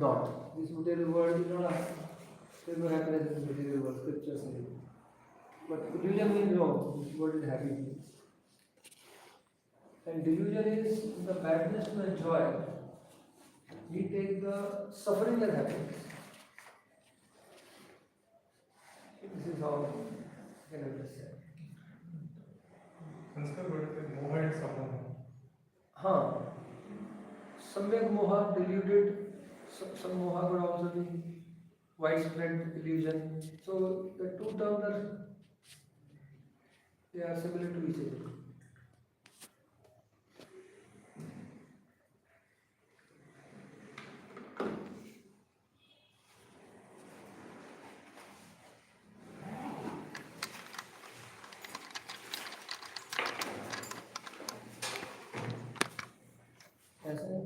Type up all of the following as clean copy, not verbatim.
not. This material world is not a, there is no happiness in this material world, scriptures say. But illusion means no, this world is happy. And delusion is the madness to enjoy. We take the suffering as happiness. This is how I can understand. संस्कार बोलते हैं मोह and सपना. हाँ, सम्यक moha, deluded, some moha could also be widespread illusion. So the two terms are similar to each other. ऐसा है?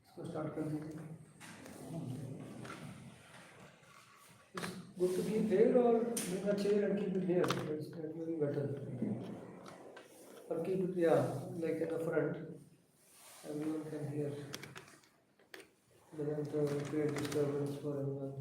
इसको स्टार्ट कर दीजिए. Good to keep there or bring a chair and keep it there. That will be better. Or keep it, yeah, like at the front. Everyone can hear. Doesn't create disturbance for everyone.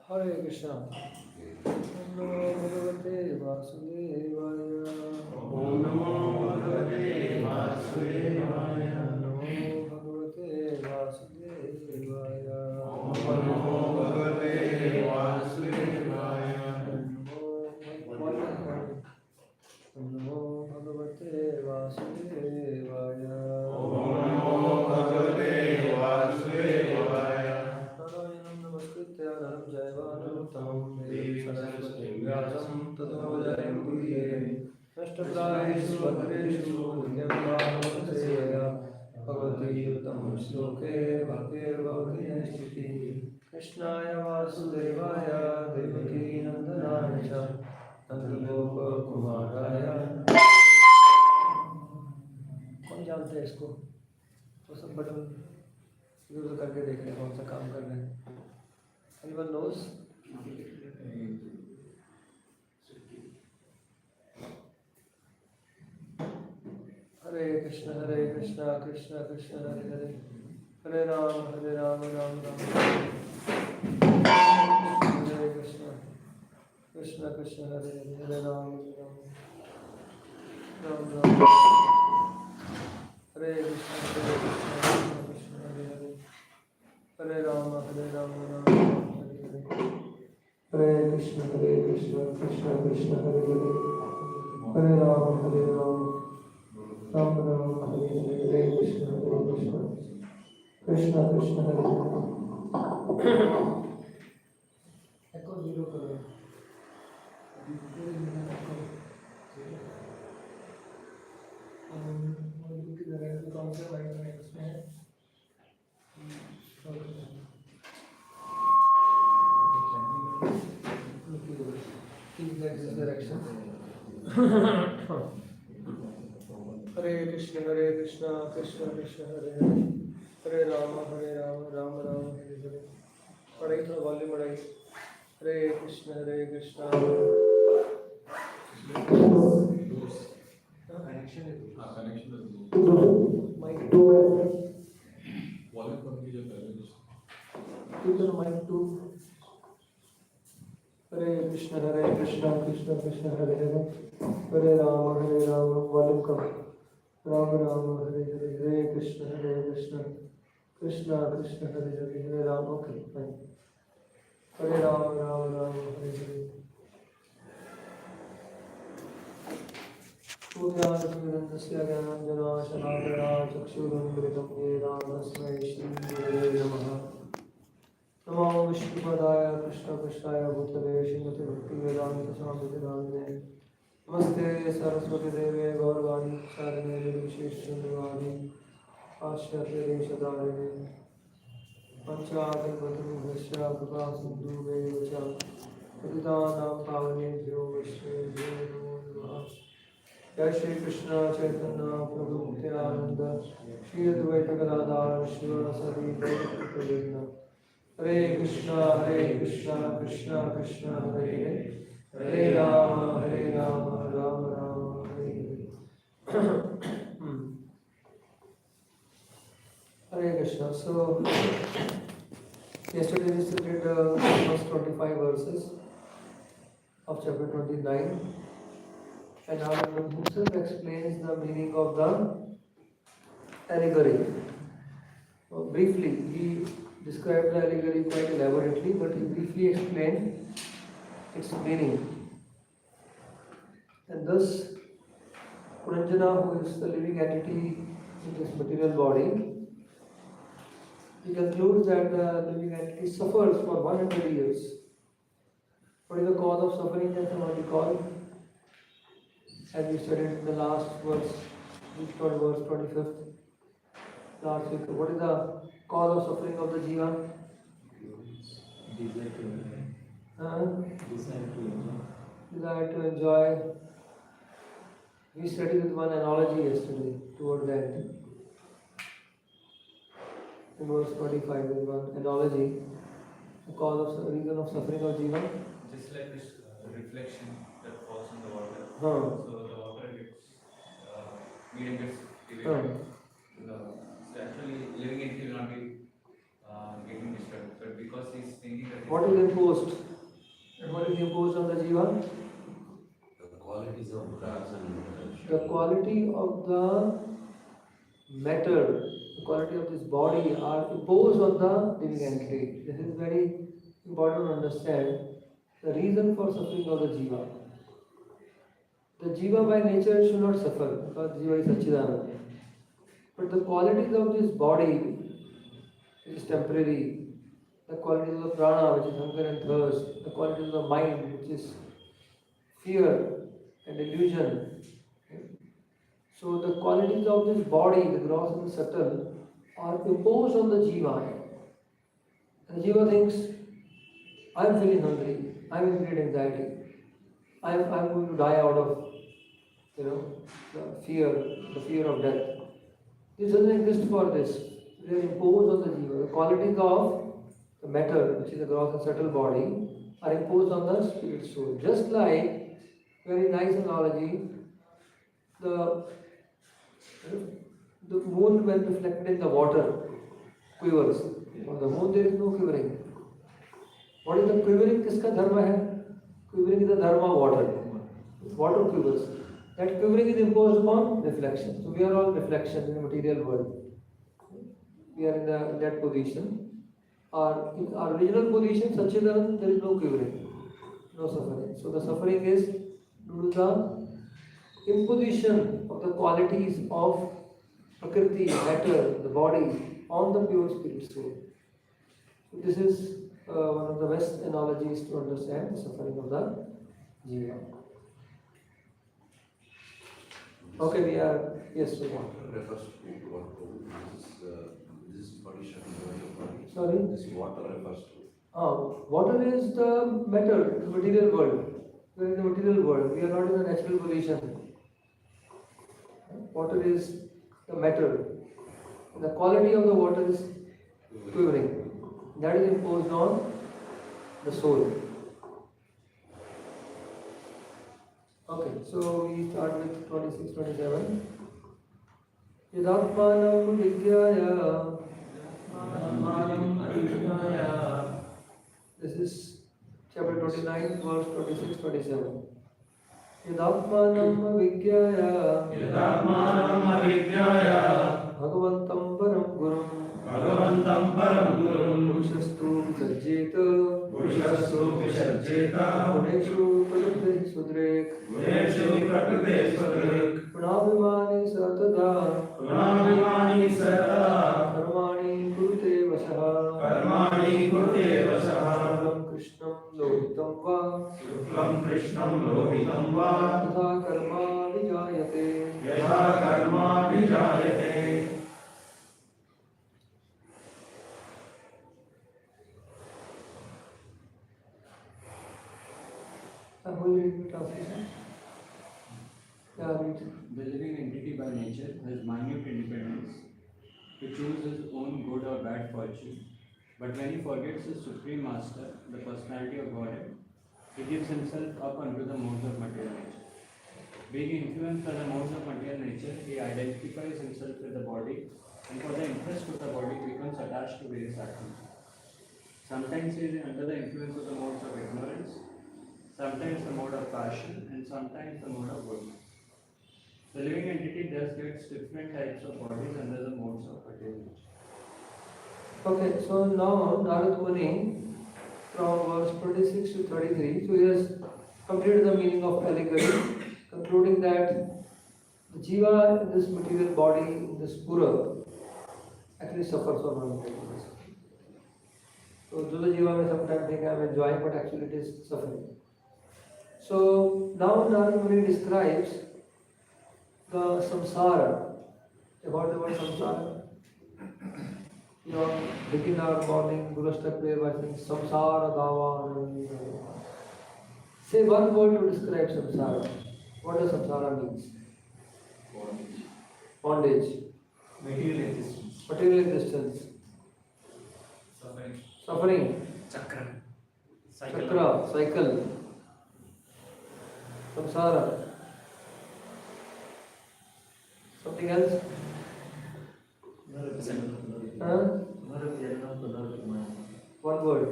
Hare Krishna. Om Namo Bhagavate Vasudevaya. Om Namo Bhagavate Vasudevaya. Namo Bhagavate Vasudevaya. Om Namo Bhagavate Vasudevaya. Om Namo Vasudevaya. Om Namo Bhagavate Vasudevaya. Narayanam namaskritya naram jaiva narottamam devim saraswatim vyasam tato jayamudire. Nashtaprayeshu bhadreshu nityam bhagavateya bhagavati uttamam shloke bhaktir bhagavati nishti. Krishnaya Vasudevaya Devaki Nandanaya cha Nandagopal Kumaraya. कौन जानते हैं इसको? तो सब button use करके देख रहे हैं कौन सा काम कर रहे हैं. Anyone knows? Hare Krishna Krishna Krishna Hare Hare Hare Ram Ram Ram. Hare Krishna Krishna Krishna Hare Hare Hare Ram Ram Ram. Hare Krishna Krishna Krishna Hare Hare Hare Ram Ram Ram Hare Hare. Hare Krishna Krishna Krishna Hare Hare Hare Ram Ram Ram Ram Hare Hare. Hare Krishna Krishna Krishna Hare Hare. Echo zero करो. किधर है? कौन से line में उसमें है? Keep that this direction. Hare Krishna Krishna Krishna Hare Hare Hare Rama Ram Ram Hare Hare. पढ़ाई थोड़ा वॉल्यूम बढ़ाई. Hare Krishna Krishna. कनेक्शन है Mic 2 वॉल्यूम कम कीजिए पहले है. Mic 2. Hare Krishna Krishna Krishna Hare Hare Hare Rama volume कम. Ram Hare Hare. Hare Krishna Krishna Krishna Hare Hare Hare Ram. Okay, fine. Hare Ram Hare Hare. पूर्णादस्मिरन्दस्य ज्ञानाञ्जनाशलाकया चक्षुरुन्मिलितं येन तस्मै श्रीगुरवे नमः. नमो विष्णुपदाय कृष्णपृष्ठाय भूतले श्रीमते भक्तिवेदान्तस्वामिते नामिने. नमस्ते सरस्वतीदेवे गौरवाणी चारिणे निर्विशेषशून्यवादी आश्चर्यदेशधारिणे पञ्चाकल्पतरुभ्यश्च कृपा सिन्धुभ्यैव च पतितानां पावनेभ्यो वैष्णवेभ्यो नमो नमः. जय श्री कृष्ण चैतन्य प्रभु नित्यानंद श्री अद्वैत गदाधर शिवासादि गौरभक्तवृंद. हरे Krishna Krishna Krishna Hare Hare Hare Ram Ram Ram Hare Hare. Hare Krishna. So yesterday we studied the first 25 verses of chapter 29. And now himself explains the meaning of the allegory. Briefly, he described the allegory quite elaborately, but he briefly explained its meaning. And thus, Puranjana, who is the living entity in this material body, he concludes that the living entity suffers for 100 years. What is the cause of suffering? That's what we call, as we studied in the last verse, which was verse 25th last week. What is the cause of suffering of the jiva? Desire to enjoy. We studied with one analogy yesterday toward the end. In verse 25, with one analogy, the cause of reason of suffering of jiva. Just like this reflection that falls on the water. Huh. So the water gets medium gets divided. So actually living entity will not be getting disturbed, but because he's thinking that What is imposed? And what is imposed on the jiva? The qualities of grass and The quality of the matter, the quality of this body are imposed on the living entity. This is very important to understand. The reason for suffering of the jiva. The Jiva by nature should not suffer because Jiva is Sachidananda. But the qualities of this body is temporary. The qualities of the prana, which is hunger and thirst, the qualities of the mind, which is fear and illusion. So the qualities of this body, the gross and the subtle, are imposed on the jiva. And the jiva thinks, I am feeling hungry, I am in great anxiety, I am going to die out of the fear of death. This doesn't exist for this. They are imposed on the jiva. The qualities of the matter, which is the gross and subtle body, are imposed on the spirit soul. Just like, very nice analogy, the moon when reflected in the water quivers. On the moon there is no quivering. What is the quivering? Kiska dharma hai? Quivering is the dharma of water. Water quivers. That quivering is imposed upon reflection. So we are all reflections in the material world. We are in that position. In our original position, Sachidananda, there is no quivering, no suffering. So the suffering is due to the imposition of the qualities of Prakriti, matter, the body, on the pure spirit soul. So this is one of the best analogies to understand the suffering of the jiva. Okay, we are, yes, so Water refers to what? This condition of the body. Sorry? This water refers to. Water is the matter, the material world. We are in the material world, we are not in the natural position. Water is the matter. The quality of the water is quivering. That is imposed on the soul. Okay, so we start with 26-27. Yadatmanam vidyaya. This is chapter 29, verse 26-27. Yadatmanam vidyaya. Bhagavantam param gurum. Puruषस्तु विसर्जेत गुणेषु प्रकृतिः सुद्रेक् गुणाभिमानी सतता कर्माणि कुरुते वशः शुक्लं कृष्णं लोहितं वा यथा Karma विजायते The living entity by nature has minute independence to choose his own good or bad fortune, but when he forgets his supreme master, the personality of Godhead, he gives himself up unto the modes of material nature. Being influenced by the modes of material nature, he identifies himself with the body, and for the interest of the body becomes attached to various actions. Sometimes he is under the influence of the modes of ignorance, sometimes the mode of passion, and sometimes the mode of goodness. The living entity thus gets different types of bodies under the modes of material nature. Okay, so now Narad Muni from verse 26 to 33, so he has completed the meaning of allegory, concluding that the jiva in this material body, in this pura, actually suffers from unhappiness. So the jiva may sometimes think I am enjoying, but actually it is suffering. So now Narad Muni describes the samsara. About the word samsara. Begin our morning Gurustha prayer by saying samsara dava. Say one word to describe samsara. What does samsara means? Bondage. Material existence. Material existence. Suffering. Chakra. Cycle. Samsara. Something else? One word.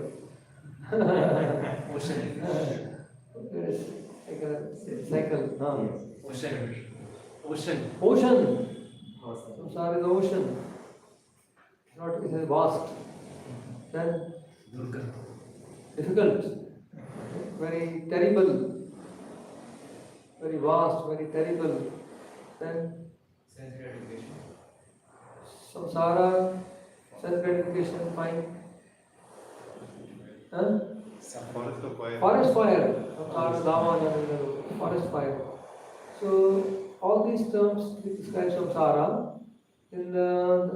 Ocean. Yes. Like a cycle. Ocean. Samsara is the ocean. It is vast. Then difficult. Very terrible. very vast, very terrible. Then Sense gratification. samsara, self gratification, fine. Huh? Forest of fire. Forest fire, samsara, dama, forest fire. So all these terms describe samsara. In the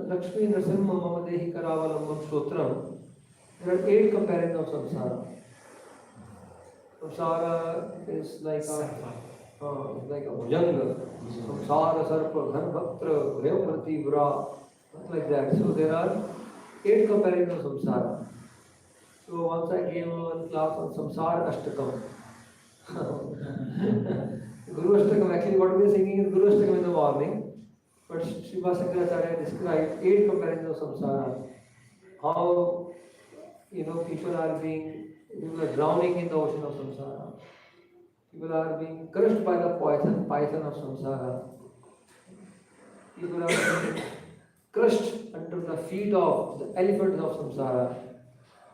Lakshmi Narasimha Mamadehi Karavalambam Stotram, there are 8 comparisons of samsara. Samsara is like a bhujanga, samsara, sarpa, dhanbhaktra, bhayaprati, vra, like that. So there are 8 comparisons of samsara. So once I gave one class on samsara ashtakam. Guru Ashtakam, actually what we are singing is Guru Ashtakam in the morning. But Srivas Shankaracharya described 8 comparisons of samsara. How people are drowning in the ocean of samsara. People are being crushed by the python of samsara. People are being crushed under the feet of the elephants of samsara.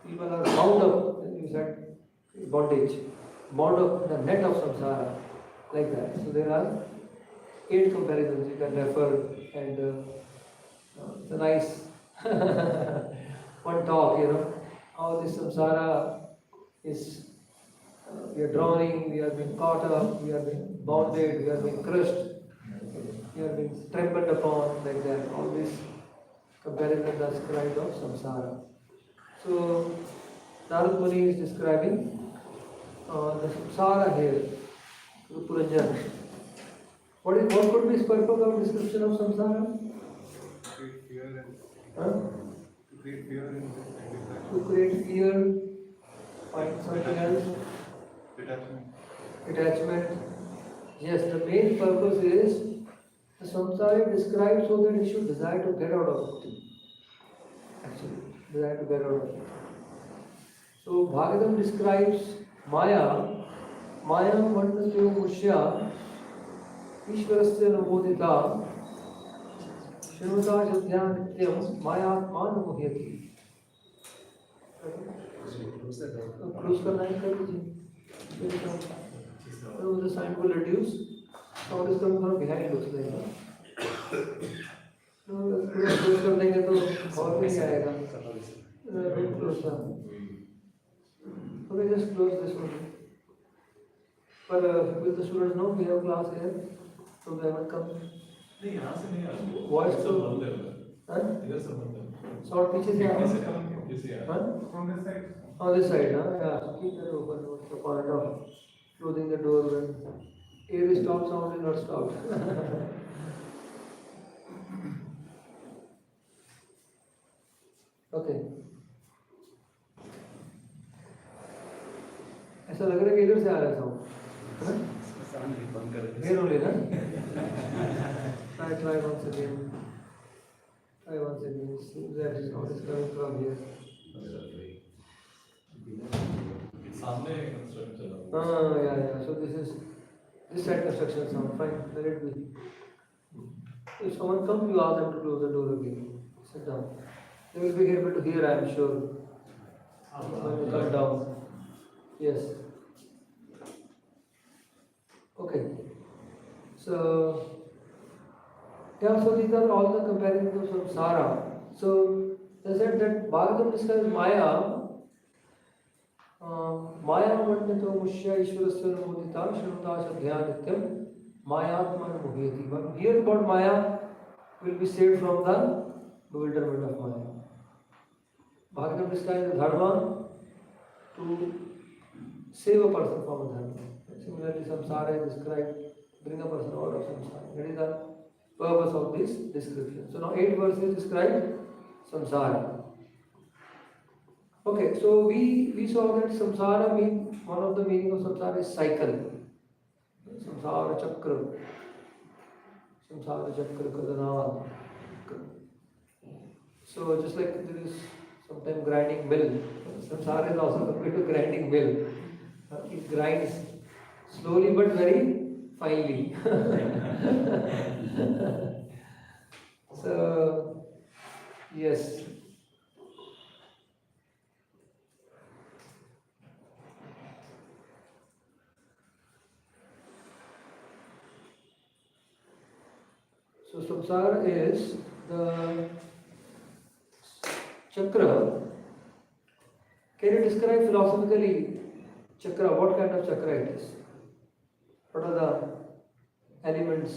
People are bound up, you said, bondage, bound up in the net of samsara, like that. So there are 8 comparisons you can refer, and it's a nice one talk, how this samsara is, we are drowning, we are being caught up, we are being bounded, we are being crushed, we are being trampled upon, like that. All these comparisons are described of samsara. So Narad Muni is describing the samsara here, the Puranjan. What could be his purpose of description of samsara? Create fear and Huh? to create fear and To create fear, find something else, detachment. attachment. Yes, the main purpose is the samsara is described so that he should desire to get out of it. Actually, desire to get out of it. So Bhagavatam describes Maya, Maya Mandasya Mushya, Ishwarasya Namodita, Srimata Shadhyam Nityam, Mayatman Muhyati. Close करना है कर लीजिए. So the sign will reduce. Sound is coming from behind, looks like. No, close कर देंगे तो और नहीं आएगा. Bit closer. Okay, just close this one. But will the students know we have class here? So they haven't come. नहीं यहाँ से नहीं आ रहा Voice सब तो बंद है उधर हाँ? इधर सब बंद है Sound पीछे से आ कैसे रहा है? कैसे आ हाँ? From this side. On this side, huh? Yeah. So keep that open. What's the point of closing the door when air is stopped, sound is not stopped? Okay. ऐसा लग रहा है कि इधर से आ रहा है साउंड. बंद कर Here only, na? Try once again. Try once again. See that is sound is coming from here. सामने कंस्ट्रक्शन चल रहा है Yeah. So this side construction sound. Fine, let it be. If someone comes, you ask them to close the door again. Sit down. They will be able to hear, I am sure. When you come down. Yes. Okay. So, yeah, so these are all the comparisons of samsara. So, they said that Bhagavatam describes Maya. Maya Mandato Mushya Ishwarasya Namodita Shrunta Shadhyanityam Mayatman Muhyati. But here about Maya will be saved from the bewilderment of Maya. Bhagavatam describes the dharma to save a person from a dharma. Similarly, samsara is described bring a person out of samsara. That is the purpose of this description. So now 8 verses describe samsara. Okay, so we saw that samsara one of the meaning of samsara is cycle. Samsara chakra. Samsara chakra kadana. So just like there is sometimes grinding mill, samsara is also compared to grinding mill. It grinds slowly but very finely. So, yes. So samsara is the chakra. Can you describe philosophically chakra? What kind of chakra it is? What are the elements?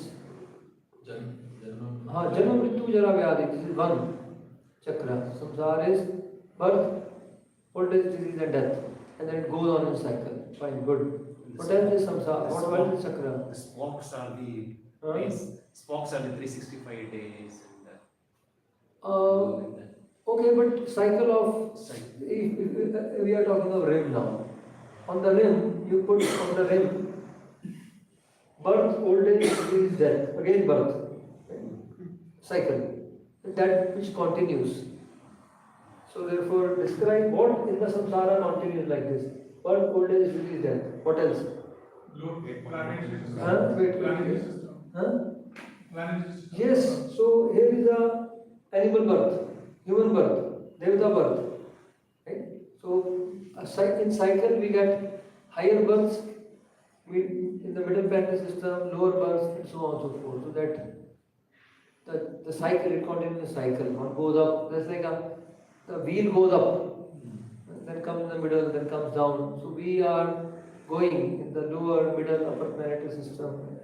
Janma Mrityu Jara Vyadi. This is one chakra. Samsara is birth, old age, disease, and death, and then it goes on in cycle. Fine, good. What else is samsara? What else is chakra? The spokes are the Huh? days. Spokes are the 365 days. Uh, And that. okay, but cycle of if we are talking of rim now. On the rim, you put on the rim birth, old age, disease, death. Again birth. Cycle. That which continues. So therefore, describe what in the samsara continues like this. Birth, old age, disease, death. What else? Planetary system. Wait. Planetary system. Huh? Planetary system. Yes. So here is a animal birth, human birth, devata birth. Right? So in cycle we get higher births, in the middle planetary system, lower births, and so on and so forth. So that the cycle, it continues the cycle. One goes up, that's like the wheel goes up, then comes in the middle, then comes down. So we are going in the lower, middle, upper planetary system,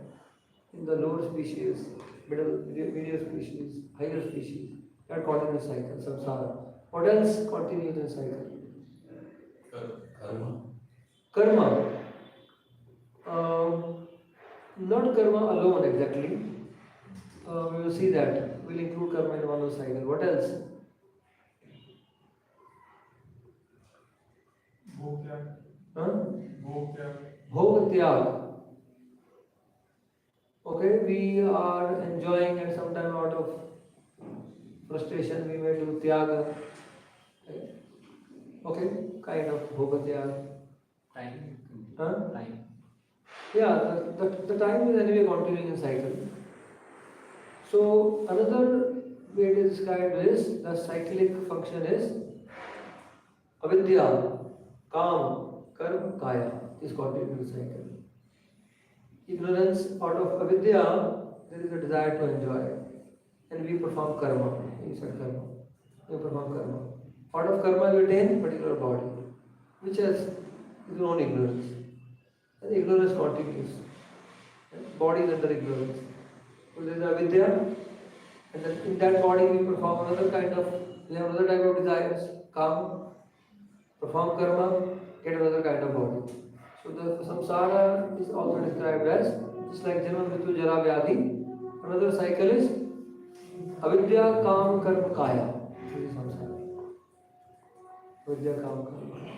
in the lower species, middle, medium species, higher species. That continues the cycle, samsara. What else continues in cycle? Karma. Karma. Not karma alone exactly. We will see that. We'll include karma in one of the cycle. What else? Bhogya. Huh? Bhogya. Bhog tyag. Okay, we are enjoying and sometime out of frustration we may do tyaga. Okay, kind of bhog tyag. Time. Huh? Time. Yeah, the time is anyway continuing in cycle. So another way to describe this, the cyclic function is avidya, kam, karma, kaya is continuing cycle. Ignorance, out of avidya, there is a desire to enjoy, and we perform karma. You said karma. We perform karma. Out of karma, we attain particular body, which has its own ignorance. And ignorance continues. Body is under ignorance. So there is avidya, and then in that body we perform we have another type of desires, kam, perform karma, get another kind of body. So the samsara is also described as, just like Janma Mrityu Jara Vyadhi, another cycle is avidya, kam, karma, kaya. This is samsara. Avidya, kam, karma, kaya.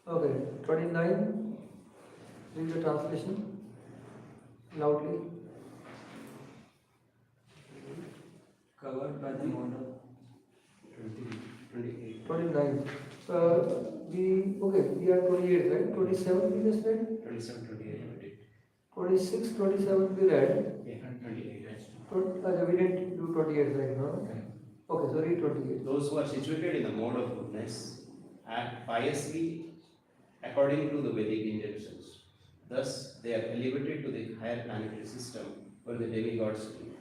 Okay, 29. Read the translation loudly. Covered by the model. 28. 29. We are 28, right? 27 we just read. 27, 28. 26, 27 we read. Yeah, 28. We didn't do 28 right now. Okay, so read 28. Those who are situated in the mode of goodness act piously according to the Vedic injunctions. Thus, they are elevated to the higher planetary system where the demigods live.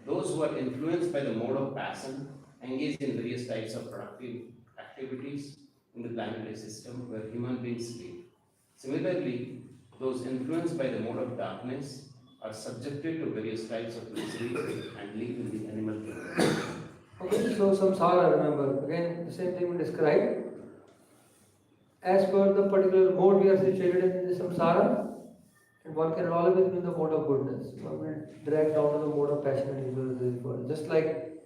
Those who are influenced by the mode of passion engage in various types of productive activities in the planetary system where human beings live. Similarly, those influenced by the mode of darkness are subjected to various types of misery and live in the animal kingdom. Okay, so samsara, remember, again the same thing we described. As per the particular mode we are situated in the samsara, and one can always be in the mode of goodness. One will drag down to the mode of passion and ignorance in this world. Just like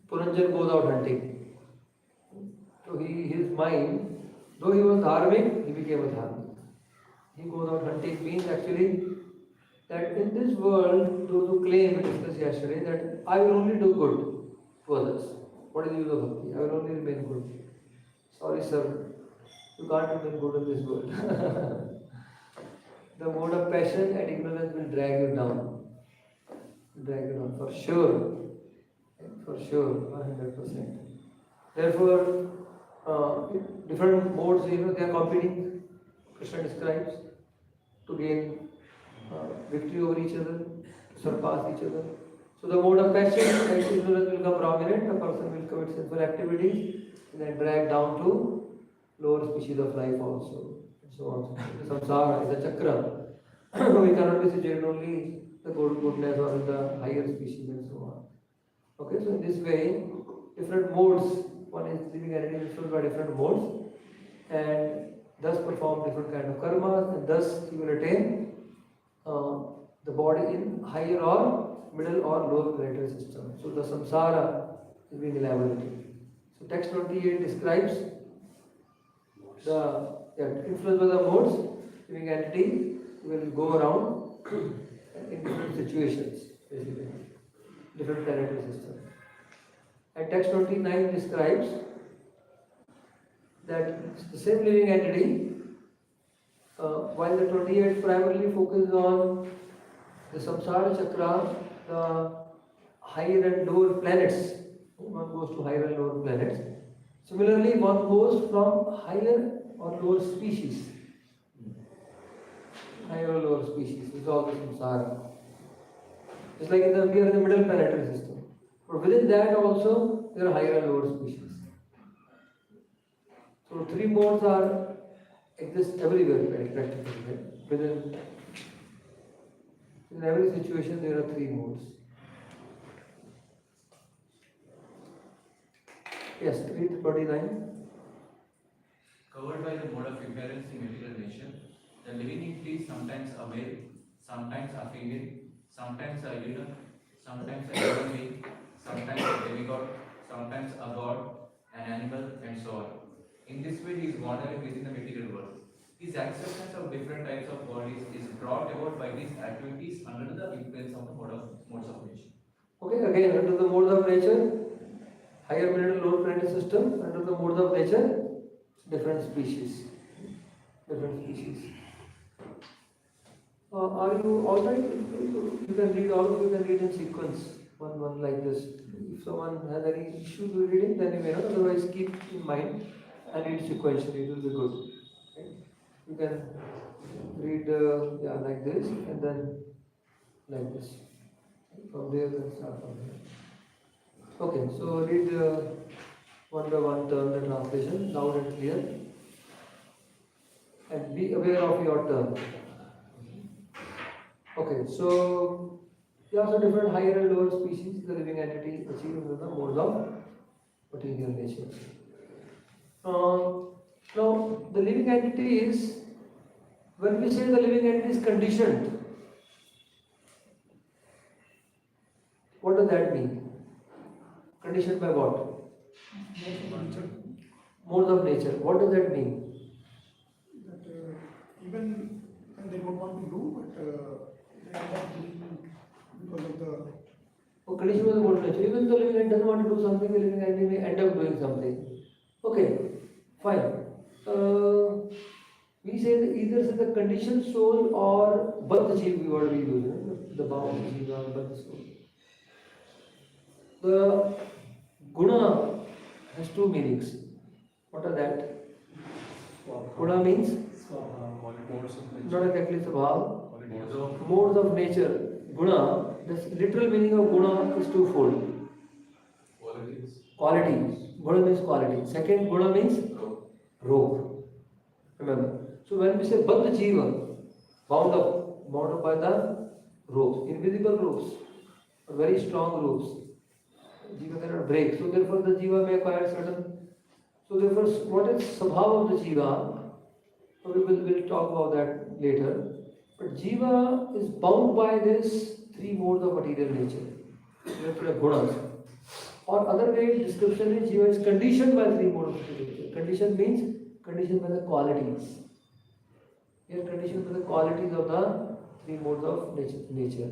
Puranjan goes out hunting. So his mind, though he was dharmic, he became a dharmic. He goes out hunting means actually that in this world, those who claim, we discussed yesterday, that I will only do good to others. What is the use of bhakti? I will only remain good. Sorry, sir, you can't remain good in this world. The mode of passion and ignorance will drag you down. Drag you down, for sure. For sure, 100%. Therefore, different modes, they are competing, Krishna describes, to gain victory over each other, to surpass each other. So the mode of passion, ignorance will become prominent, a person will commit sinful activities, and then drag down to lower species of life also, and so on. The samsara is a chakra. We cannot be situated only the goodness or in the higher species and so on. Okay, so in this way, different modes, one is living entity influenced by different modes, and thus perform different kind of karmas, and thus he will attain the body in higher or middle or lower planetary system. So the samsara is being elaborated. So text 28 describes the influence of the modes, living entity will go around in different situations, basically, different planetary systems. And text 29 describes that the same living entity, while the 28 primarily focuses on the samsara chakra, the higher and lower planets, one goes to higher and lower planets. Similarly, one goes from higher or lower species. Higher or lower species is all the samsara. It's like we are in the middle planetary system. But within that also, there are higher and lower species. So three modes exist everywhere practically. Right? In every situation, there are three modes. Yes, read 49. Covered by the mode of ignorance in material nature, the living entity is sometimes a male, sometimes a female, sometimes a eunuch, sometimes a human being, sometimes a demigod, sometimes a god, an animal, and so on. In this way, he is wandering within the material world. His acceptance of different types of bodies is brought about by these activities under the influence of the modes of nature. Okay, again, under the modes of nature, higher, middle, lower planetary system, under the modes of nature, different species. Different species. Are you all right? You can read, all of you can read in sequence, one like this. If someone has any issues with reading, then you may not, otherwise keep in mind and read sequentially, it will be good. Okay? You can read like this and then like this. From there, then start from here. Okay, so read one by one term the translation, loud and clear. And be aware of your term. Okay, so different higher and lower species, the living entity achieving the modes of material nature. Now, the living entity is, when we say the living entity is conditioned, what does that mean? Conditioned by what? Modes of nature. What does that mean? That even when they don't want to do, but they are not doing because of the. Condition of the mode of nature. Even though the living entity doesn't want to do something, the living entity may end up doing something. Okay, fine. We say that either say the conditioned soul or Bhatta Jeev, what we use, the bound Jiva, Bhatta soul. The guna has two meanings. What are that? Guna means not exactly Svabhav. Modes of nature. Guna, the literal meaning of guna is twofold. Quality. Guna means quality. Second, guna means rope. Remember. So when we say Baddha Jiva, bound up by the ropes, invisible ropes, very strong ropes. Jiva cannot break. So therefore the Jiva may acquire certain. So therefore, what is Svabhav of the Jiva? We will talk about that later. But Jiva is bound by this three modes of material nature. Therefore, gunas. Or other way description is Jiva is conditioned by three modes of material nature. Condition means conditioned by the qualities. Here conditioned by the qualities of the three modes of nature.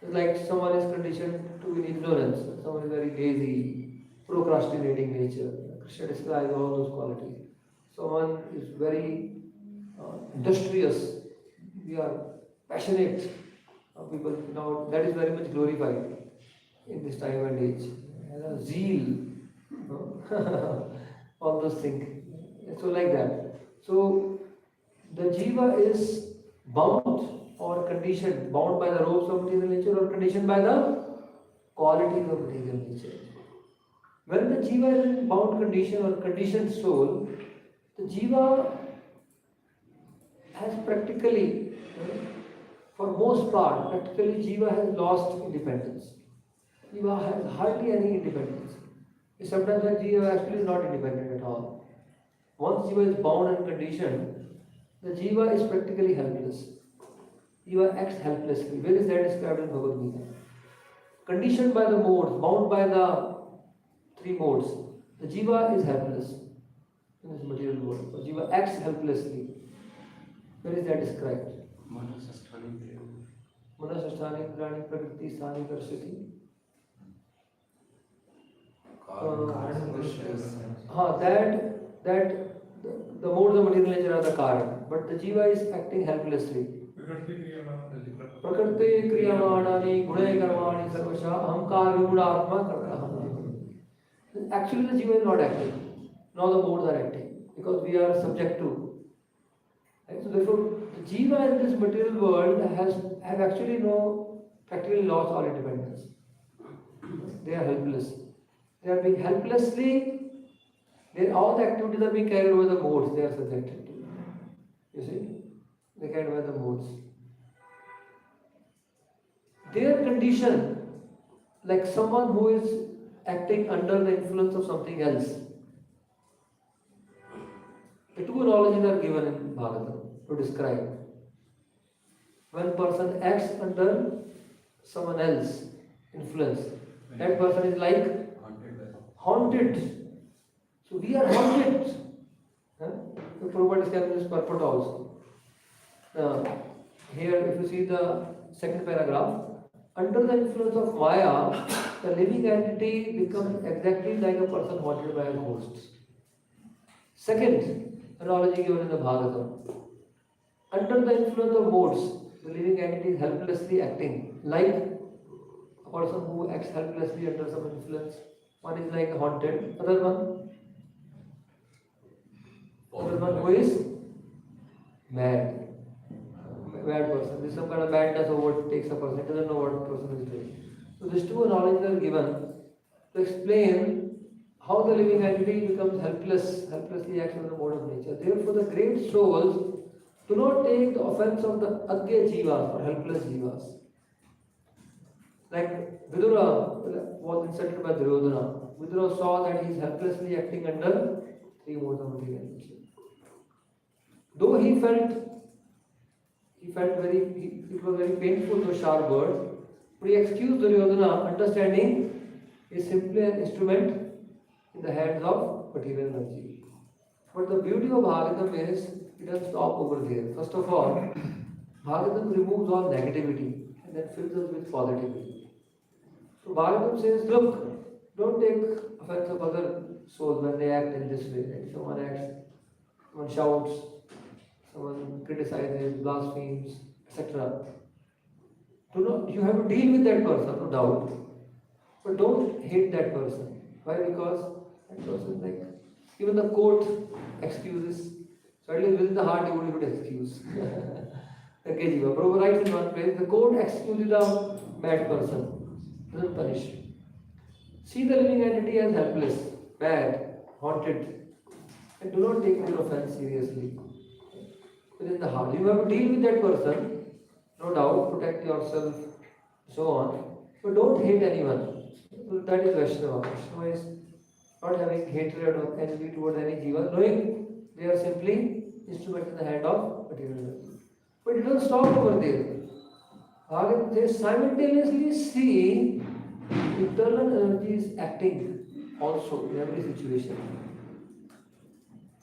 It's like someone is conditioned to be ignorance, someone is very lazy, procrastinating nature. Krishna describes all those qualities. Someone is very industrious, we are passionate. People now that is very much glorified in this time and age. zeal, all those things. So like that. So the jiva is bound or conditioned, bound by the ropes of material nature or conditioned by the qualities of material nature. When the jiva is in bound condition or conditioned soul, the jiva has practically, for most part, practically jiva has lost independence. Jiva has hardly any independence. Sometimes like jiva actually is not independent at all. Once jiva is bound and conditioned, the jiva is practically helpless. Jiva acts helplessly. Where is that described in Bhagavad Gita? Conditioned by the modes, bound by the three modes, the jiva is helpless in this material world. The jiva acts helplessly. Where is that described? Manasasthani prani prakriti sthani karshati. That the modes of material nature are the karan, but the jiva is acting helplessly. Prakriti kriyamanani gunai karmani sarvasha ahamkar vimudhatma karta. Actually, the jiva is not acting. Now the modes are acting because we are subject to. Right? So therefore, the jiva in this material world have actually practically lost all independence. They are helpless. They are being helplessly. All the activities are being carried over the modes they are subjected to. You see, they carried over the modes. Their condition, like someone who is acting under the influence of something else. The two analogies are given in Bhagavatam to describe. When person acts under someone else's influence, that person is like haunted. So we are haunted. The Prabhupada describes this purport also. Here, if you see the second paragraph, under the influence of Maya, the living entity becomes exactly like a person haunted by a ghost. Second analogy given in the Bhagavatam. Under the influence of modes, the living entity is helplessly acting like a person who acts helplessly under some influence. One is like haunted, other one who is mad. Bad person. This is some kind of madness overtakes a person. He doesn't know what the person is doing. So these two analogies are given to explain how the living entity becomes helplessly acts on the mode of nature. Therefore, the great souls do not take the offense of the agya jivas or helpless jivas. Like Vidura was insulted by Duryodhana. Vidura saw that he is helplessly acting under three modes of material nature. Though it was very painful to sharp words, but he excused Duryodhana, understanding is simply an instrument in the hands of material energy. But the beauty of Bhagavatam is it doesn't stop over there. First of all, Bhagavatam removes all negativity and then fills us with positivity. So Bhagavatam says, look, don't take offense of other souls when they act in this way. Right? Someone shouts, someone criticizes, blasphemes, etc. You have to deal with that person, no doubt. But don't hate that person. Why? Because that person is like, even the court excuses. So at least within the heart you would excuse. Okay, Jiva. Prabhupada writes in one place, the court excuses a bad person, doesn't punish. See the living entity as helpless, bad, haunted, and do not take your offense seriously. Within the heart. You have to deal with that person, no doubt, protect yourself, so on. But don't hate anyone. So that is Vaishnava. Vaishnava is not having hatred or envy towards any jiva, knowing they are simply instruments in the hand of material energy. But it doesn't stop over there. They simultaneously see internal energy is acting also in every situation.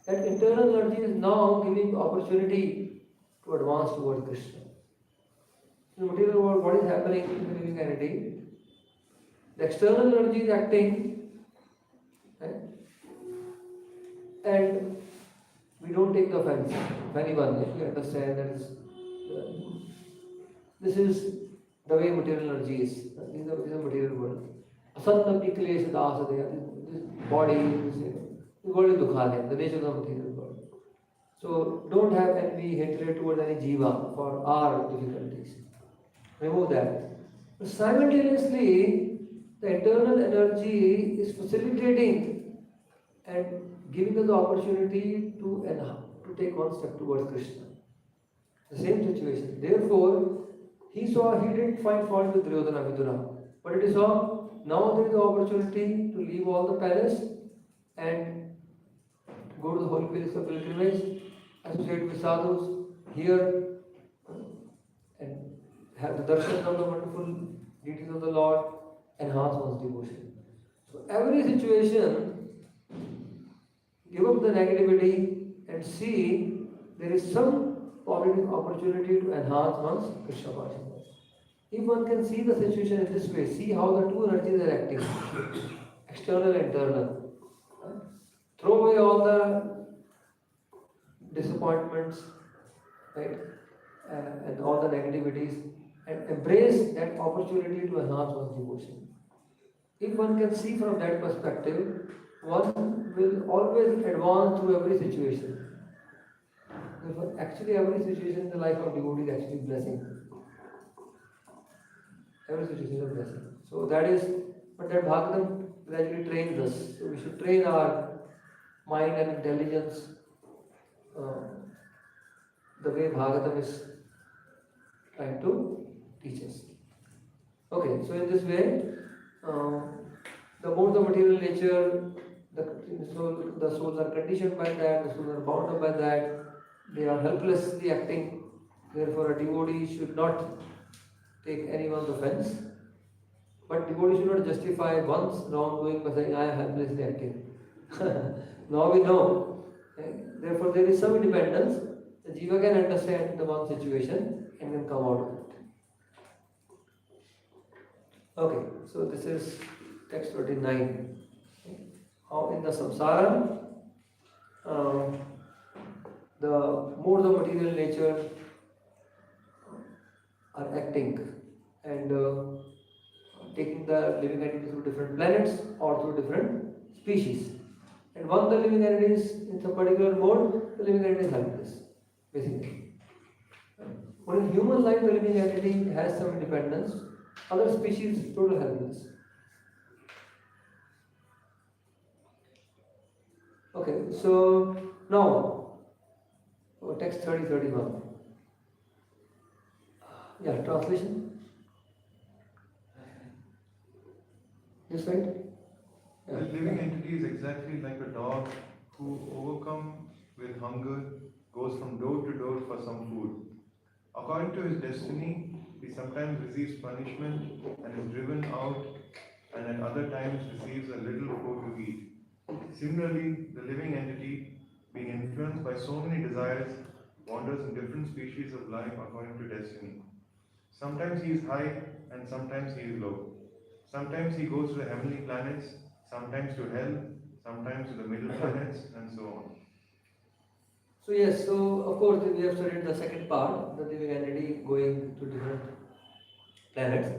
That internal energy is now giving opportunity to advance towards Krishna. In the material world, what is happening in the living entity? The external energy is acting, right? And we don't take the offense of anyone. If we understand that this is the way material energy is. This is the material world. Asannapi klesha dasadaya. This body is, the body dukhalaya, the nature of the material body. So don't have envy, hatred towards any jiva for our difficulties. Remove that. But simultaneously, the internal energy is facilitating and giving us the opportunity to take one step towards Krishna. The same situation. Therefore, he didn't find fault with Duryodhana Vidura. But it is all, now there is the opportunity to leave all the palace and go to the holy place of pilgrimage, associate with sadhus, hear and have the darshan of the wonderful deities of the Lord, enhance one's devotion. So every situation, give up the negativity and see there is some positive opportunity to enhance one's Krishna consciousness. If one can see the situation in this way, see how the two energies are acting, external and internal. Throw away all the disappointments, right, and all the negativities, and embrace that opportunity to enhance one's devotion. If one can see from that perspective, one will always advance through every situation. Therefore, actually, every situation in the life of devotee is actually blessing. Every situation is a blessing. So that is what that Bhagavatam gradually trains us. So we should train our mind and intelligence the way Bhagavatam is trying to teach us. Okay, so in this way, the more the material nature, the souls are conditioned by that, the souls are bound up by that, they are helplessly acting. Therefore, a devotee should not take anyone's offense. But devotee should not justify one's wrongdoing by saying, I am helplessly acting. Now we know. Therefore, there is some independence. The jiva can understand the one situation and can come out of it. Okay, so this is text 29. How in the samsara, the modes of material nature are acting and taking the living entity through different planets or through different species. And once the living entity is in some particular mode, the living entity is helpless, basically. But in human life, the living entity has some independence, other species total helpless. Okay, so now, text 30-31. Yeah, translation. This right? The living entity is exactly like a dog who, overcome with hunger, goes from door to door for some food. According to his destiny, he sometimes receives punishment and is driven out, and at other times receives a little food to eat. Similarly, the living entity, being influenced by so many desires, wanders in different species of life according to destiny. Sometimes he is high and sometimes he is low. Sometimes he goes to the heavenly planets, sometimes to hell, sometimes to the middle planets, and so on. So yes, so of course we have studied the second part, the living entity going to different planets.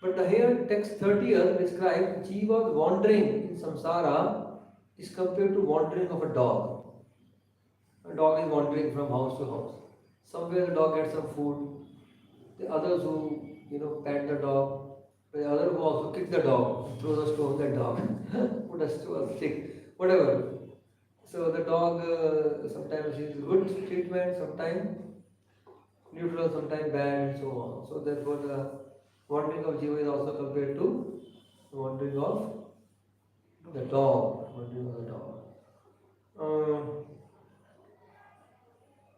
But the here text 30th describes jiva's wandering in samsara is compared to wandering of a dog. A dog is wandering from house to house. Somewhere the dog gets some food. The others who pat the dog, the other who also kick the dog, throws a stone at the dog, put a stick, whatever. So the dog sometimes is good treatment, sometimes neutral, sometimes bad, and so on. So therefore the wandering of jiva is also compared to the wandering of the dog.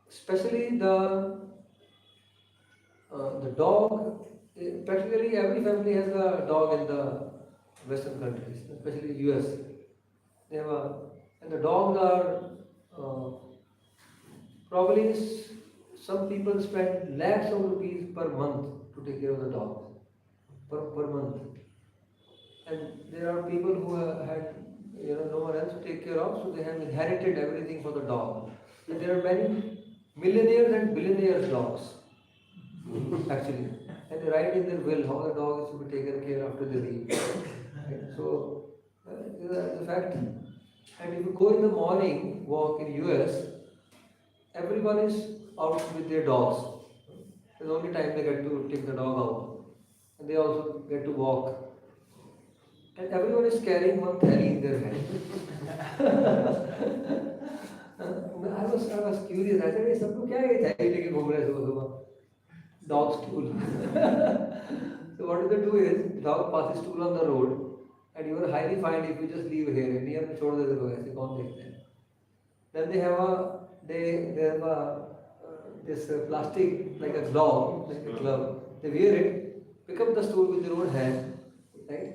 Especially the dog. Practically every family has a dog in the Western countries, especially US. They have and the dogs are probably some people spend lakhs of rupees per month to take care of the dogs per month. And there are people who had no one else to take care of, so they have inherited everything for the dog. And there are many millionaires and billionaires dogs, actually. And they write in their will how the dog is to be taken care after they leave. So, the fact, and if you go in the morning walk in US, everyone is out with their dogs. It's the only time they get to take the dog out. And they also get to walk. And everyone is carrying one thali in their hand. I was curious. I said, "ये सब लोग क्या ये थैली लेके घूम रहे हैं सुबह सुबह? Dog stool." So what do they do is, the dog passes stool on the road, and you will highly find if you just leave here, India में छोड़ देते लोग ऐसे कौन देखते हैं? Then they have this plastic like a glove. They wear it, pick up the stool with their own hand, right?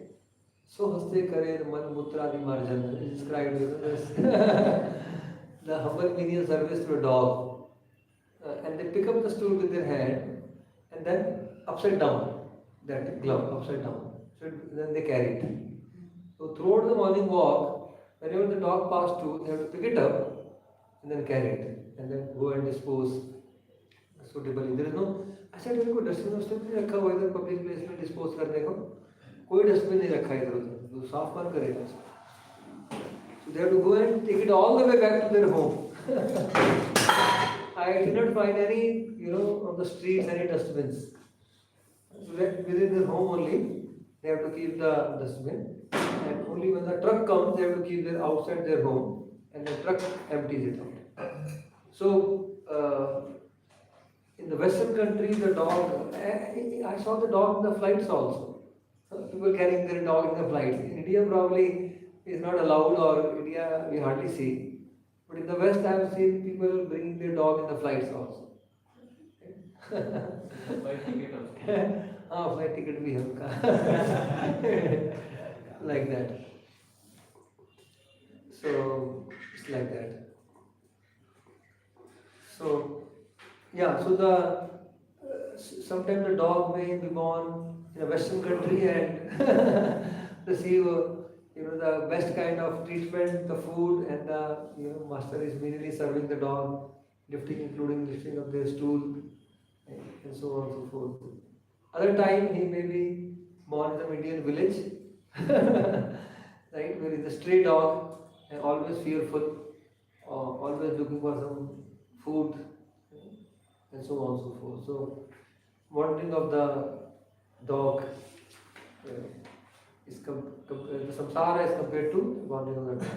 So haste kare man mutradi marjan is described as the humble menial service to a dog, and they pick up the stool with their hand and then upside down that glove upside down. So then they carry it. So throughout the morning walk, whenever the dog passes through, they have to pick it up and then carry it and then go and dispose suitably. There is no अच्छा मेरे को dustbin नहीं रखा हुआ इधर public place में dispose करने को कोई डस्टबिन नहीं रखा इधर उधर तो साफ कौन करेगा so they have to go and take it all the way back to their home. I did not find any on the streets any dustbins. So within their home only they have to keep the dustbin, and only when the truck comes they have to keep it outside their home and the truck empties it out. So in the Western countries, the dog, I saw the dog in the flights also. People carrying their dog in the flights. In India, probably is not allowed, or India we hardly see. But in the West, I have seen people bringing their dog in the flights also. Flight ticket also. Flight ticket bhi hai like that. So it's like that. So. Yeah, so sometimes the dog may be born in a Western country and receive the best kind of treatment, the food, and the master is immediately serving the dog, including lifting of their stool, and so on and so forth. Other time he may be born in some Indian village, right, where is a stray dog and always fearful, always looking for some food. And so on and so forth. So, wandering of the dog is the samsara is compared to wandering of the dog.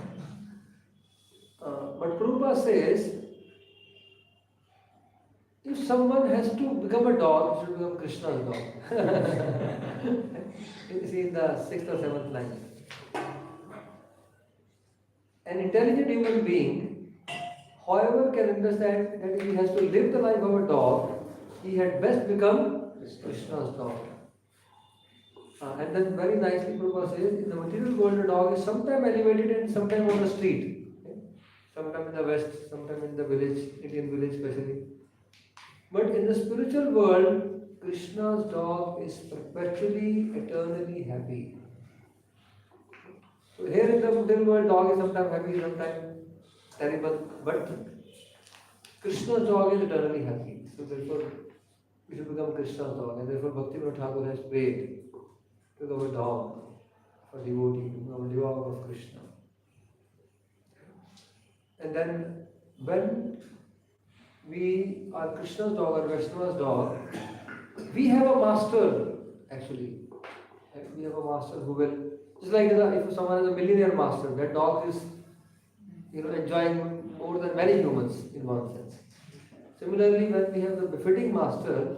But Prabhupada says, if someone has to become a dog, he should become Krishna's dog. You see in the 6th or 7th line. An intelligent human being, however, can understand that if he has to live the life of a dog, he had best become Krishna's dog. And then very nicely Prabhupada says, in the material world, the dog is sometimes elevated and sometimes on the street. Okay? Sometimes in the West, sometimes in the village, Indian village especially. But in the spiritual world, Krishna's dog is perpetually, eternally happy. So here in the material world, dog is sometimes happy, sometimes terrible, but Krishna's dog is eternally happy. So therefore, we should become Krishna's dog, and therefore Bhakti Thakur has prayed to become a dog for devotee, to become a devotee of Krishna. And then when we are Krishna's dog or Vaishnava's dog, we have a master actually. We have a master who will, just like if someone is a millionaire master, that dog is enjoying more than many humans in one sense. Similarly, when we have the befitting master,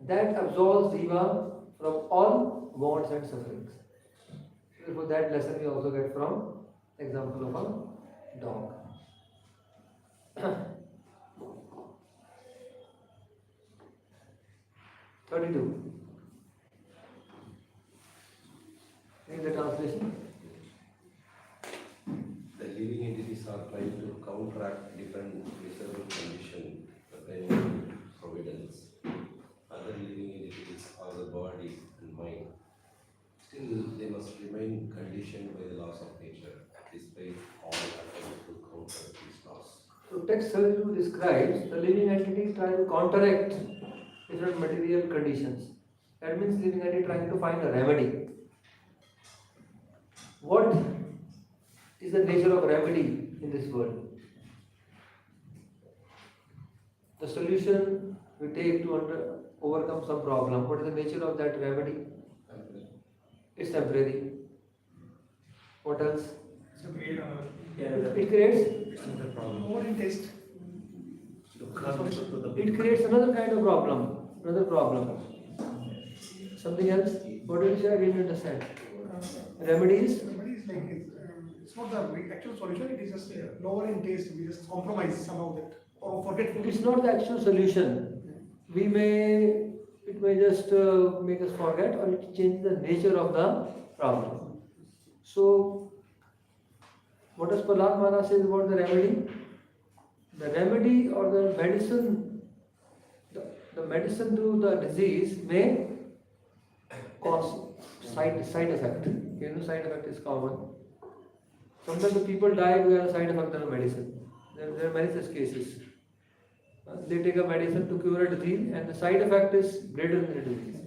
that absolves Jiva from all wants and sufferings. Therefore, that lesson we also get from example of a dog. 32. Read the translation. The living entities are trying to counteract different miserable conditions pertaining to providence. Other living entities are the body and mind. Still, they must remain conditioned by the laws of nature, despite all efforts to counter these laws. So text 32 describes the living entities trying to counteract different material conditions. That means living entity trying to find a remedy what is the nature of remedy in this world? The solution we take to overcome some problem. What is the nature of that remedy? It's temporary. What else? So create It creates more in taste. it creates another kind of problem. Another problem. Something else? What did you say? I didn't understand. Remedies? Remedy is like it's not the actual solution. It is just lower in taste. We just compromise somehow that or forgetful. It's not the actual solution. It may just make us forget, or it changes the nature of the problem. So, what does Prahlad Maharaj says about the remedy? The remedy or the medicine, the medicine to the disease may cause side effect. You know, side effect is common. Sometimes the people die because of side effect of the medicine. There are many such cases. They take a medicine to cure a disease and the side effect is greater than the disease.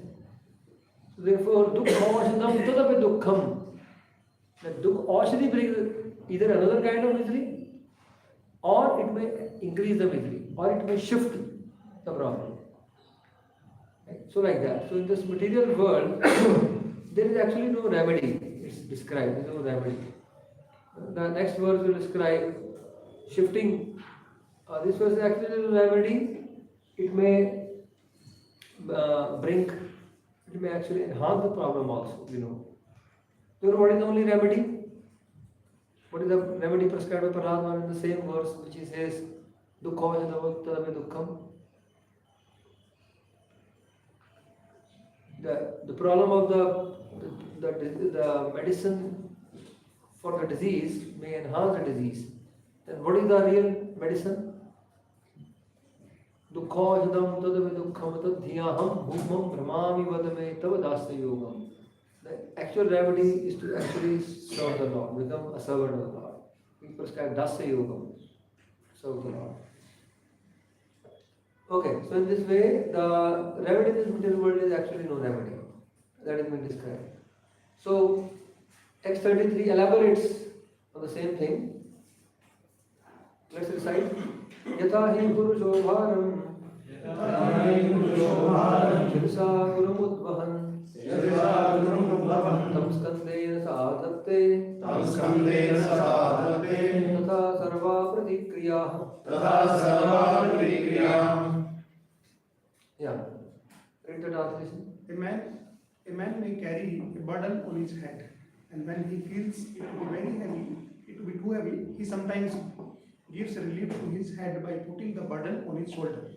So therefore, dukkha tadapi dukkham. The aushadhi brings either another kind of misery, or it may increase the misery, or it may shift the problem. Right? So like that. So in this material world, there is actually no remedy. It's described, there is no remedy. The next verse will describe shifting. This verse is actually no remedy. It may it may actually enhance the problem also, you know. So what is the only remedy? What is the remedy prescribed by Prahlad Maharaj in the same verse which he says, dukkha tadapi dukkham? The problem of the medicine for the disease may enhance the disease. Then what is the real medicine? Dukkha tadapi dukkham tadhyaham bhumam brahmami vadame tava dasya yogam. The actual remedy is to actually serve the Lord, become a servant of the Lord. We prescribe dasya yogam, serve the Lord. Okay, so in this way, the remedy in this material world is actually no remedy. That is been described. So, text 33 elaborates on the same thing. Let's recite. Yatha hi purusho bharam shirsa gurumudvahan tam skandena sadhatte तथा सर्वा प्रतिक्रियाः Yeah. Read the translation. A man may carry a burden on his head, and when he feels it to be very heavy, it will be too heavy, he sometimes gives relief to his head by putting the burden on his shoulder.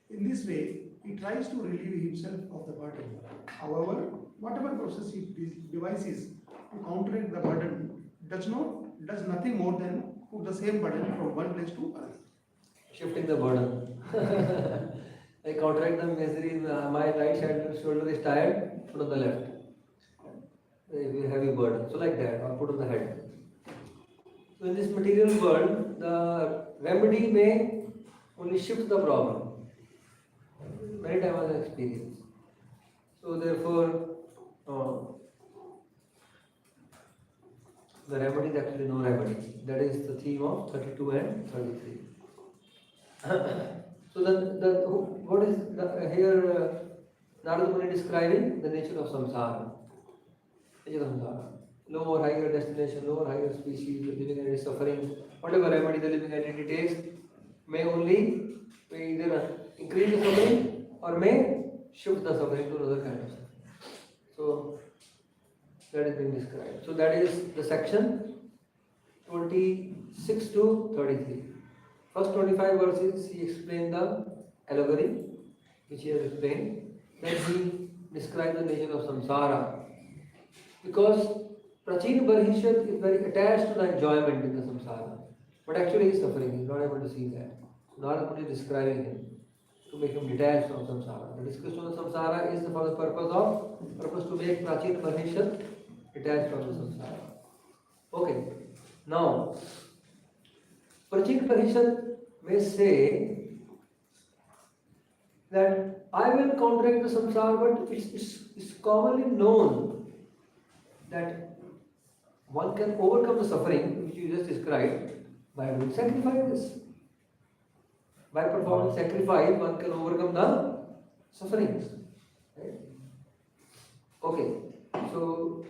In this way, he tries to relieve himself of the burden. However, whatever process he devises to counteract the burden does nothing more than put the same burden from one place to another. Shifting the burden. I counteract the misery. My right shoulder is tired. Put on the left. A heavy burden. So like that, or put on the head. So in this material world, the remedy may only shift the problem. Many times I experience. So therefore, the remedy is actually no remedy. That is the theme of 32 and 33. So what is here Narada Muni describing the nature of samsara. Lower or higher destination, lower higher species, the living entity suffering, whatever remedy the living entity takes may either increase the suffering or may shift the suffering to another kind of suffering. So that is being described. So that is the section 26 to 33. First 25 verses he explained the allegory which he has explained. Then he described the nature of samsara. Because Prji Barhishat is very attached to the enjoyment in the samsara. But actually he is suffering, he is not able to see that. Narada Muni is describing him to make him detached from samsara. The discussion of samsara is for the purpose to make Prji Barhishat detached from the samsara. Okay. Now, Prji Barhishat may say that I will counteract the samsara, but it's commonly known that one can overcome the suffering which you just described by doing sacrifices. By performing sacrifice, one can overcome the sufferings. Right? Okay, so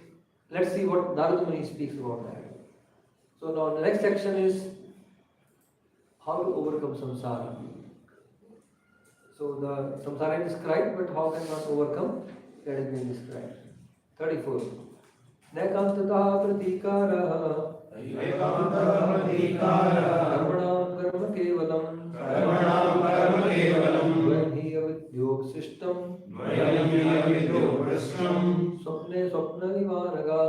let's see what Narada Muni speaks about that. So now the next section is how to overcome samsara. So the samsara is described, but how can one overcome? That is being described. 34. Nekantataha pratikaraha कर्मणां कर्म केवलम् द्वयं हि अविद्योपशिष्टम् स्वप्ने स्वप्नविमानगा.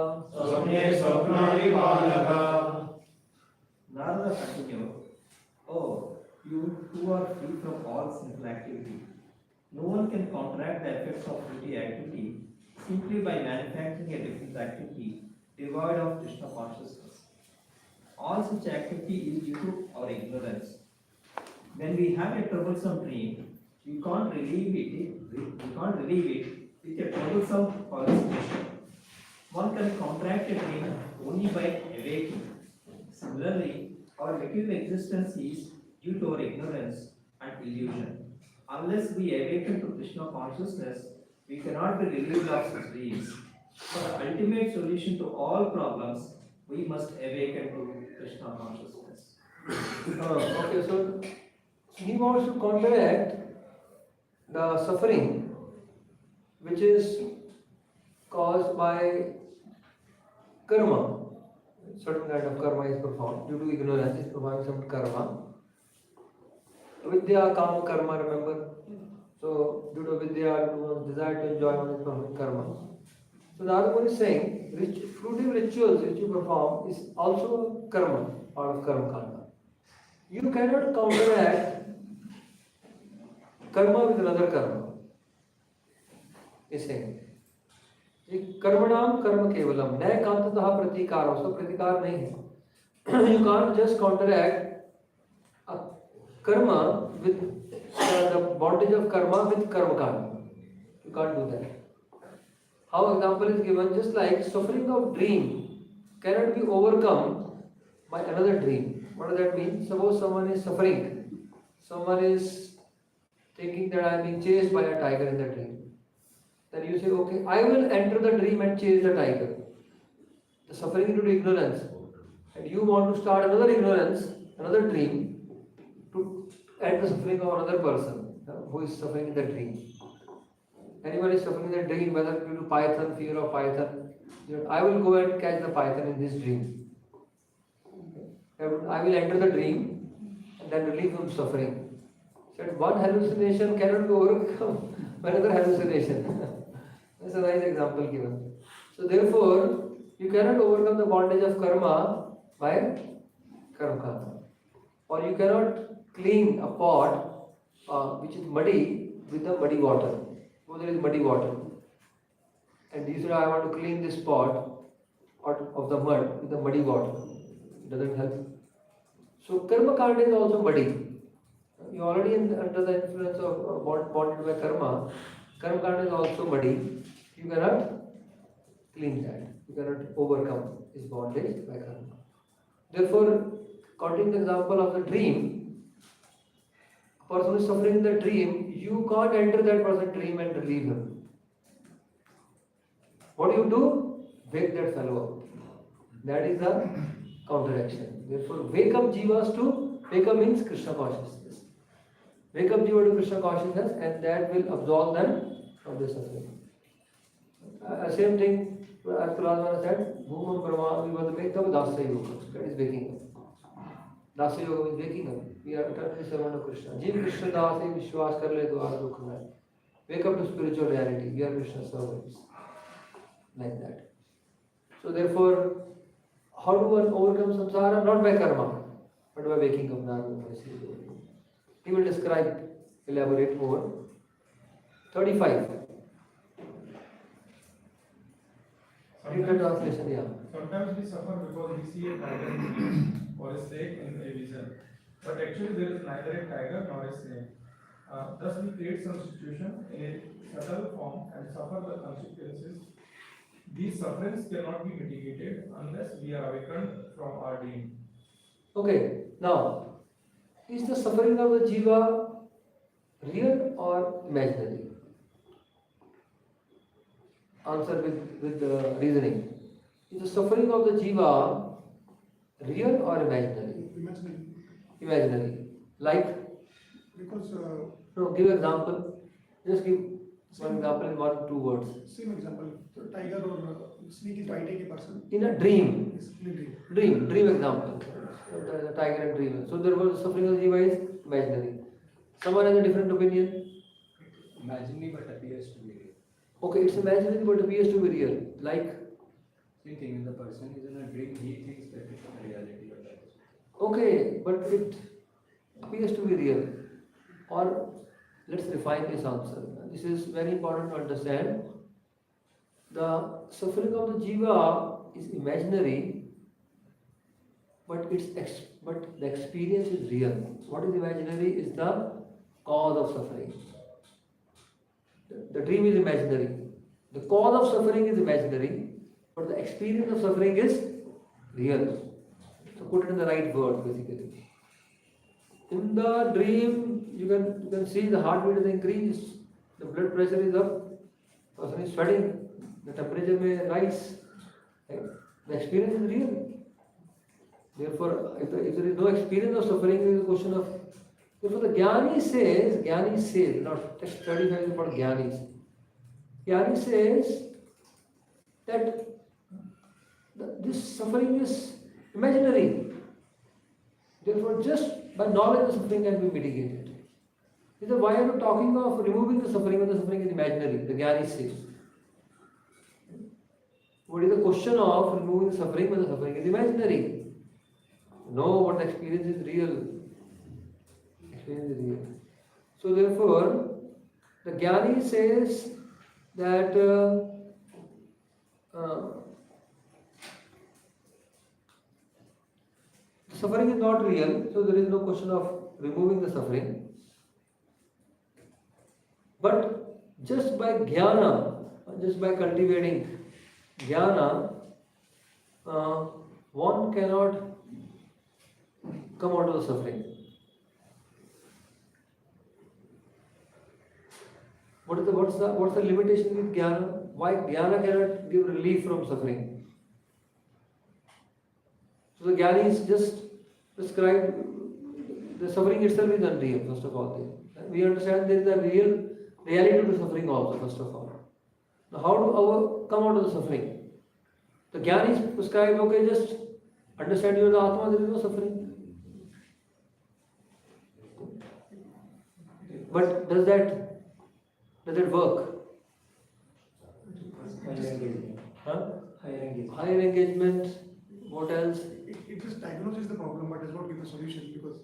Narada continued, "Oh, you who are free from all sinful activity, no one can counteract the effects of duty activity simply by manufacturing a different activity devoid of Krishna consciousness. All such activity is due to our ignorance. When we have a troublesome dream, we can't relieve it with a troublesome hallucination. One can counteract a dream only by awaking. Similarly, our material existence is due to our ignorance and illusion. Unless we awaken to Krishna consciousness, we cannot be relieved of such dreams. For the ultimate solution to all problems, we must awaken to Krishna consciousness." Okay, so he wants to counteract the suffering which is caused by karma. Certain kind of karma is performed due to ignorance, is performing some karma. Vidya, kama, karma, remember? So, due to vidya, due to one's desire to enjoy, one is performing karma. So, the other one is saying, fruitive rituals which you perform is also karma, part of karma kanda. You cannot counteract karma with another karma. He's saying, कर्मणाम कर्म केवलम न कांततः प्रतिकार. उसका प्रतिकार नहीं है. You can't just counteract a karma with the bondage of karma with karma kanda. You can't do that. How example is given, just like suffering of dream cannot be overcome by another dream. What does that mean? Suppose someone is suffering, someone is thinking that I am being chased by a tiger in the dream. Then you say, okay, I will enter the dream and chase the tiger. The suffering is due to ignorance. And you want to start another ignorance, another dream, to end the suffering of another person who is suffering in the dream. Anyone is suffering in the dream, whether due to python, fear of python, I will go and catch the python in this dream. I will enter the dream and then relieve him suffering. Said one hallucination cannot be overcome by another hallucination. That's a nice example given. So therefore, you cannot overcome the bondage of karma by karma. Or you cannot clean a pot which is muddy with the muddy water. Suppose there is muddy water. And you say, I want to clean this pot out of the mud with the muddy water. It doesn't help. So karma kanda is also muddy. You are already under the influence of bonded by karma. Karma kanda is also muddy. You cannot clean that. You cannot overcome this bondage by karma. Therefore, according to the example of the dream, a person who is suffering in the dream, you can't enter that person's dream and relieve him. What do? Wake that fellow up. That is the counteraction. Therefore, wake up jivas to, wake up means Krishna consciousness. Wake up jiva to Krishna consciousness, and that will absolve them from their suffering. Same thing, as Prahlad said, Bhumam Brahma Vivadamekam Dasya Yoga. That is waking up. Dasya Yoga means waking up. We are eternally servant of Krishna. Jeev Krishna Das hai Vishwas kar le dwara dukh hai. Wake up to spiritual reality. We are Krishna's servants. Like that. So therefore, how do one overcome samsara? Not by karma, but by waking up. He will describe, elaborate more. 35. Read the translation, yeah. Sometimes we suffer because we see a tiger in a dream or a snake in a vision. But actually there is neither a tiger nor a snake. Thus we create some situation in a subtle form and suffer the consequences these sufferings cannot be mitigated unless we are awakened from our dream. Okay, now, is the suffering of the jiva real or imaginary? Answer with the reasoning. Is the suffering of the jiva real or imaginary? Imaginary. Imaginary. Like, Because no, give example. Just give one example in 1 or 2 words. same example, so tiger or snake is biting a person. In a dream. Yes, in a dream. Dream example. The tiger and dream. So there was suffering of the jiva is imaginary. Someone has a different opinion. Imaginary but appears to be real. Okay, it's imaginary but appears to be real. Like, Same thing, when the person is in a dream, he thinks that it's a reality, but that is. okay, but it appears to be real. Or let's refine this answer. This is very important to understand. The suffering of the jiva is imaginary, but but the experience is real. What is imaginary is the cause of suffering. The dream is imaginary. The cause of suffering is imaginary, but the experience of suffering is real. So put it in the right word, basically. In the dream, you can see the heartbeat is increased, the blood pressure is up, person is sweating, the temperature may rise. Right? The experience is real. Therefore, if there is no experience of suffering, there is a question of. Therefore, the Jnani says, not text 35 is about Jnanis. Jnani says that this suffering is imaginary. Therefore, just by knowledge, the suffering can be mitigated. He said, why are you talking of removing the suffering when the suffering is imaginary? The Jnani says. What is the question of removing the suffering when the suffering is imaginary? No, what the experience is real. Experience is real. So therefore, the Jnani says that suffering is not real, so there is no question of removing the suffering. But just by jnana, just by cultivating jnana, one cannot come out of the suffering. What's the limitation with jnana? Why jnana cannot give relief from suffering? So the jnani is just prescribed, the suffering itself is unreal, first of all. We understand there is a reality to the suffering also, first of all. Now how to come out of the suffering? The jnani is prescribed, okay, just understand you are the Atma, there is no suffering. But does that work? Huh? Higher engagement. What else? It just diagnoses the problem but does not give the solution because.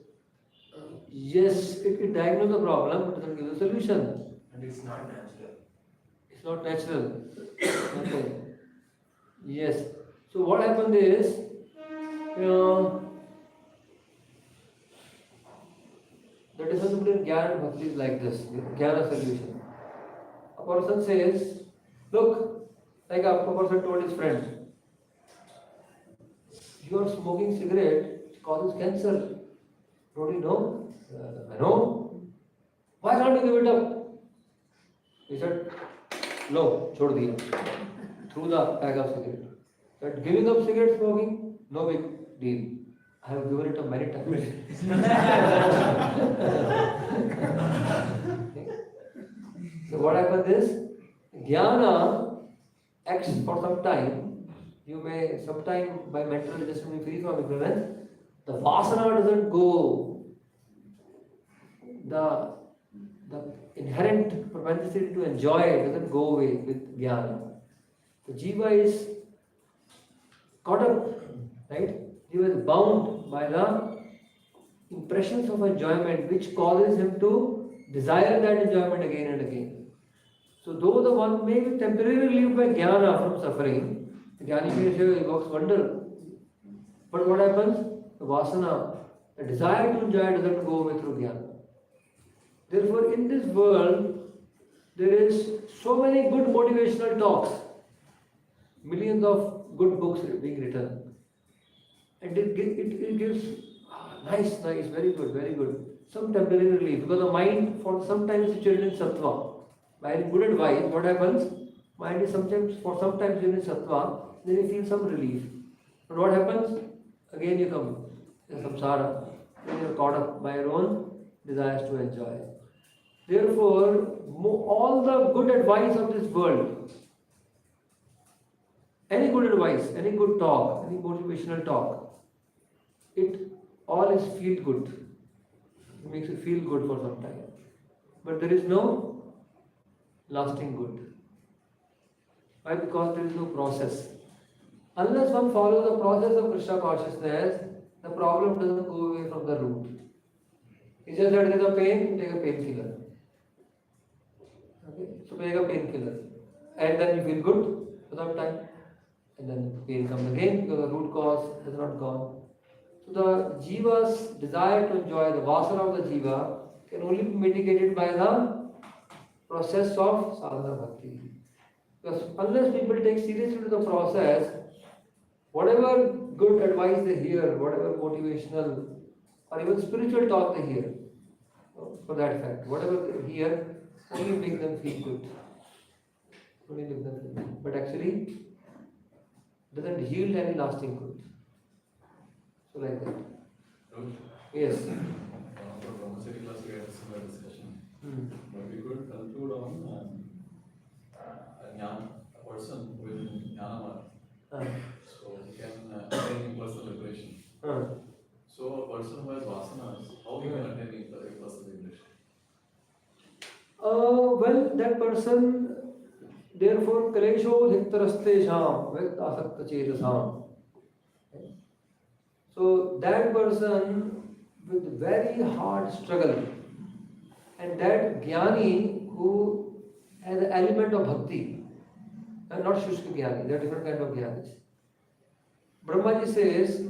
Yes, it diagnoses the problem but doesn't give the solution. And it's not natural. It's not natural. Okay. Yes. So what happened is, the difference between Jnana and Bhakti is like this. Jnana solution. A person says, look, like a person told his friend, you are smoking cigarette, it causes cancer. Don't you know? I know. Why can't you give it up? He said, no, chhod diya. Threw the pack of cigarette. But giving up cigarette smoking, no big deal. I have given it up many times. So what happens is, jnana acts for some time. You may sometime by mental adjustment be free from ignorance. The vasana doesn't go. The inherent propensity to enjoy doesn't go away with jnana. The jiva is caught up, right? Jiva is bound by the impressions of enjoyment which causes him to desire that enjoyment again and again. So though the one may be temporarily relieved by jnana from suffering, the jnani may say he works wonder. But what happens? The vasana, the desire to enjoy doesn't go away through jnana. Therefore, in this world, there is so many good motivational talks. millions of good books being written, and it gives nice, very good, very good. Some temporary relief because the mind, for sometimes situated in sattva. By good advice, what happens? Mind is sometimes situated in sattva, then you feel some relief. But what happens? Again you come in samsara, then you are caught up by your own desires to enjoy. Therefore, all the good advice of this world, any good advice, any good talk, any motivational talk, it all is feel good. It makes you feel good for some time. But there is no lasting good. Why? Because there is no process. Unless one follows the process of Krishna consciousness, the problem doesn't go away from the root. It's just that there is a pain, take a painkiller. Okay? So take a painkiller. And then you feel good for some time. And then pain comes again because the root cause has not gone. So the jiva's desire to enjoy, the vasana of the jiva, can only be mitigated by the process of sadhana bhakti. Because unless people take seriously the process, whatever good advice they hear, whatever motivational or even spiritual talk they hear, for that fact, whatever they hear, only make them feel good. Only make them feel good. But actually, doesn't yield any lasting good. So like that. Yes. For Brahmachari class, we had a similar discussion. But we could conclude on a person with jnana. So he can attain personal liberation. So a person who has vasanas, how he can attain personal liberation? Well, that person, therefore, kalesho dhiktaraste sham, vyakt asakta chetasam. So that person with very hard struggle, and that jnani who has an element of bhakti, and not shushka jnani, there are different kind of jnanis. Brahmaji says,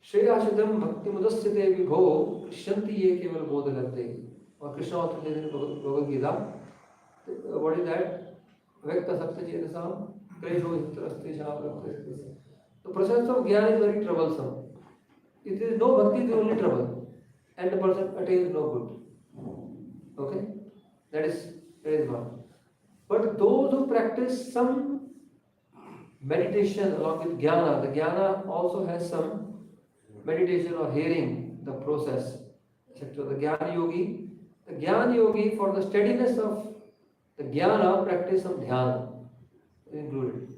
Shreyashidam bhakti mudasyate vibho krishyanti ye keval bodhalante. Or Krishna also says in Bhagavad Gita, what is that? Vyakta sakta chetasam, kalesho dhiktaraste sham. The process of jnana is very troublesome. If there is no bhakti, there is only trouble, and the person attains no good. Okay, that is one. But those who practice some meditation along with jnana, the jnana also has some meditation or hearing the process, etc. The jnana yogi for the steadiness of the jnana practice some dhyana included.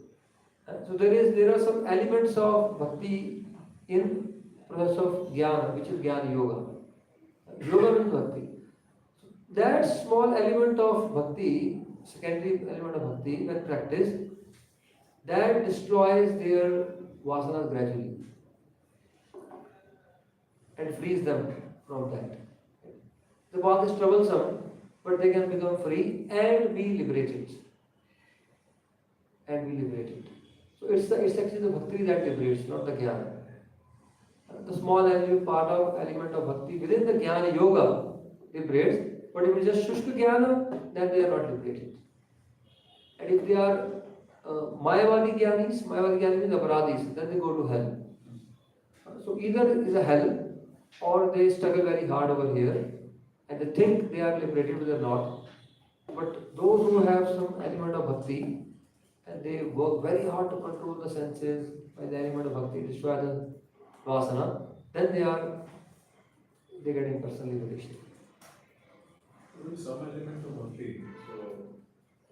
So there are some elements of bhakti in process of jnana, which is jnana yoga. Yoga means bhakti. That small element of bhakti, secondary element of bhakti, when practiced, that destroys their vasanas gradually and frees them from that. The path is troublesome, but they can become free and be liberated. So it's actually the bhakti that liberates, not the jnana. The small element of bhakti within the jnana yoga liberates, but if it is just shushka jnana, then they are not liberated. And if they are mayavadi jnanis means aparadis, then they go to hell. So either it is a hell, or they struggle very hard over here, and they think they are liberated, but they are not. But those who have some element of bhakti, and they work very hard to control the senses by the element of bhakti, destroy the vasana, then they get in personal liberation. There is some element of bhakti. So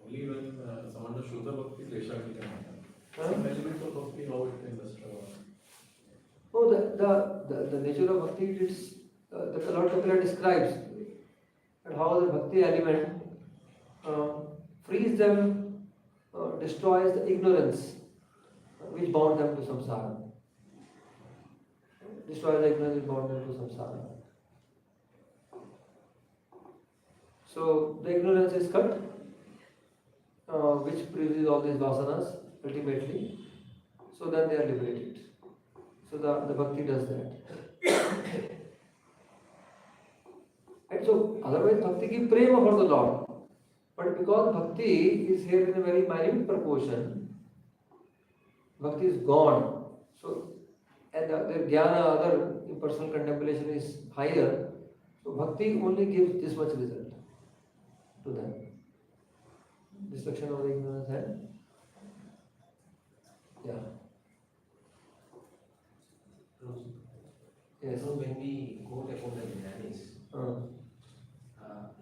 only when someone does Shuddha Bhakti, Klesha can happen. Some element of bhakti, how it can destroy. Oh, the nature of bhakti, it's the Lord Kapila describes, and how the bhakti element frees them, destroys the ignorance which bound them to samsara. Destroys the ignorance which bound them to samsara. So the ignorance is cut, which produces all these vasanas ultimately. So then they are liberated. So the bhakti does that. And so otherwise bhakti gives prema for the Lord. But because bhakti is here in a very minute proportion, Bhakti is gone. So, and their jnana, other impersonal contemplation is higher. So, bhakti only gives this much result to them. Destruction of the ignorance and yeah. Yes. So when we quote about the jnanis,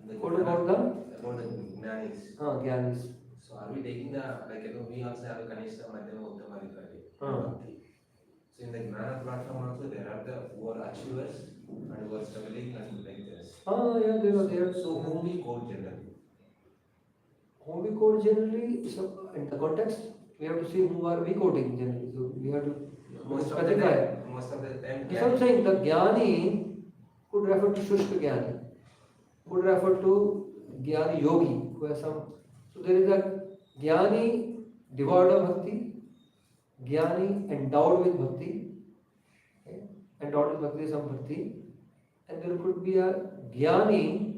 What about the jnanis. jnanis? So are we taking the, like, we also have a Kanishta, Madhyama, Uttama, Adhikari, Bhakti. So in the Gnana platform also there are the who are achievers and who are struggling and like this. Yeah, they are there. So whom we quote generally? Whom we quote generally, so in the context, we have to see whom are we quoting generally. So we have to specify. Most of the time. So I'm saying the jnani could refer to Shushka jnani, could refer to jnani yogi, who has some. So there is a jnani devoid of bhakti, jnani endowed with bhakti, okay? Endowed with bhakti is some bhakti, and there could be a jnani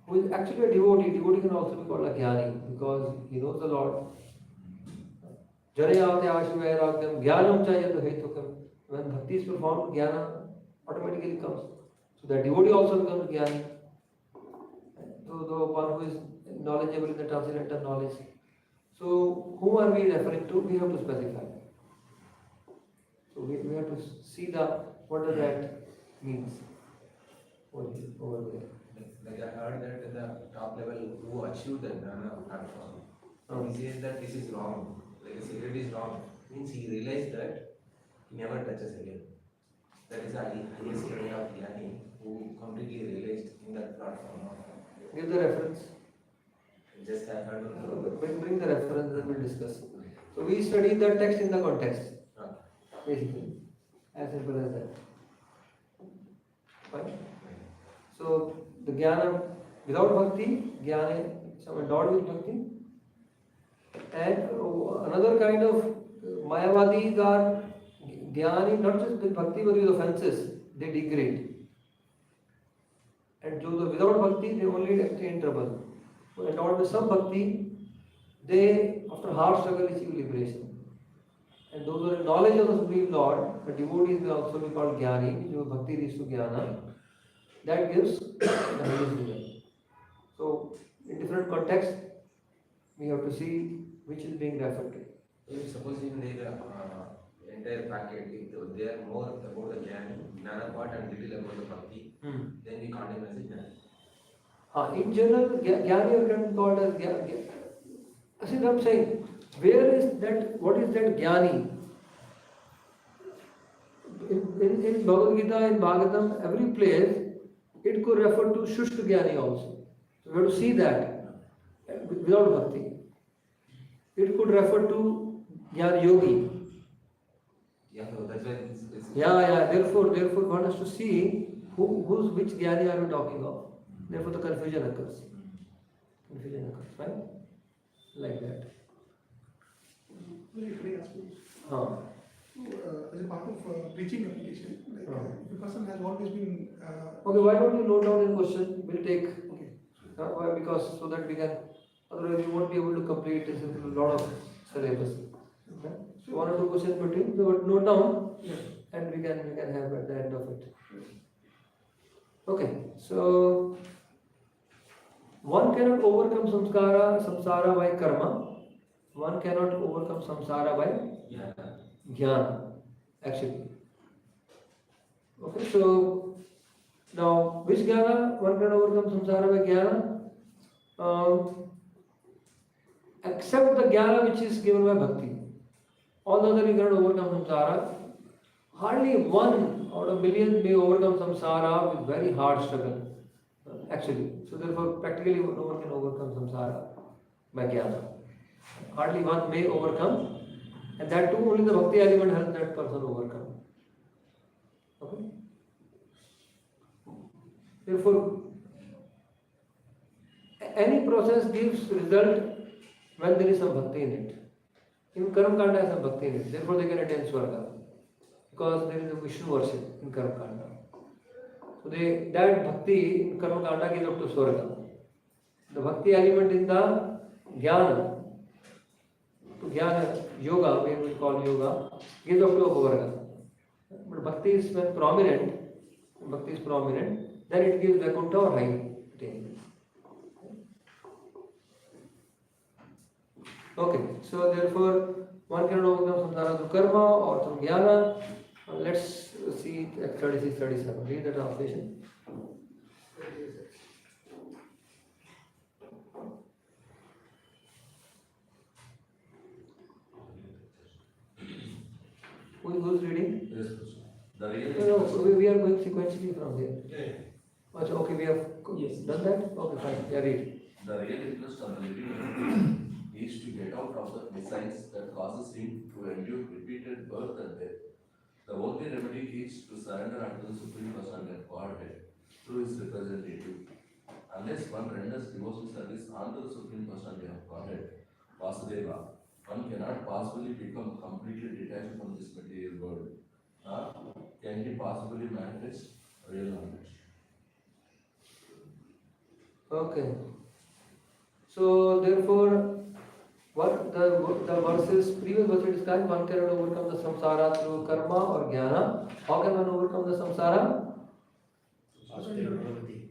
who is actually a devotee. Devotee can also be called a jnani because he knows the Lord. Janayavate ashvairagyam jnanam chayat hetukam. When bhakti is performed, jnana automatically comes. So the devotee also becomes jnani. So the one who is knowledgeable in the transcendental knowledge. So whom are we referring to? We have to specify. So we have to see what does that means over there. Like I heard that at the top level who achieved the Gnana platform, he says that this is wrong, like a cigarette is wrong, means he realized that he never touches again. That is the highest level of jnani who completely realized in that platform. Give the reference. Just I heard. Bring the reference and we'll discuss. So we study the text in the context. Basically. As simple as that. Fine? So the jnana without bhakti, jnana some endowed with bhakti. And another kind of Mayavadis are jnani not just with bhakti but with offenses, they degrade. And those without bhakti, they only attain trouble. So endowed with some bhakti, they after hard struggle achieve liberation. And those who are in knowledge of the Supreme Lord, the devotees may also be called jnani, which bhakti leads to jnana. That gives the highest result. So in different contexts, we have to see which is being referred to. If suppose in their entire packet, if they are more about the jnana part and little about the bhakti, then we can't even say jnana. In general, jnani can be called as jnani. See what I'm saying? Where is that? What is that jnani? In Bhagavad Gita, in Bhagavatam, every place, it could refer to Shushka jnani also. So we have to see that without bhakti. It could refer to jnana yogi. Yeah, so that's why it's Therefore, one has to see which jnani are we talking of. Therefore, the confusion occurs. Right? Like that. Can I ask you? As a part of preaching application, like if a person has always been. Okay, why don't you note down in question? We'll take. Okay. Why? Because so that we can. Otherwise, we won't be able to complete this with a lot of syllabus. Okay? So one or two questions between. So but note down, and we can have at the end of it. Okay. So one cannot overcome samsara by karma. One cannot overcome samsara by jnana, actually. Okay, so now which jnana one can overcome samsara by jnana? Except the jnana which is given by bhakti. All the other you cannot overcome samsara. Hardly one out of millions may overcome samsara with very hard struggle. Actually. So therefore practically no one can overcome samsara by jnana. Hardly one may overcome, and that too only the bhakti element helps that person overcome. Okay? Therefore, any process gives result when there is some bhakti in it. Even Karma Kanda has some bhakti in it. Therefore, they can attain Swarga. Because there is a Vishnu worship in Karma Kanda. So that bhakti in Karma Kanda gives up to Swarga. The bhakti element in the jnana to Jnana, yoga, we will call yoga, gives up to Bhavarga. But Bhakti is when prominent, then it gives Vaikuntha or high attainment. Okay, so therefore one cannot overcome samsara through karma or through jnana. Let's see 36, 37. Read the translation. Who is reading? Yes, the real No, we are going sequentially from here. Yeah. Okay, we have done that? Okay, fine. Yeah, read. The real interest of the living is to get out of the miseries that causes him to endure repeated birth and death. The only remedy is to surrender unto the Supreme Personality of Godhead through his representative. Unless one renders devotional service unto the Supreme Personality of Godhead, Vasudeva, one cannot possibly become completely detached from this material world. Nor can he possibly manifest real knowledge. Okay. So therefore, what the verses, previous verses describe, one cannot overcome the samsara through karma or jnana. How can one overcome the samsara?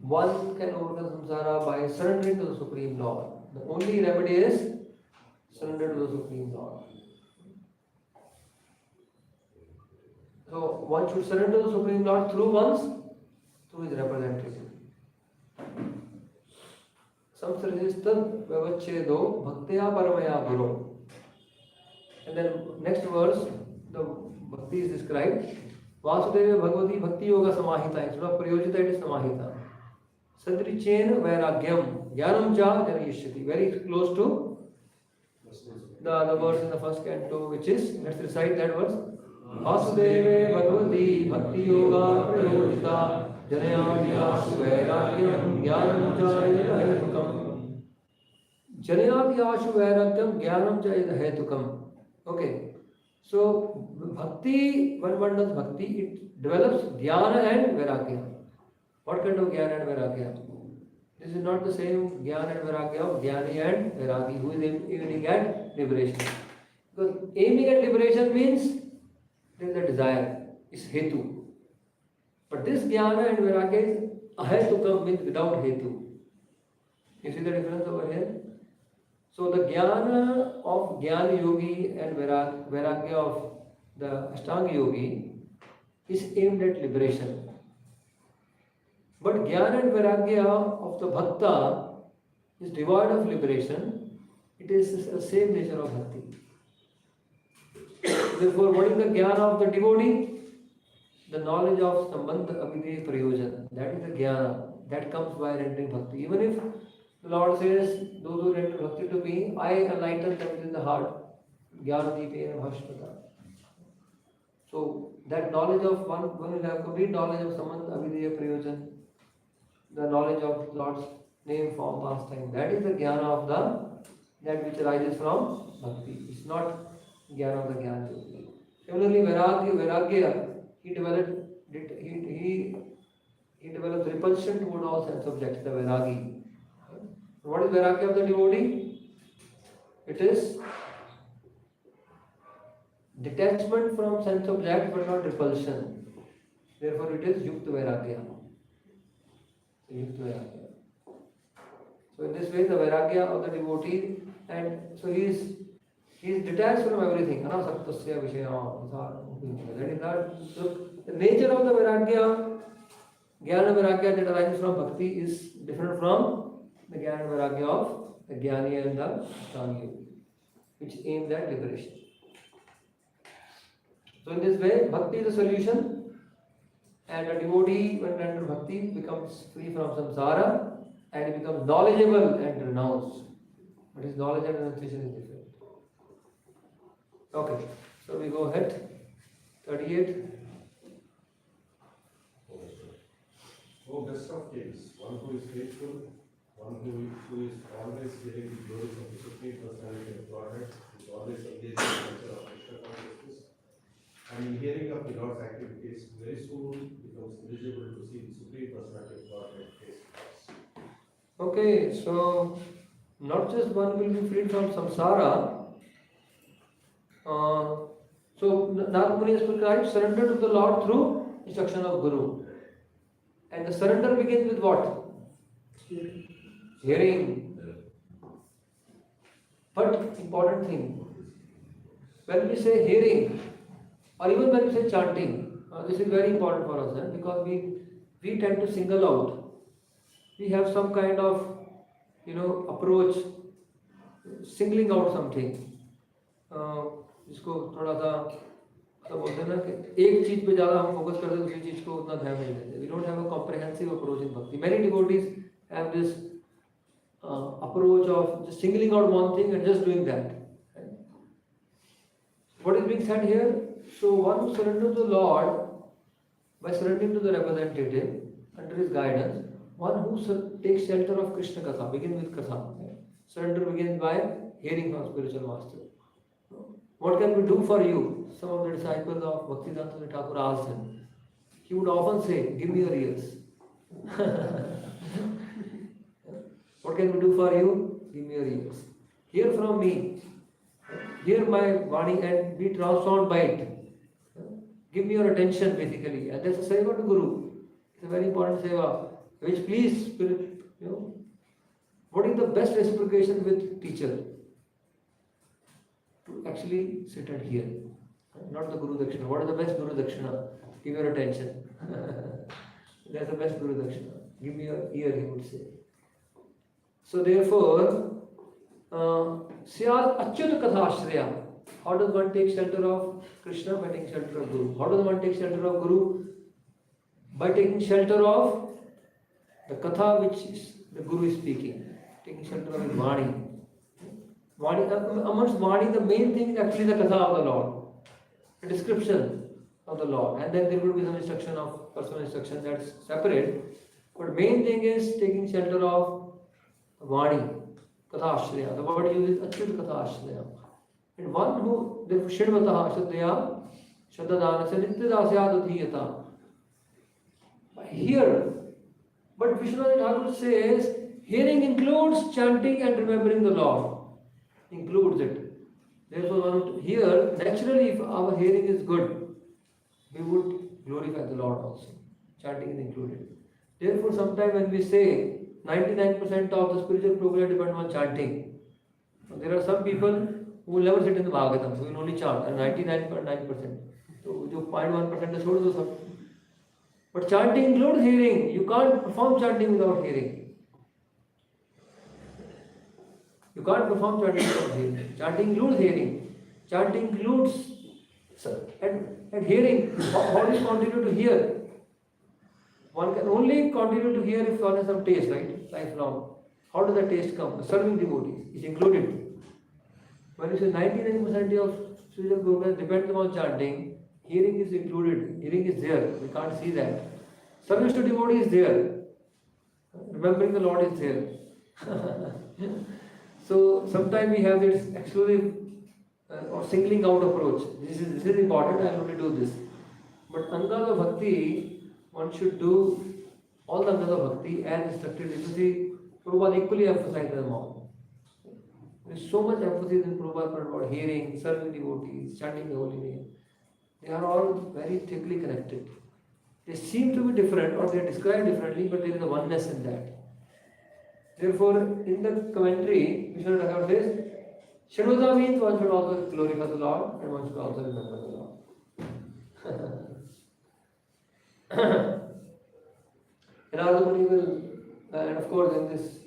One can overcome samsara by surrendering to the Supreme Lord. The only remedy is surrender to the Supreme Lord. So one should surrender to the Supreme Lord through his representative. Samsarjistan Vavachedo Bhaktiya Paramaya Guru. And then next verse, the Bhakti is described. Vasudeva Bhagavati Bhakti Yoga Samahita. Instead of Priyojita, it is Samahita. Sadrichen Vairagyam Jnanam Cha Janayishyati. Very close to the verse in the first canto, which is, let's recite that verse. Vasudeva Bhagavati Bhakti Yoga Priyojita Janayadhyashu Vairagyam Jnanam Cha Janayishyati. Janayadhyashu Vairagyam Jnanam Cha Janayishyati. Okay. So, Bhakti, when one does Bhakti, it develops Dhyana and Vairagya. What kind of Jnana and Vairagya? This is not the same Jnana and Vairagya of Jnani and Vairagi, who is aiming at liberation. Because aiming at liberation means there is a desire, is Hetu. But this Jnana and Vairagya is Ahetukam, means without Hetu. You see the difference over here? So the Jnana of Jnana Yogi and Vairagya of the Ashtanga Yogi is aimed at liberation. But Jnana and Vairagya of the Bhakta is devoid of liberation. It is the same nature of Bhakti. Therefore, what is the Jnana of the devotee? The knowledge of Sambandha Abhideya Prayojan. That is the Jnana. That comes by rendering Bhakti. Even if the Lord says, those who render Bhakti to me, I enlighten them within the heart. Jnana Deepena Bhashpata. So, that knowledge of one will have complete knowledge of Sambandha Abhideya Prayojan. The knowledge of Lord's name, form, pastime. That is the Jnana of that which arises from Bhakti. It's not Jnana of the Jnana Yogi. Similarly, Vairagya, he develops repulsion toward all sense objects, the Vairagi. What is Vairagya of the devotee? It is detachment from sense objects but not repulsion. Therefore, it is Yukta Vairagya. So in this way, the Vairagya of the devotee, and so he is detached from everything. That is not, so the nature of the Vairagya, Jnana Vairagya that arises from Bhakti is different from the Jnana Vairagya of the Jnani and the Ashtanga Yogi, which aims at liberation. So in this way, Bhakti is a solution. And a devotee, when rendered Bhakti, becomes free from samsara and he becomes knowledgeable and renounced. But his knowledge and renunciation is different. Okay, so we go ahead. 38. O best of kings, one who is faithful, one who is always hearing the glories of the Supreme Personality of Godhead, who is always engaged in the culture of Krishna consciousness, and in hearing of the Lord's activities, very soon becomes eligible to see the Supreme Personality of Godhead face to face. Okay, so not just one will be freed from samsara, So Narad Muni has prescribed surrender to the Lord through instruction of Guru. And the surrender begins with what? Hearing. But important thing, when we say hearing, or even when we say chanting, this is very important for us, because we tend to single out. We have some kind of, approach, singling out something. जिसको थोड़ा सा मतलब बोलते हैं ना कि एक चीज पे ज्यादा हम फोकस करते हैं, दूसरी चीज को उतना ध्यान नहीं देते. We don't have a comprehensive approach in bhakti. Many devotees have this approach of just singling out one thing and just doing that. What is being said here? So one who surrenders to the Lord by surrendering to the representative under his guidance, one who takes shelter of Krishna Katha, begin with Katha. Surrender begins by hearing from spiritual master. What can we do for you? Some of the disciples of Bhaktivedanta Thakur asked him. He would often say, give me your ears. What can we do for you? Give me your ears. Hear from me. Hear my Vani and be transformed by it. Give me your attention basically. And that's a seva to Guru. It's a very important seva. Which please, Spirit, what is the best reciprocation with teacher? To actually sit and hear. Not the Guru Dakshina. What is the best Guru Dakshina? Give your attention. That's the best Guru Dakshina. Give me your ear, he would say. So therefore, Syad Achyut Kathashriya. How does one take shelter of Krishna? By taking shelter of Guru. How does one take shelter of Guru? By taking shelter of the Katha which the Guru is speaking. Taking shelter of his Vani. Amongst Vani, the main thing is actually the Katha of the Lord. A description of the Lord. And then there will be some instruction of personal instruction that's separate. But main thing is taking shelter of Vani. Katha Ashraya. The word used is Achyut Katha Ashraya. And one who, therefore, Shidvataha Shadhya Shadadana Nitya Dasya. Hear. But Vishwanath Thakur says, hearing includes chanting and remembering the Lord. Includes it. Therefore, one would hear, naturally, if our hearing is good, we would glorify the Lord also. Chanting is included. Therefore, sometimes when we say 99% of the spiritual progress depends on chanting, there are some people who will never sit in the Bhagavatam, who will only chant, and 99.9%. So, jo 0.1% is chhod do sab. But chanting includes hearing. You can't perform chanting without hearing. You can't perform chanting without hearing. Chanting includes hearing. Chanting includes and hearing. How do you continue to hear? One can only continue to hear if one has some taste, right? Lifelong. How does that taste come? Serving devotees is included. When you say 99% of spiritual progress depends upon chanting, hearing is included. Hearing is there. We can't see that. Service to devotee is there. Remembering the Lord is there. So sometimes we have this exclusive or singling out approach. This is important, I will only do this. But Angas of Bhakti, one should do all the Angas of Bhakti as instructed. You see, Prabhupada equally emphasized them all. There is so much emphasis in Prabhupada about hearing, serving devotees, chanting the holy name. They are all very thickly connected. They seem to be different or they are described differently, but there is a oneness in that. Therefore, in the commentary, Vishnu Thakur says, Shadvata means one should also glorify the Lord and one should also remember the Lord. And Arjuna will, and of course in this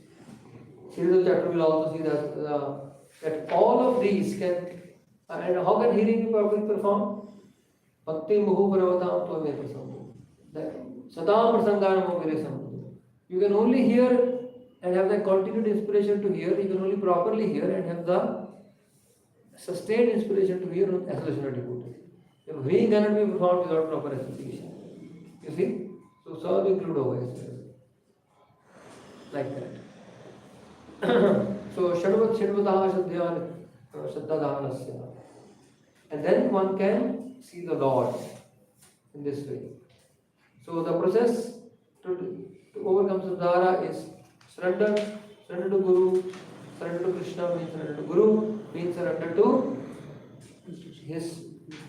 series of chapter we will also see that all of these can, and how can hearing be properly performed? Bhakti muhu paravatam tvame prasammu. Satam prasanganam vire sammu. You can only hear and have the continued inspiration to hear. You can only properly hear and have the sustained inspiration to hear on association of devotees. The hearing cannot be performed without proper association. You see? So some include over like that. So Shadvataha Shaddadanasya. And then one can see the Lord in this way. So the process to overcome Samsara is surrender to Guru, surrender to Krishna means surrender to Guru, means surrender to his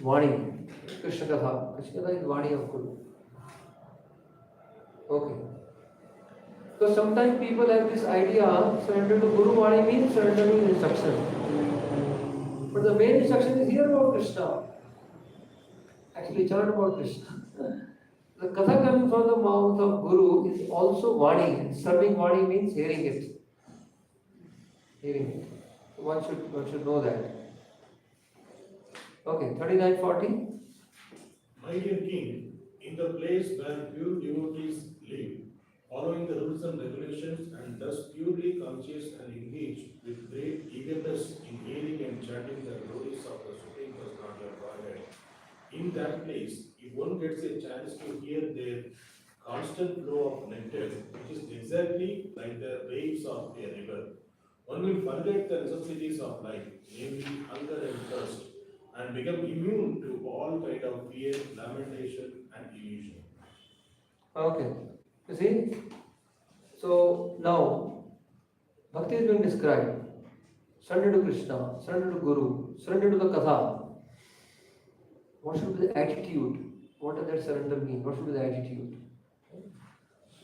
Vani, Krishna Katha. Krishna Katha is Vani of Guru. Okay. So sometimes people have this idea, surrender to Guru Vani means surrendering instruction. But the main instruction is here about Krishna. Actually, it's not about Krishna. The Katha coming from the mouth of Guru is also Vani. And serving Vani means hearing it. Hearing it. One should know that. Okay, 39:40. My dear king, in the place where pure devotees live, following the rules and regulations and thus purely conscious and engaged with great eagerness in hearing and chanting the glories of the Supreme Personality of Godhead, in that place, if one gets a chance to hear their constant flow of nectar, which is exactly like the waves of a river, one will forget the necessities of life, namely hunger and thirst, and become immune to all kind of fear, lamentation, and illusion. Okay. You see? So now, Bhakti is being described. Surrender to Krishna, surrender to Guru, surrender to the Katha. What should be the attitude? What does that surrender mean? What should be the attitude?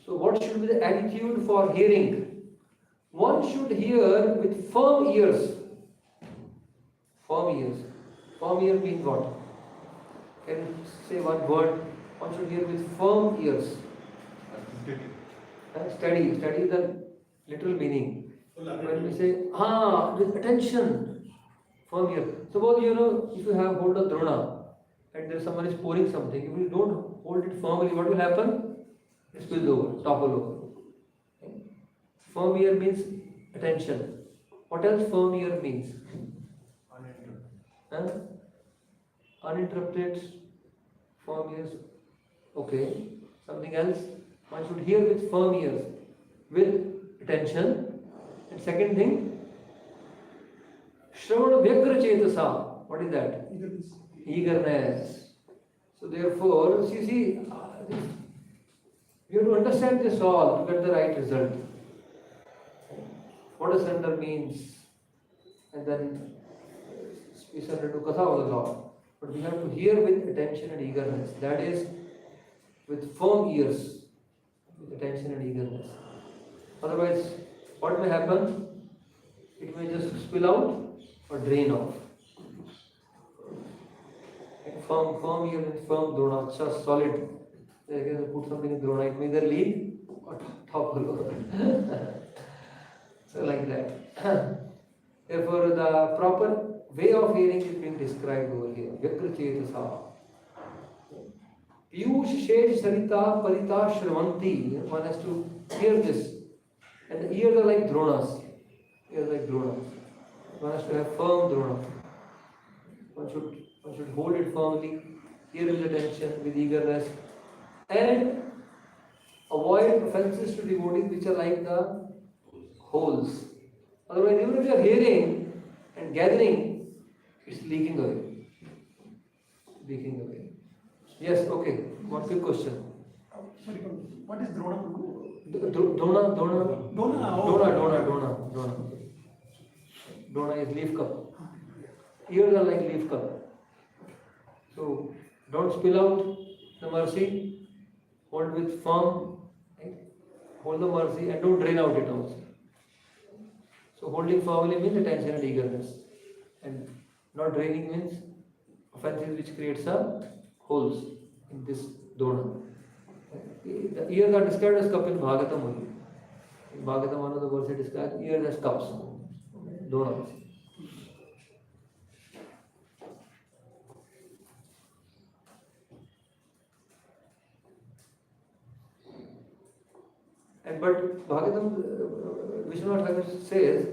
So what should be the attitude for hearing? One should hear with firm ears. Firm ears. Firm ear means what? Can you say one word? One should hear with firm ears. Study. Study the literal meaning. When we say, with attention. Firm ear. Suppose if you have hold of drona and there someone is pouring something, if you don't hold it firmly, what will happen? It spills over, topple over. Okay. Firm ear means attention. What else firm ear means? Uninterrupted. Firm ears. Okay. Something else? One should hear with firm ears, with attention. And second thing, Shravana Vyagra Chetasa. What is that? Eagerness. So therefore, see, you have to understand this all to get the right result. What does surrender means? And then we surrender to Katha of the Lord. But we have to hear with attention and eagerness. That is, with firm ears, with attention and eagerness. Otherwise, what may happen? It may just spill out or drain off. And firm ear and firm drona, just solid. They can put something in drona, it may either leak or topple over. So like that. Therefore, the proper way of hearing is being described over here. Vyakra Chetasa. Piyush Shesh Sarita Parita Shravanti. One has to hear this. And the ears are like dronas. Ears like dronas. One has to have firm drona. One should hold it firmly, hear with attention, with eagerness, and avoid offenses to devotees which are like the holes. Otherwise, even if you are hearing and gathering, it's leaking away. Leaking away. Yes, okay. One quick question. Sorry, what is Drona Guru? Dona. Dona. Dona is leaf cup. Ears are like leaf cup. So don't spill out the mercy. Hold with firm. Right? Hold the mercy and don't drain out it also. So holding firmly means attention and eagerness. And not draining means offenses which creates a holes in this dona. The ears are described as cup in Bhagavatam only. In Bhagavatam, one of the verses describes ears as cups. Donas. But Bhagavatam, Vishwanath Thakur says,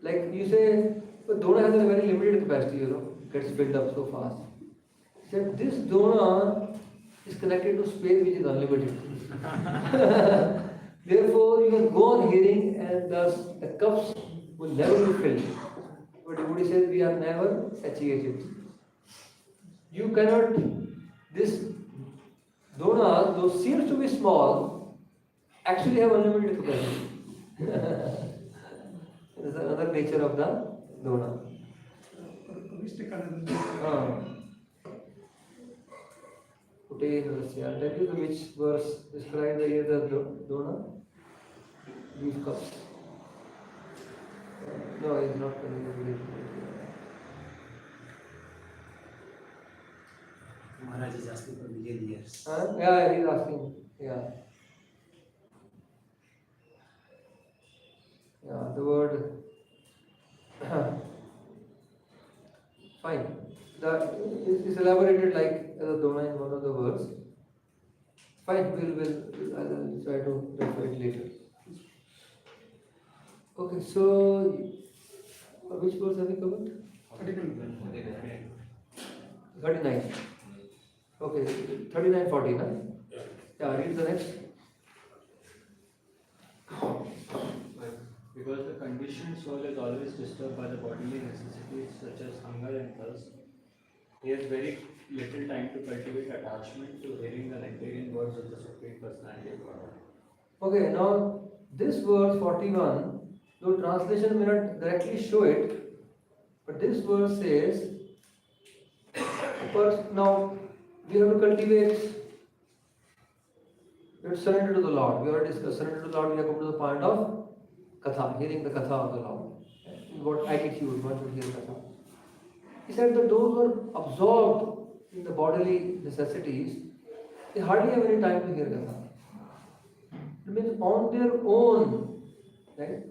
like you say, but Dona has a very limited capacity, gets filled up so fast. He said, this Dona is connected to space which is unlimited. Therefore, you can go on hearing and thus the cups will never be filled. But devotee says, we are never satiated. You cannot, this Dona, though seems to be small, actually have unlimited capacity. This is another nature of the Dona. Ishtakananda. Putenasya. I'll tell you which verse describes the year of Dona. These cups. No, it's not coming. Maharaj is asking for million years. Yeah, he's asking. Yeah. Yeah, the word. Fine. It's elaborated like as a Dona in one of the words. Fine, I'll try to refer it later. Okay, so which verse have we covered? 39. Okay, 39, 40, na? Yeah, read the next. Because the conditioned soul is always disturbed by the bodily necessities such as hunger and thirst, he has very little time to cultivate attachment to hearing the nectarian words of the Supreme Personality of God. Okay, now this verse 41, though translation may not directly show it, but this verse says, first, now we have to cultivate, we have to surrender to the Lord. We already discussed surrender to the Lord, we have come to the point of Katha, hearing the Katha of the Lord. In what attitude one should hear Katha. He said that those who are absorbed in the bodily necessities, they hardly have any time to hear Katha. It means on their own, right?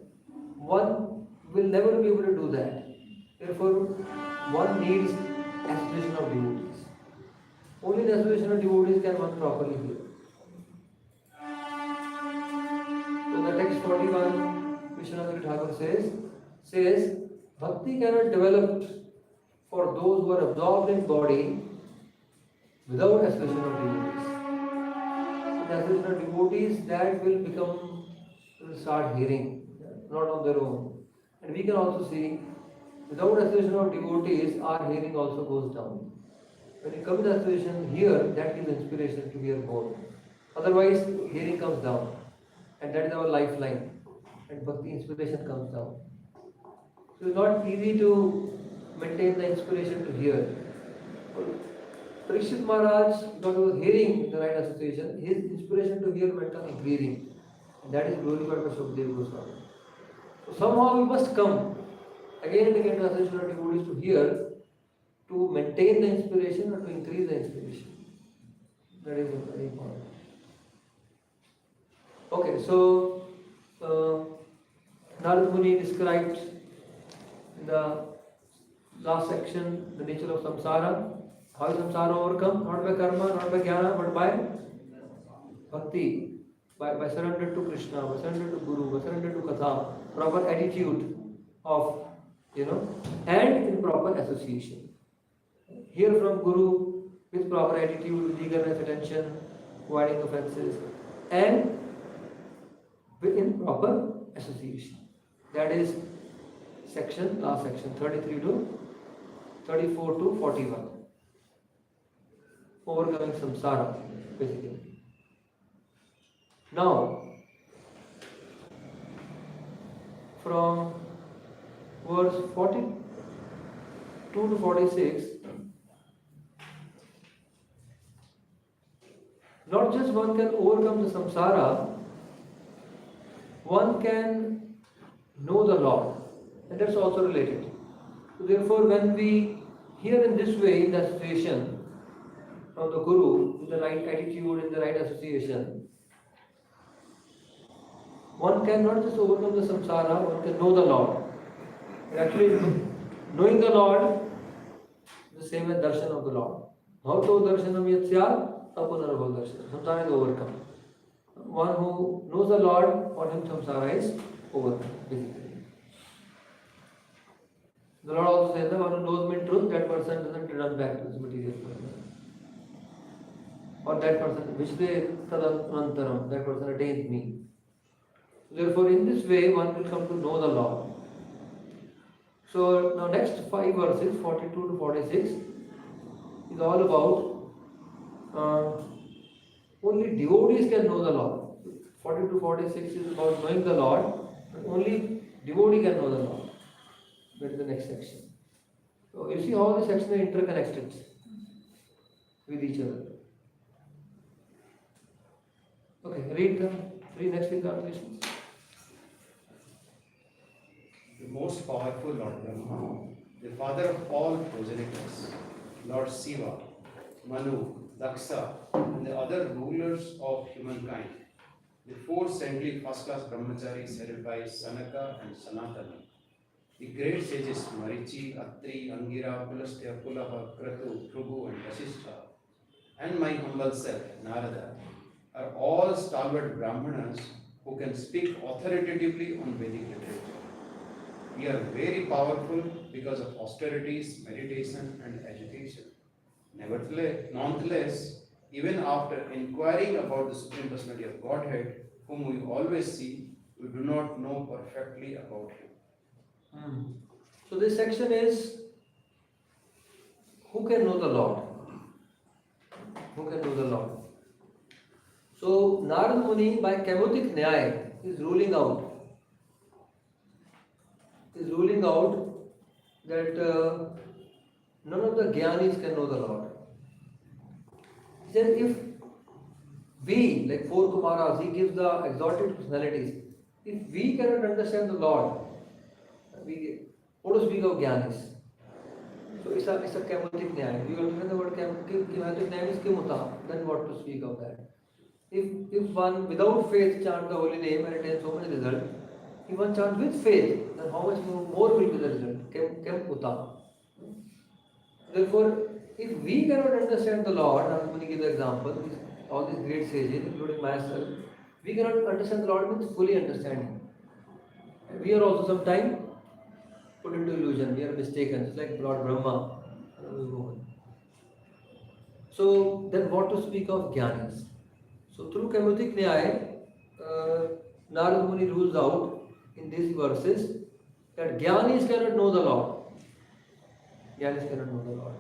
One will never be able to do that. Therefore, one needs association of devotees. Only in association of devotees can one properly hear. So the text 41, Vishwanath Thakur says, Bhakti cannot develop for those who are absorbed in body without association of devotees. In association of devotees, that will start hearing, not on their own. And we can also see, without association of devotees, our hearing also goes down. When you come to association here, that gives inspiration to hear more. Otherwise, hearing comes down. And that is our lifeline. And bhakti inspiration comes down. So it's not easy to maintain the inspiration to hear. Parikshit Maharaj, because he was hearing the right association, his inspiration to hear went on increasing. And that is glorified by Shukdev Goswami. So somehow we must come again and again to association of devotees to hear, to maintain the inspiration or to increase the inspiration. That is very important. Okay, so Narad Muni described in the last section the nature of samsara. How is samsara overcome? Not by karma, not by jnana, but by bhakti, by surrender to Krishna, by surrender to Guru, by surrender to Katha, proper attitude of, and in proper association. Hear from Guru with proper attitude, with eagerness, attention, avoiding offenses, and in proper association. That is last section, 33 to 34 to 41. Overcoming samsara, basically. Now, from verse 42 to 46, not just one can overcome the samsara, one can know the Lord, and that's also related. So therefore, when we hear in this way, in the association from the Guru, in the right attitude, in the right association, one can not just overcome the samsara, one can know the Lord. And actually, knowing the Lord is the same as darshan of the Lord. Bhavato darshanam yatsya apunarabhav darshanam. Samsara is overcome. One who knows the Lord, for him samsara is overcome, basically. The Lord also says that one who knows me in truth, that person doesn't run back to this material world. Or that person, Vishde tadantaram, that person attains me. Therefore, in this way, one will come to know the Lord. So, now next 5 verses, 42 to 46, is all about only devotees can know the Lord. 40 to 46 is about knowing the Lord, but only devotee can know the Lord. That is the next section. So you see how the section are interconnected with each other. Okay, read next week translations. The most powerful Lord Brahma, the father of all progenitors, Lord Shiva, Manu, Daksha, and the other rulers of humankind, the four saintly first-class brahmacharis headed by Sanaka and Sanatana, the great sages Marichi, Atri, Angira, Pulastya, Pulaha, Kratu, Phrugu, and Vasishtha, and my humble self, Narada, are all stalwart Brahmanas who can speak authoritatively on Vedic literature. We are very powerful because of austerities, meditation, and education. Nonetheless, even after inquiring about the Supreme Personality of Godhead, whom we always see, we do not know perfectly about him. So this section is who can know the Lord? Who can know the Lord? So Narad Muni by Kamutik Nyaya is ruling out that none of the Gyanis can know the Lord. He says if we, like four Kumaras, he gives the exalted personalities, if we cannot understand the Lord, what to speak of Gyanis? So it's a Kamutik Nyaya. You understand the word Kamutik Nyaya is Kimuta, then what to speak of that? If one without faith chants the holy name and attains so much result, if one chants with faith, then how much more will be the result? Kem uta. Therefore, if we cannot understand the Lord, I'm going to give the example, all these great sages, including myself, we cannot understand the Lord means fully understand Him. We are also sometimes put into illusion, we are mistaken, just like Lord Brahma. So, then what to speak of Jnanis? So through Kamutik Nyaya, Narad Muni rules out in these verses that Jnanis cannot know the Lord. Jnanis cannot know the Lord.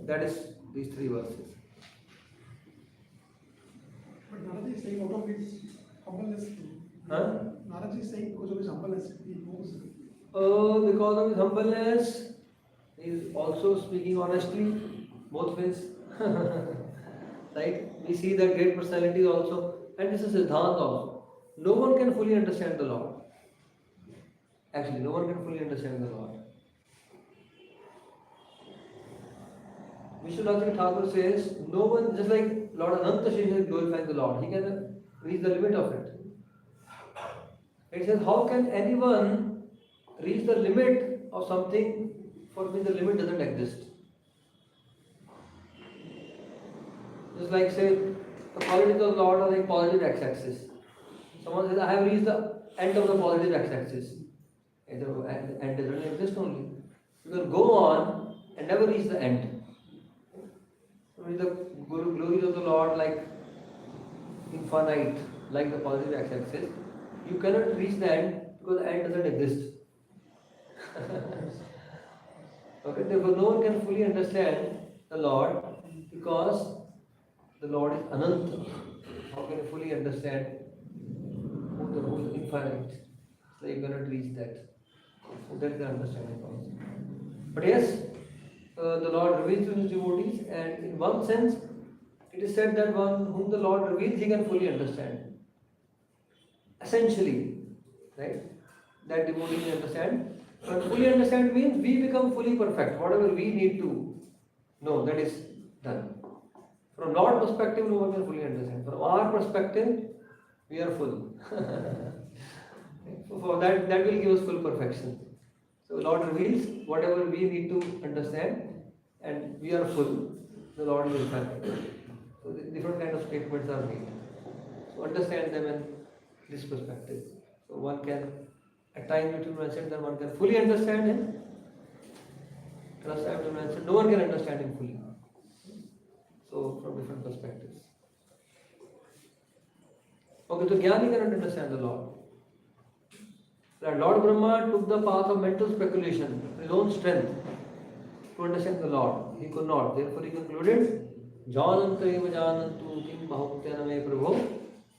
That is these three verses. But Narad is saying out of his humbleness. Narad is saying because of his humbleness, he knows. Because of his humbleness, he is also speaking honestly, both ways. Right? We see that great personality also, and this is Siddhant also. No one can fully understand the Lord. Actually, no one can fully understand the Lord. Vishwanath Thakur says, no one, just like Lord Ananta Shesha is glorifying the Lord, he can reach the limit of it. It says, how can anyone reach the limit of something for which the limit doesn't exist? Just like say, the qualities of the Lord are like positive x-axis. Someone says, I have reached the end of the positive x-axis. And doesn't exist only. You can go on and never reach the end. So the glories of the Lord like infinite, like the positive x-axis, you cannot reach the end because the end doesn't exist. Okay, therefore no one can fully understand the Lord because the Lord is Ananta. How can you fully understand who is infinite? So you cannot reach that. So that's the understanding also. But yes, the Lord reveals to his devotees, and in one sense, it is said that one whom the Lord reveals, he can fully understand. Essentially, right? That devotee can understand. But fully understand means we become fully perfect. Whatever we need to know, that is done. From Lord perspective, no one can fully understand. From our perspective, we are full. So for that will give us full perfection. So Lord reveals whatever we need to understand, and we are full. The Lord will perfect. So the different kind of statements are made. So understand them in this perspective. So one can, at times it will mention that one can fully understand him. Last time it mentioned no one can understand him fully. So from different perspectives. Okay, so Jnani cannot understand the Lord. That Lord Brahma took the path of mental speculation, his own strength, to understand the Lord. He could not. Therefore he concluded, Jananta eva janantu kim bahutyana me prabho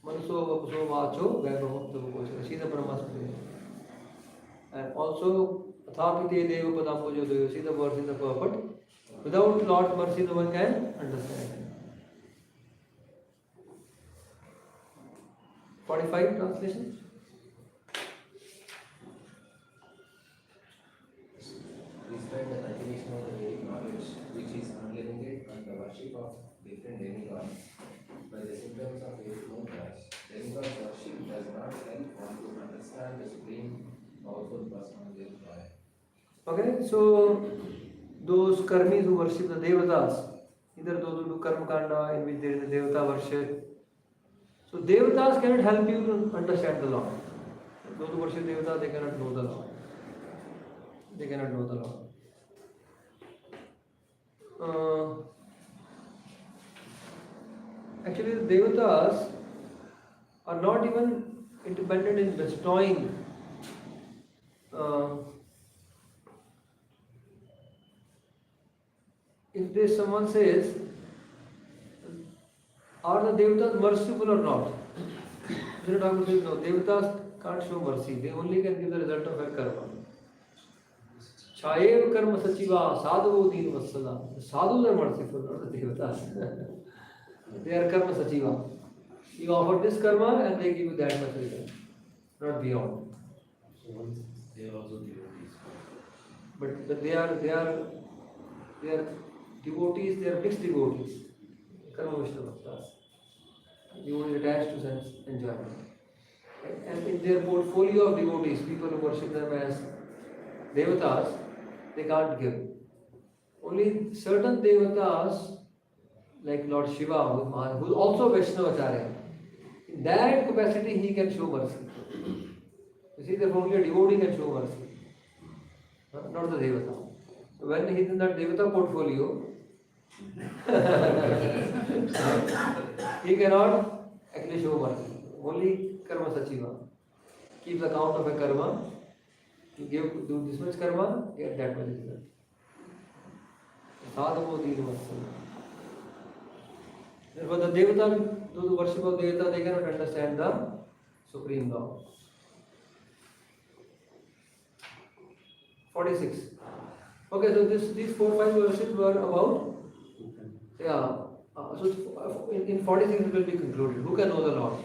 manso vapuso vacho vaibhavam tavukocha. See the Brahma spirit. And also Athapi te deva padambujodayo. See the verse in the purport. Without Lord's mercy, no one can understand. 45 translation. Despite the cultivation of the Vedic knowledge, which is unlimited, and the worship of different demigods, by the symptoms of Vedic mantras, demigods worship does not help one to understand the supreme powerful personality of God. Okay, so those karmis who worship the devatas, either those who do karma kanda in which there is a devata worship. So devatas cannot help you to understand the Lord. Those who worship devatas, they cannot know the Lord. They cannot know the Lord. Actually, the devatas are not even independent in bestowing if there someone says, are the devatas merciful or not? Sri Thakur says, no, devatas can't show mercy. They only can give the result of their karma. Chayev karma sachiva sadhu deen vassala. The sadhus are merciful, not the devatas. They are karma sachiva. You offer this karma and they give you that much result, not beyond. They are also devotees. But they are devotees. They are mixed devotees. Karma Vishnu Bhaktas. Devotees attached to sense enjoyment. And in their portfolio of devotees, people who worship them as devatas, they can't give. Only certain devatas, like Lord Shiva, who is also Vaishnavacharya, in that capacity he can show mercy. You see, therefore only a devotee can show mercy, not the devata. So when he is in that devata portfolio, he cannot actually show mercy. Only karma sachiva. Keeps account of a karma. You do this much karma, get that much result. Sadhavo deenvatsala. Therefore the devata, those who worship of devata, they cannot understand the supreme law. 46. Okay, so these 4-5 verses were about, so in 46 it will be concluded. Who can know the Lord?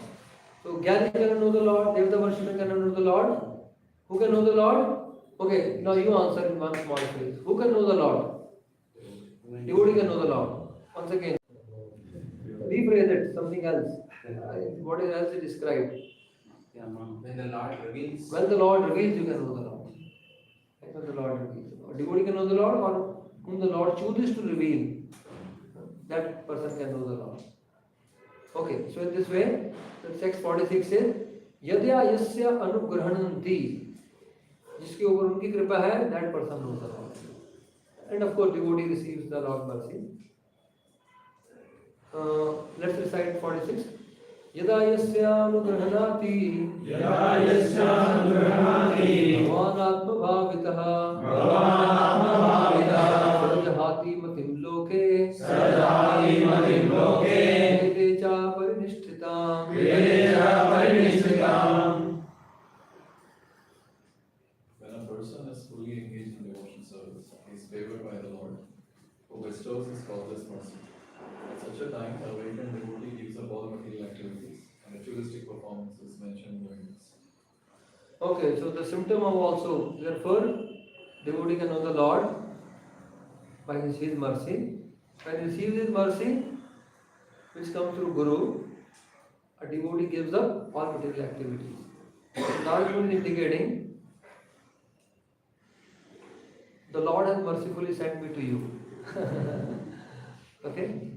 So Jnani cannot know the Lord, Devata worshipper cannot know the Lord. Who can know the Lord? Okay, now you answer in one small phrase. Who can know the Lord? Devotee can know the Lord. Once again, rephrase it, something else. What else is described? When the Lord reveals. When the Lord reveals, you can know the Lord. When the Lord reveals. A devotee can know the Lord, or whom the Lord chooses to reveal, that person can know the Lord. Okay, so in this way, the text 46 says, Yadya yasya anugrahananti. जिसके ऊपर उनकी कृपा है, that person knows the Lord. And of course, devotee receives the Lord's mercy. Let's recite 46. Yada yasyanugrahanati bhavanatma bhavitaha sarjahati matim loke vede cha parinishthita. When a person is fully engaged in devotion service, he is favored by the Lord, who bestows his causeless mercy. At such a time, the awakened devotee gives up all material activities, and ritualistic performances mentioned in this. Okay, so the symptom of also, therefore, devotee can know the Lord by his mercy. When he receives his mercy, which comes through Guru, a devotee gives up all material activities. Now it is indicating, the Lord has mercifully sent me to you. Okay?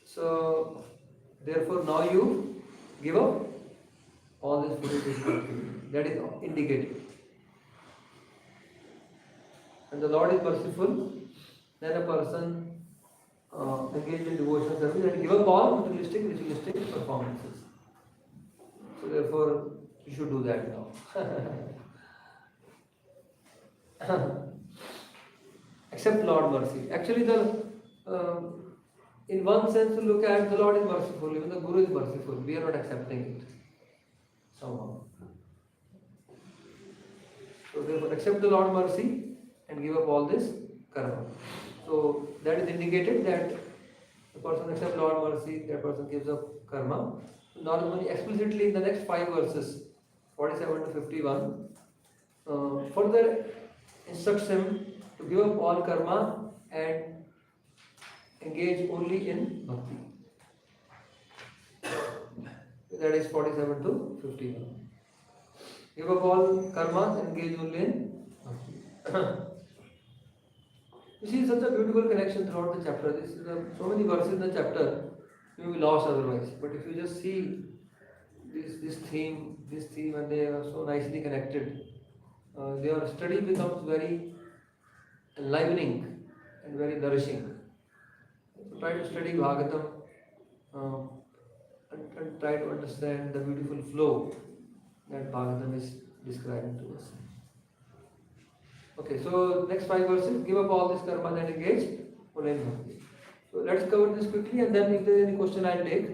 So, therefore now you give up all this foolish activity. That is indicated. When the Lord is merciful, then a person engaged in devotional service and give up all ritualistic performances. So therefore, you should do that now. Accept Lord mercy. Actually, in one sense, to look at, the Lord is merciful, even the Guru is merciful. We are not accepting it somehow. So therefore accept the Lord mercy and give up all this karma. So that is indicated that the person accepts Lord mercy, that person gives up karma. Normally explicitly in the next 5 verses, 47 to 51, further instructs him to give up all karma and engage only in bhakti. That is 47 to 51. Give up all karma and engage only in bhakti. You see such a beautiful connection throughout the chapter. This is so many verses in the chapter, you will be lost otherwise. But if you just see this theme, and they are so nicely connected, your study becomes very enlivening and very nourishing. So try to study Bhagavatam and try to understand the beautiful flow that Bhagavatam is describing to us. Okay, so next 5 verses, give up all this karma and engage only in bhakti. So let's cover this quickly, and then if there is any question I'll take.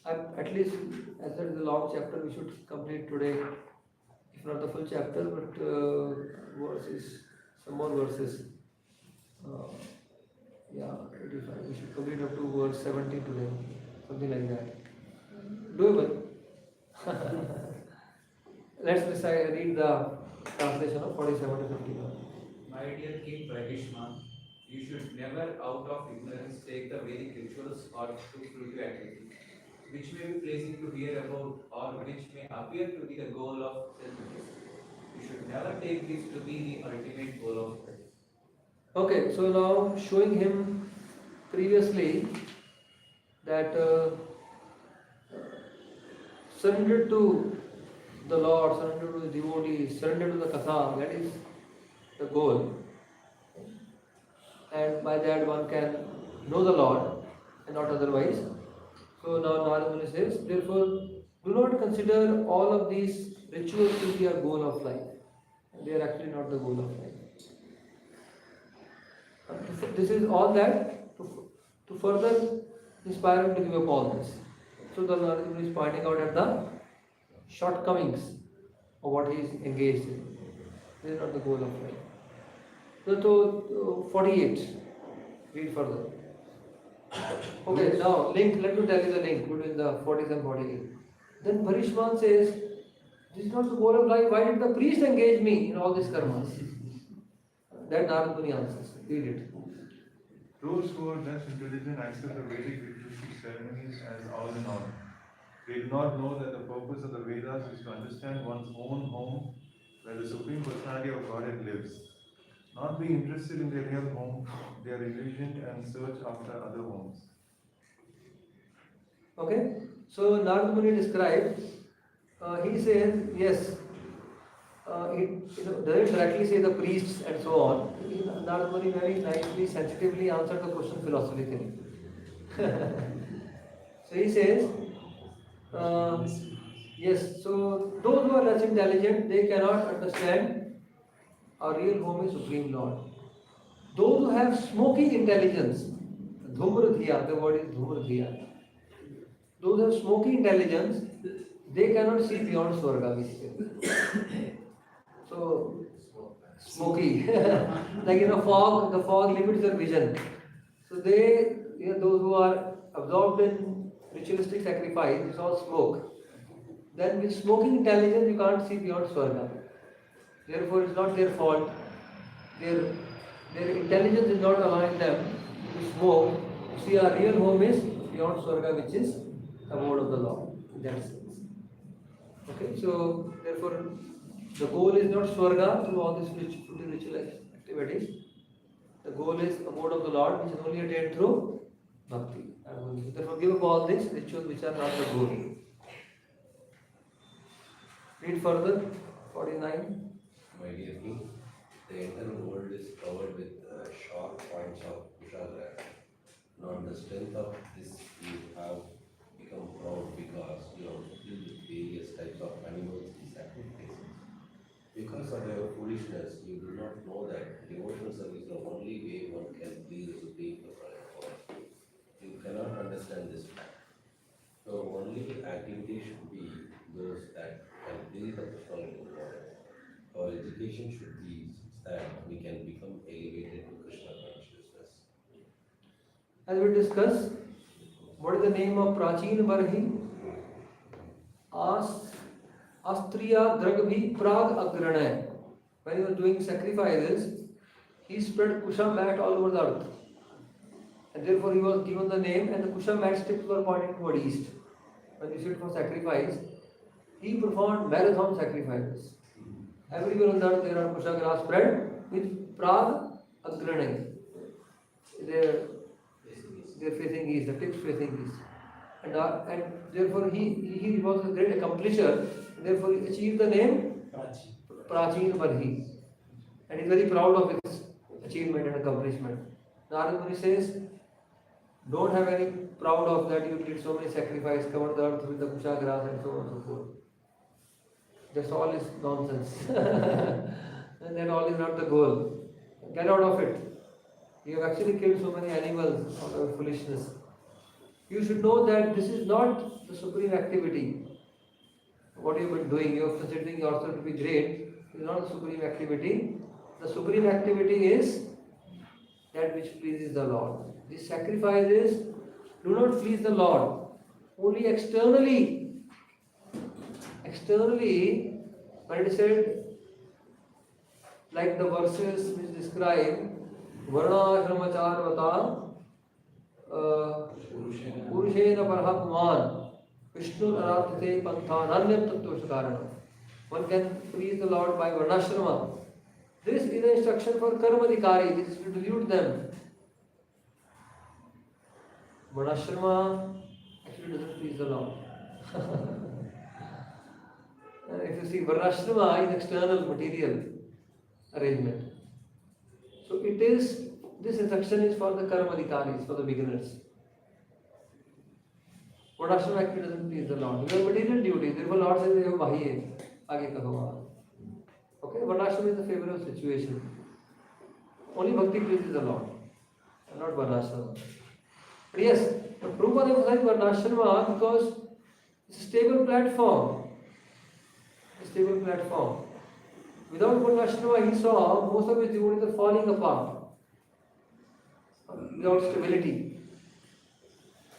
At least, as that is a long chapter, we should complete today, if not the full chapter, but verses, some more verses. Yeah, 85. We should complete up to verse 17 today, something like that. Doable. Let's read the translation of 47 to 51. My dear King Pragishma, you should never out of ignorance take the Vedic rituals or to fruitive activity, which may be pleasing to hear about or which may appear to be the goal of self-interest. You should never take this to be the ultimate goal of life. Okay, so now showing him previously that surrender to the Lord, surrender to the devotees, surrender to the katha, that is the goal. And by that one can know the Lord and not otherwise. So now Narada Muni says, therefore, do not consider all of these rituals to be a goal of life. They are actually not the goal of life. This is all that to further inspire him to give up all this. So the Narada Muni is pointing out at the shortcomings of what he is engaged in. This is not the goal of life. So 48, read further. Okay, now link, let me tell you the link between the 40 and 48. Then Bharishman says, this is not the goal of life, why did the priest engage me in all these karmas? That Narada Muni answers, read it. Those who are less intelligent accept the Vedic ritualistic ceremonies as all in all. They do not know that the purpose of the Vedas is to understand one's own home where the Supreme Personality of Godhead lives. Not being interested in their real home, they are illusioned and search after other homes. Okay, so Narada Muni describes, he says, yes, he doesn't directly say the priests and so on. Narada Muni very nicely, sensitively answered the question philosophically. So he says, yes, so those who are less intelligent, they cannot understand our real home is Supreme Lord. Those who have smoky intelligence, dhumra the word is dhumra. Those who have smoky intelligence, they cannot see beyond Swarga, basically. So, smoky. Like in a fog, the fog limits their vision. So they, those who are absorbed in ritualistic sacrifice, it's all smoke. Then with smoking intelligence, you can't see beyond Swarga. Therefore, it's not their fault. Their intelligence is not allowing them to smoke. See, our real home is beyond Swarga, which is the word of the Lord. In that sense. Okay, so therefore, the goal is not Swarga through all these ritual activities. The goal is the word of the Lord, which is only attained through bhakti. Therefore, give up all these rituals which are not the goal. Read further, 49. My dear King, the entire world is covered with sharp points of Kushagra. Not the strength of this you have become proud because you have killed various types of animals in sacrifices. Because of your foolishness, you do not know that devotional service is the only way one can please the Supreme Personality. You cannot understand this fact. Your only activity should be those that can please the Personality of God. Our education education should be such that we can become elevated to Krishna consciousness. As we discussed, what is the name of Prachin Barhi? Astriya Dragabhi Prag Agranay. When he was doing sacrifices, he spread Kusha mat all over the earth. And therefore he was given the name, and the Kusha mat tips were pointing toward east. When you sit for sacrifice, he performed marathon sacrifices. Everywhere on the earth there are Kusha grass spread with Prag Agranay. They're facing east, the tips facing east. And therefore he was a great accomplisher, and therefore he achieved the name Prachin Barhi. And he's very proud of his achievement and accomplishment. Narada Muni says, don't have any proud of that you did so many sacrifices, covered the earth with the kusha grass and so on and so forth. That's all is nonsense. And that all is not the goal. Get out of it. You have actually killed so many animals out of foolishness. You should know that this is not the supreme activity. What you have been doing, you are considering yourself to be great, is not the supreme activity. The supreme activity is that which pleases the Lord. These sacrifices do not please the Lord. Only externally. Externally, when it is said, like the verses which describe Varna Shramacharvata Purushena Parhapuman Vishnu Arathate Panthananyam Tattva. One can please the Lord by Varnashrama. This is an instruction for Karmadikari. This is to dilute them. Varnashrama actually doesn't please the Lord. If you see, Varnashrama is external material arrangement. So it is, this instruction is for the Karmadikaris, for the beginners. Varnashrama actually doesn't please the Lord. You have material duties. Therefore, Lord says, you have Bahiye. Aage kaho. Okay, Varnashrama is a favorable situation. Only Bhakti pleases the Lord, and not Varnashrama. But yes, but Prabhupada emphasized Varnashrama because it's a stable platform. A stable platform. Without Varnashrama, he saw most of his devotees are falling apart without stability.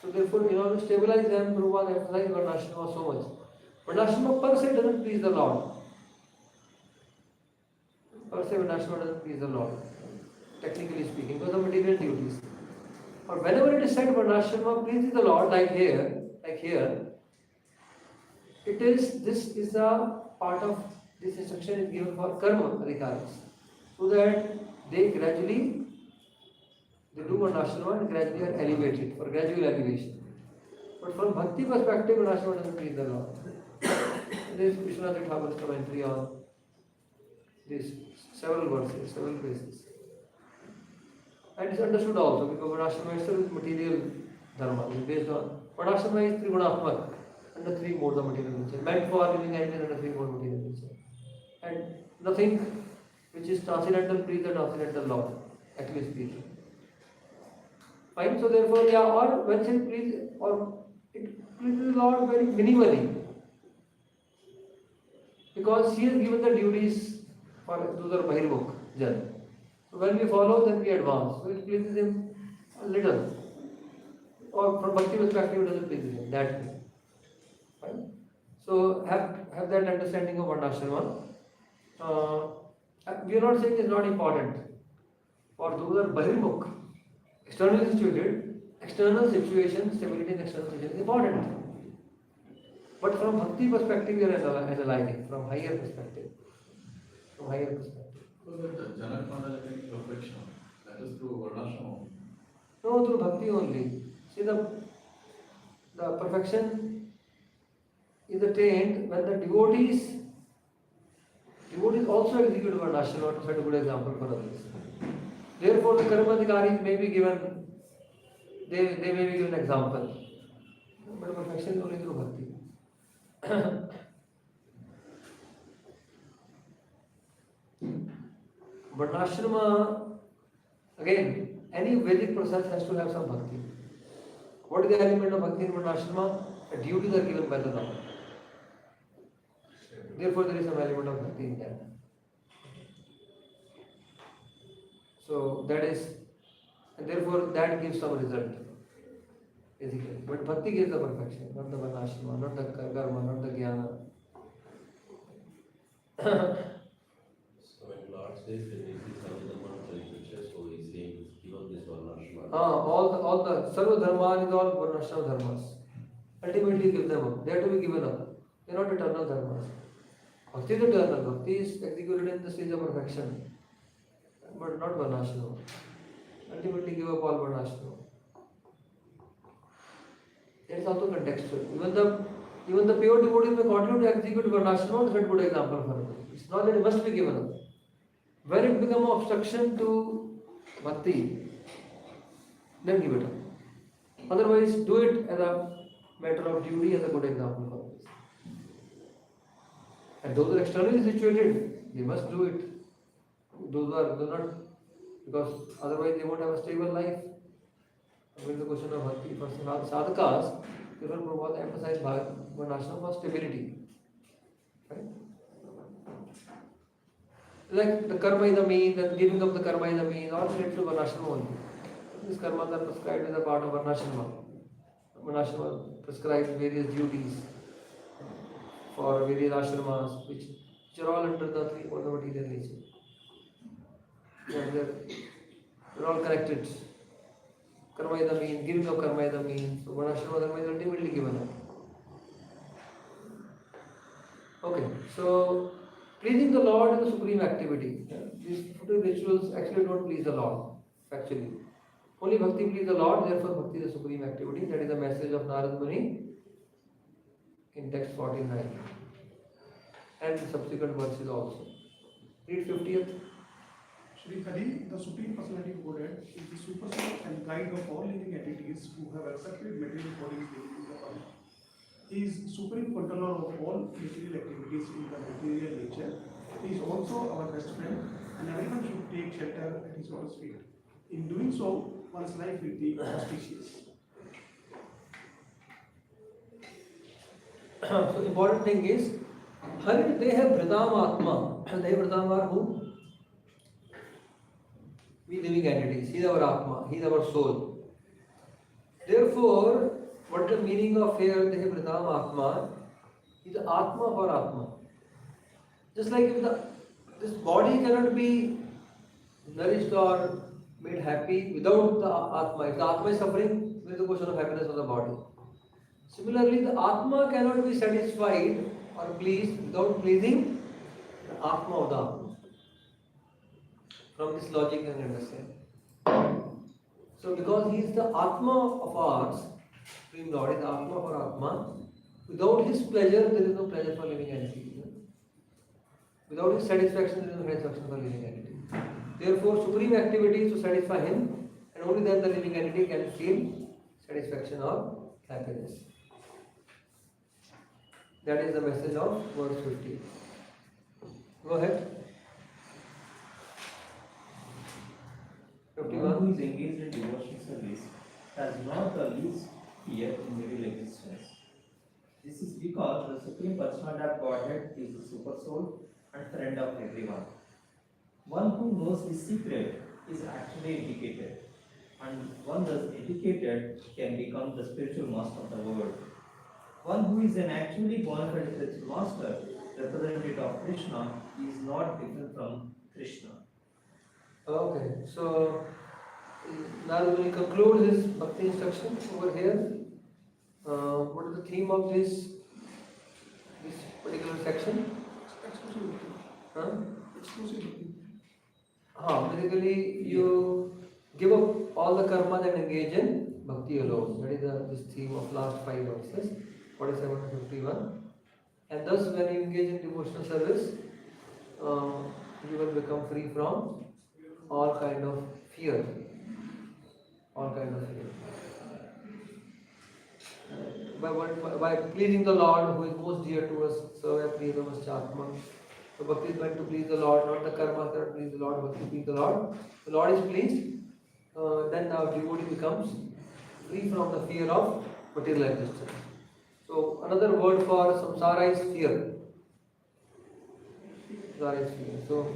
So therefore, in order to stabilize them, Prabhupada emphasized Varnashrama so much. Varnashrama per se doesn't please the Lord. Per se, Varnashrama doesn't please the Lord, technically speaking, because of material duties. But whenever it is said Varnashrama pleases the Lord, like here, this is a part of this instruction is given for karma adhikaris, so that they gradually do Varnashrama and gradually are elevated, for gradual elevation. But from bhakti perspective, Varnashrama doesn't please the Lord. There is Vishwanath Thakur's commentary on these several verses, several places. And it's understood also because Varnashrama itself is material dharma. It is based on Varnashrama is Trigunatmak, under three modes of material nature, meant for living entities under three modes of material nature. And nothing which is transcendental pleases the transcendental Lord, actually speaking. Fine, so therefore, or when it pleases, or it pleases the Lord very minimally. Because he has given the duties for those are Bahirmukh Jan. So when we follow, then we advance. So it pleases him a little. Or from Bhakti perspective, it doesn't please him that way. Fine. So have that understanding of Varnashrama. We are not saying it's not important. For those are Bahirmukh, externally situated, external situation, stability in external situation is important. But from Bhakti perspective, we are analyzing from higher perspective. From higher perspective. So that Janak Mandalakani perfection, that is through Varnashrama. No, through Bhakti only. See, the perfection is attained when the devotees also execute Varnashrama to set a good example for others. Therefore, the Karmadikaris may be given, they may be given example. But perfection is only through Bhakti. Varnashrama, again, any Vedic process has to have some Bhakti. What is the element of Bhakti in Varnashrama? The duties are given by the Lord. Therefore, there is some element of Bhakti in that. So that is, and therefore that gives some result, basically. But bhakti gives the perfection, not the varnashrama, not the karma, not the jnana. So when Lord says that this is how the mantra is picture, so he's saying give up this varnashrama. All the sarva dharma is all varnashrama dharmas. Ultimately give them up. They are to be given up. They are not eternal dharmas. Bhakti is eternal. Bhakti is executed in the stage of perfection, but not varnashrama. Ultimately give up all varnashrama. That is also contextual. Even the pure devotees may continue to execute varnashrama. That's a good example for me. It's not that it must be given up. When it becomes an obstruction to bhakti, then give it up. Otherwise, do it as a matter of duty, as a good example for this. And those who are externally situated, they must do it. Those who are not, because otherwise they won't have a stable life. When the question of bhakti for sadhakas, therefore Prabhupada emphasized varnashrama for stability. Right? Like the karma is the means, and giving up the karma is the means, all related to varnashrama only. These karmas are prescribed as a part of varnashrama. Varnashrama prescribes various duties for various ashramas, which are all under the three modes of material nature. They're all connected. Karma is the means, giving up karma is the means. So varnashrama dharma is ultimately given up. Okay, so pleasing the Lord is the supreme activity. These rituals actually don't please the Lord, factually. Only bhakti pleases the Lord, therefore bhakti is the supreme activity. That is the message of Narad Muni in text 49 and the subsequent verses also. Read 50th. Shri Hari, the Supreme Personality of Godhead, is the super soul and guide of all living entities who have accepted material bodies living in the body. He is supreme controller of all material activities in the material nature. He is also our best friend, and everyone should take shelter at his lotus feet. In doing so, one's life will be auspicious. So important thing is, Hari they have Vridam Atma. They Vridam are who? We living entities. He is our Atma. He is our soul. Therefore, what is the meaning of here? They have Vridam Atma. He is the Atma for Atma. Just like if this body cannot be nourished or made happy without the Atma. If the Atma is suffering, there is a question of happiness of the body. Similarly, the Atma cannot be satisfied or pleased without pleasing the Atma of the Atma. From this logic you can understand. So because he is the Atma of ours, Supreme Lord is the Atma for Atma, without his pleasure there is no pleasure for living entity. Without his satisfaction there is no satisfaction for living entity. Therefore, supreme activity is to satisfy him, and only then the living entity can feel satisfaction or happiness. That is the message of verse 50. Go ahead. One 51. who is engaged in devotional service has not the least fear in material existence. This is because the Supreme Personality of Godhead is the super soul and friend of everyone. One who knows this secret is actually educated, and one thus educated can become the spiritual master of the world. One who is an actually bona fide spiritual master, representative of Krishna, is not different from Krishna. Okay, so now we will conclude his bhakti instruction over here. What is the theme of this particular section? Exclusivity. Huh? Exclusivity. Basically, you give up all the karma and engage in bhakti alone. That is this theme of last 5 verses, 47 to 51. And thus, when you engage in devotional service, you will become free from all kind of fear. All kind of fear. By pleasing the Lord, who is most dear to us, Sarva Priyatama Chatma. So bhakti is meant to please the Lord, not the karma that please the Lord, bhakti please the Lord. The Lord is pleased, then our devotee becomes free from the fear of material existence. So another word for samsara is fear. Samsara is fear. So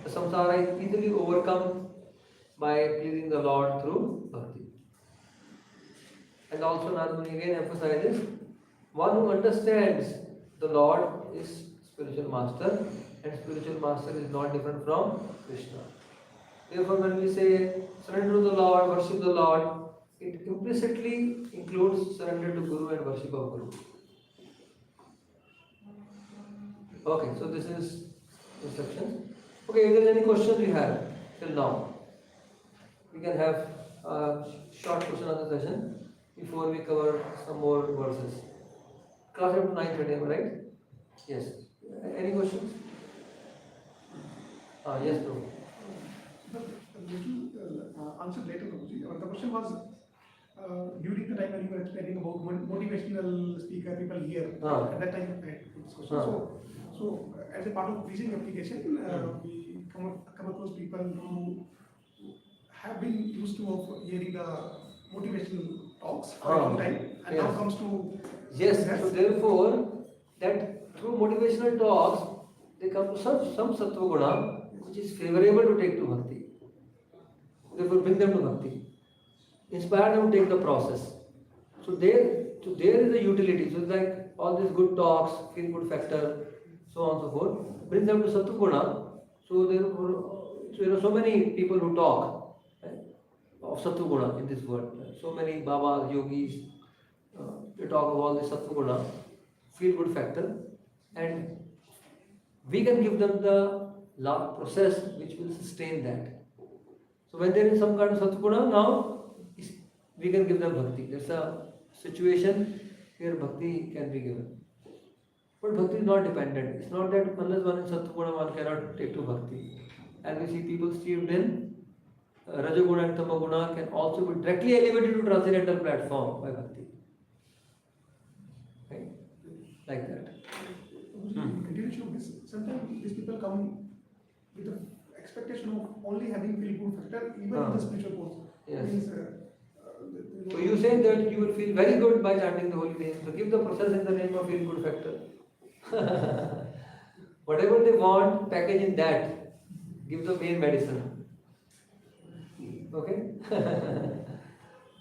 the samsara is easily overcome by pleasing the Lord through bhakti. And also Narad Muni again emphasizes, one who understands the Lord is spiritual master, and spiritual master is not different from Krishna. Therefore, when we say surrender to the Lord, worship the Lord, it implicitly includes surrender to Guru and worship of Guru. Okay, so this is instructions. Okay, if there is any questions we have till now, we can have a short question on the session before we cover some more verses. Class up to 9:30, am I right? Yes. Any questions? Yes, bro. A little answer later, Prabhuji. The question was during the time when you were explaining about motivational speaker people here. At that time, I had this question. So, as a part of preaching application, we come across people who have been used to hearing the motivational talks for a long time, and now comes to yes. So therefore, that through motivational talks, they come to some sattva guna which is favorable to take to bhakti. Therefore, bring them to bhakti. Inspire them to take the process. So there is a utility. So it's like all these good talks, feel good factor, so on and so forth. Bring them to sattva guna. So there are so many people who talk of sattva guna in this world. So many babas, yogis, they talk of all this sattva guna, feel good factor, and we can give them the process which will sustain that. So when there is some kind of sattva guna, now we can give them bhakti. There's a situation where bhakti can be given. But bhakti is not dependent. It's not that unless one is sattva guna, one cannot take to bhakti. And we see people steeped in Rajaguna and Tamaguna can also be directly elevated to transcendental platform by bhakti. Right? Like that. Continuation of this, sometimes these people come with the expectation of only having feel good factor, even in the spiritual course. Yes. Means, So you say that you will feel very good by chanting the holy name. So give the process in the name of feel good factor. Whatever they want, package in that. Give the main medicine. Okay?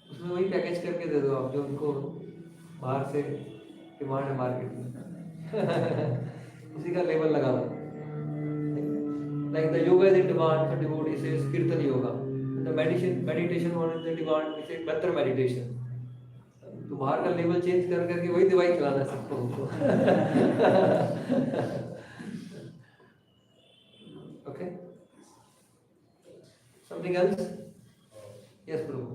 उसमें वही package करके दे दो आप जो उनको बाहर से demand है मार्केट में उसी का लेबल लगा दो like the yoga is in demand, so devotee says kirtan yoga. The meditation one is in demand, we say mantra meditation. तो बाहर का लेबल चेंज कर करके वही दवाई खिलाना है सबको उनको. Okay? Something else? Yes, Prabhu.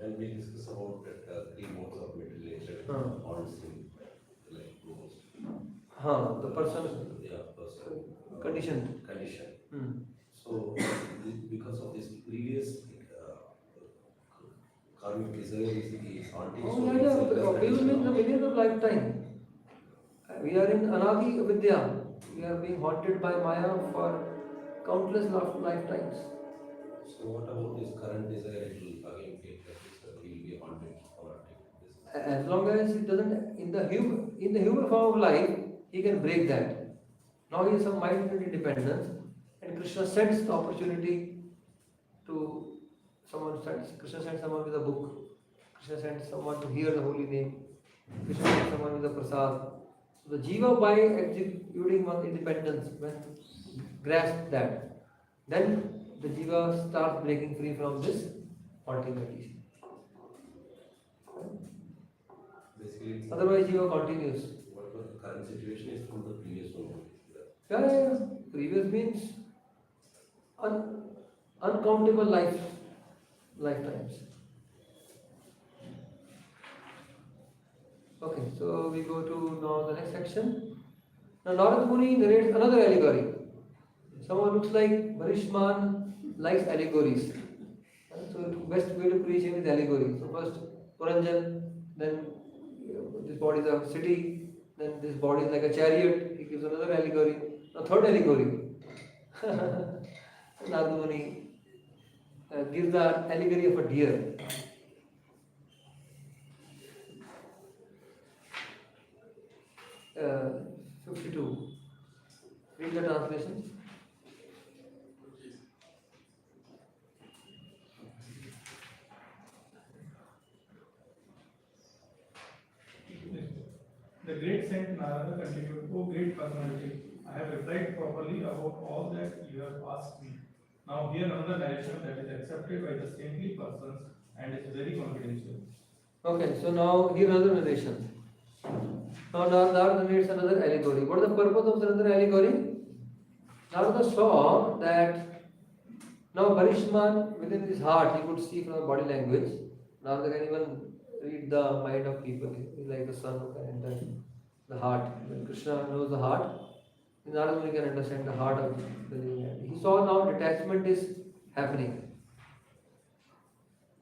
When we discuss about that, 3 modes of material nature, on sin, like most. The person. Yeah, person. Condition. So, because of this previous karmic desire is haunting. Previous means the millions of lifetime. We are in anagi avidya. We are being haunted by Maya for countless lifetimes. So what about this current desire? It will again get that he will be haunted for this. As long as it doesn't in the human form of life, he can break that. Now he has some mind independence, and Krishna sends the opportunity to someone. Krishna sends someone with a book. Krishna sends someone to hear the holy name. Krishna sends someone with a prasad. So the jiva, by executing one independence, when grasp that, then the jiva starts breaking free from this haunting condition. Basically, Otherwise, jiva continues. Whatever the current situation is from the previous one. Yeah. Previous means uncountable lifetimes. Okay, so we go to now the next section. Now Narad Muni narrates another allegory. Someone looks like Varishman likes allegories. So the best way to preach him is allegory. So first Puranjan, then this body is a city, then this body is like a chariot. He gives another allegory. Now third allegory. Narad Muni gives the allegory of a deer. Uh, 52. Read the translation. The great saint Narada continued, O great personality, I have replied properly about all that you have asked me. Now hear another narration that is accepted by the saintly persons and is very confidential. Okay, so now here another narration. Now Narada narrates another allegory. What is the purpose of another allegory? Narada saw that now Barishman within his heart he could see from the body language. Narada can even read the mind of people. He's like the sun who can enter the heart. When Krishna knows the heart, Narada Muni can understand the heart of the living entity. He saw now detachment is happening.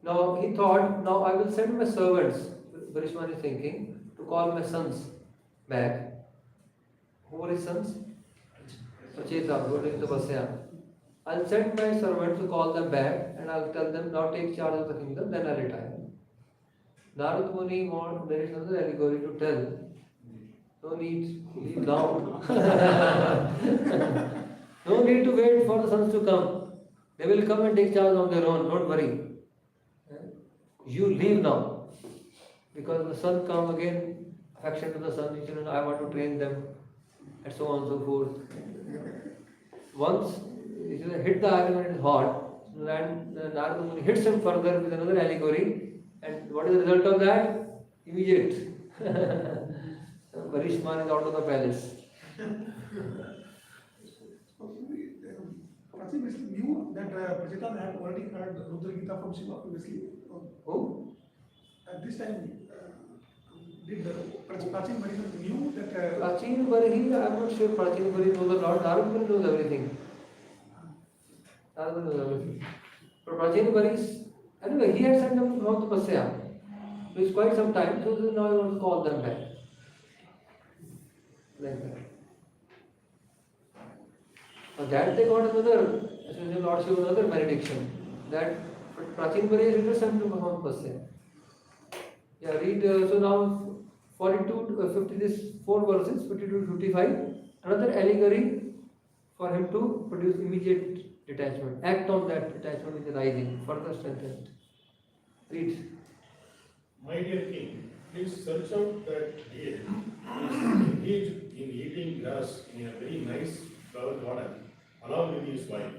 Now he thought, now I will send my servants, Barishman is thinking, to call my sons back. Who were his sons? Pracheta, who were doing tapasya. I'll send my servants to call them back and I'll tell them, now take charge of the kingdom, then I'll retire. Narada Muni there is another allegory to tell. No need to leave now. No need to wait for the sons to come. They will come and take charge on their own, don't worry. You leave now. Because the son come again, affection to the son, children, I want to train them, and so on and so forth. Once it hit the argument in his heart, and Narada Muni hits him further with another allegory, and what is the result of that? Immediate. Barishman is out of the palace. Prji basically knew that Prajita had already heard Rudra Gita from Shiva previously. Who? At this time, did Prachin Bari knew that? Prachin Bari, I'm not sure Prachin Bari knows a lot. Narada Muni knows everything. Narada knows everything. But Prachin Bari is, anyway, he had sent them from Tapasya. So it's quite some time, so now he wants to call them back. Like that. Now that they got another, as the Lord showed another benediction. That Prachin Bari is written sent to perform Tapasya. Yeah, read, so now 42, 50, this 4 verses, 52 to 55. Another allegory for him to produce immediate detachment. Act on that detachment which is rising, further strengthened. Read. My dear king, please search out that deer who is engaged in eating grass in a very nice flower garden along with his wife.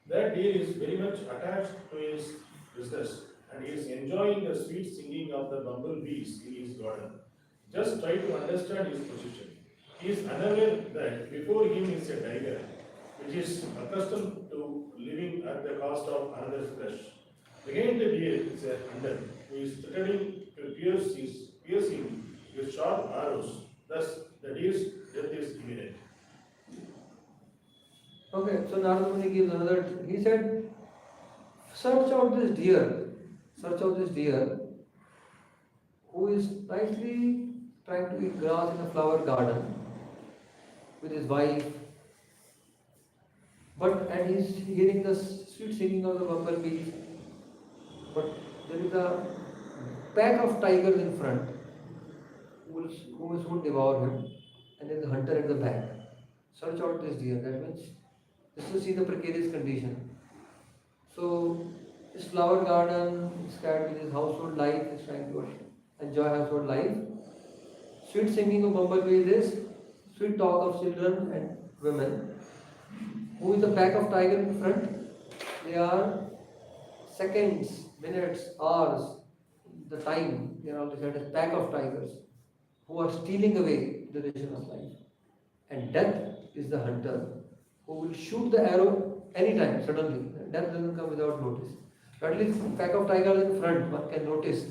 That deer is very much attached to his business and he is enjoying the sweet singing of the bumblebees in his garden. Just try to understand his position. He is unaware that before him is a tiger, which is accustomed to living at the cost of another's flesh. Behind the deer is a hunter who is threatening to pierce him with sharp arrows. Thus, the deer's death is imminent. Okay, so Narada Muni gives another, he said, search out this deer who is nicely trying to eat grass in a flower garden with his wife, and he's hearing the sweet singing of the bumblebees, but there is a pack of tigers in front who will soon devour him, and there is a hunter at the back. Search out this deer, that means just to see the precarious condition. So, his flower garden is carried with his household life, he's trying to enjoy household life. Sweet singing of bumblebees is sweet talk of children and women. Who is the pack of tiger in front? They are seconds, minutes, hours, the time. They are all described as pack of tigers who are stealing away the duration of life. And death is the hunter who will shoot the arrow anytime, suddenly. Death doesn't come without notice. But at least pack of tigers in front, one can notice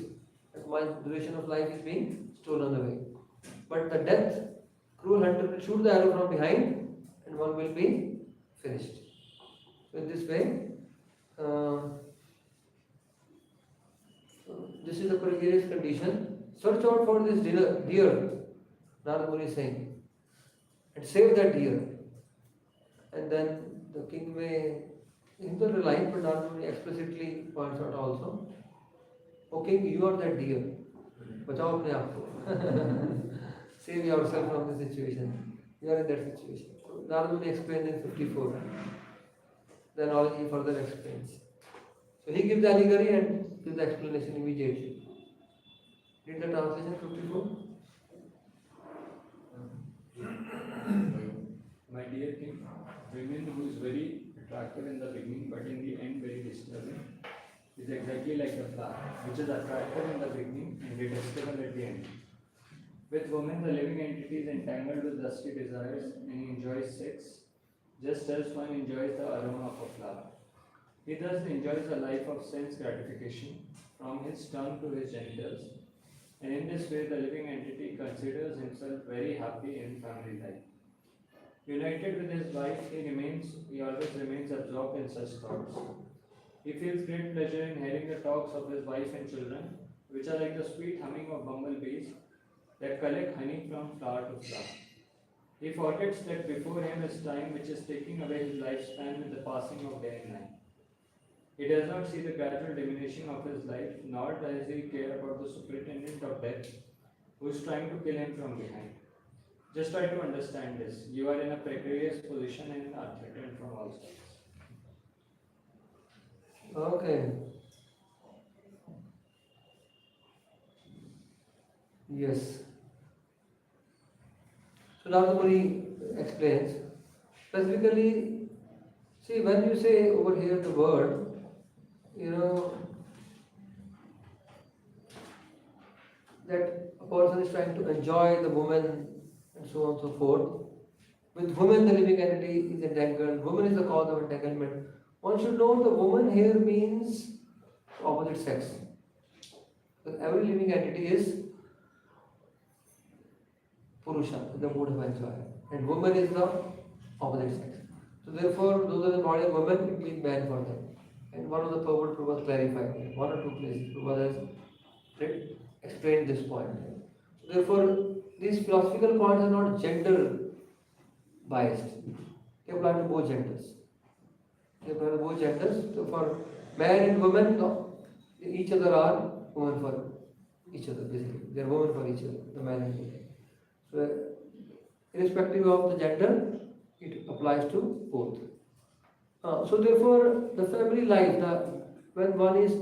that my duration of life is being stolen away. But the death, cruel hunter will shoot the arrow from behind and one will be finished. So in this way, this is the precarious condition. Search out for this deer, Narada Muni is saying, and save that deer. And then the king may himself rely, but Narada Muni explicitly points out also, O king, you are that deer. Bachao apne aap ko. Save yourself from this situation. You are in that situation. So Narada Muni explains in 54. The analogy further explains. So he gives the allegory and gives the explanation immediately. Read the translation 54. My dear king, women who is very attractive in the beginning but in the end very disturbing is exactly like the flower, which is attractive in the beginning and detestable at the end. With women, the living entity is entangled with lusty desires and he enjoys sex just as one enjoys the aroma of a flower. He thus enjoys a life of sense gratification from his tongue to his genitals, and in this way the living entity considers himself very happy in family life. United with his wife, he always remains absorbed in such thoughts. He feels great pleasure in hearing the talks of his wife and children, which are like the sweet humming of bumblebees that collect honey from flower to flower. He forgets that before him is time which is taking away his lifespan with the passing of day and night. He does not see the gradual diminishing of his life, nor does he care about the superintendent of death who is trying to kill him from behind. Just try to understand this. You are in a precarious position and are threatened from all sides. Okay. Yes. So Narada Muni explains, specifically, see when you say over here the word, that a person is trying to enjoy the woman and so on and so forth. With woman, the living entity is entangled. Woman is the cause of entanglement. One should know the woman here means opposite sex. Because every living entity is Purusha, in the mood of enjoyment. And woman is the opposite sex. So therefore, those are the body of women, it means man for them. And one of the purport Prabhupada clarified, one or two places, Prabhupada has explained this point. So therefore, these philosophical points are not gender biased. They apply to both genders. They apply to both genders. So for man and woman, each other are women for each other, basically. They are women for each other, the man and woman. So, irrespective of the gender, it applies to both. So therefore, the family life, when one's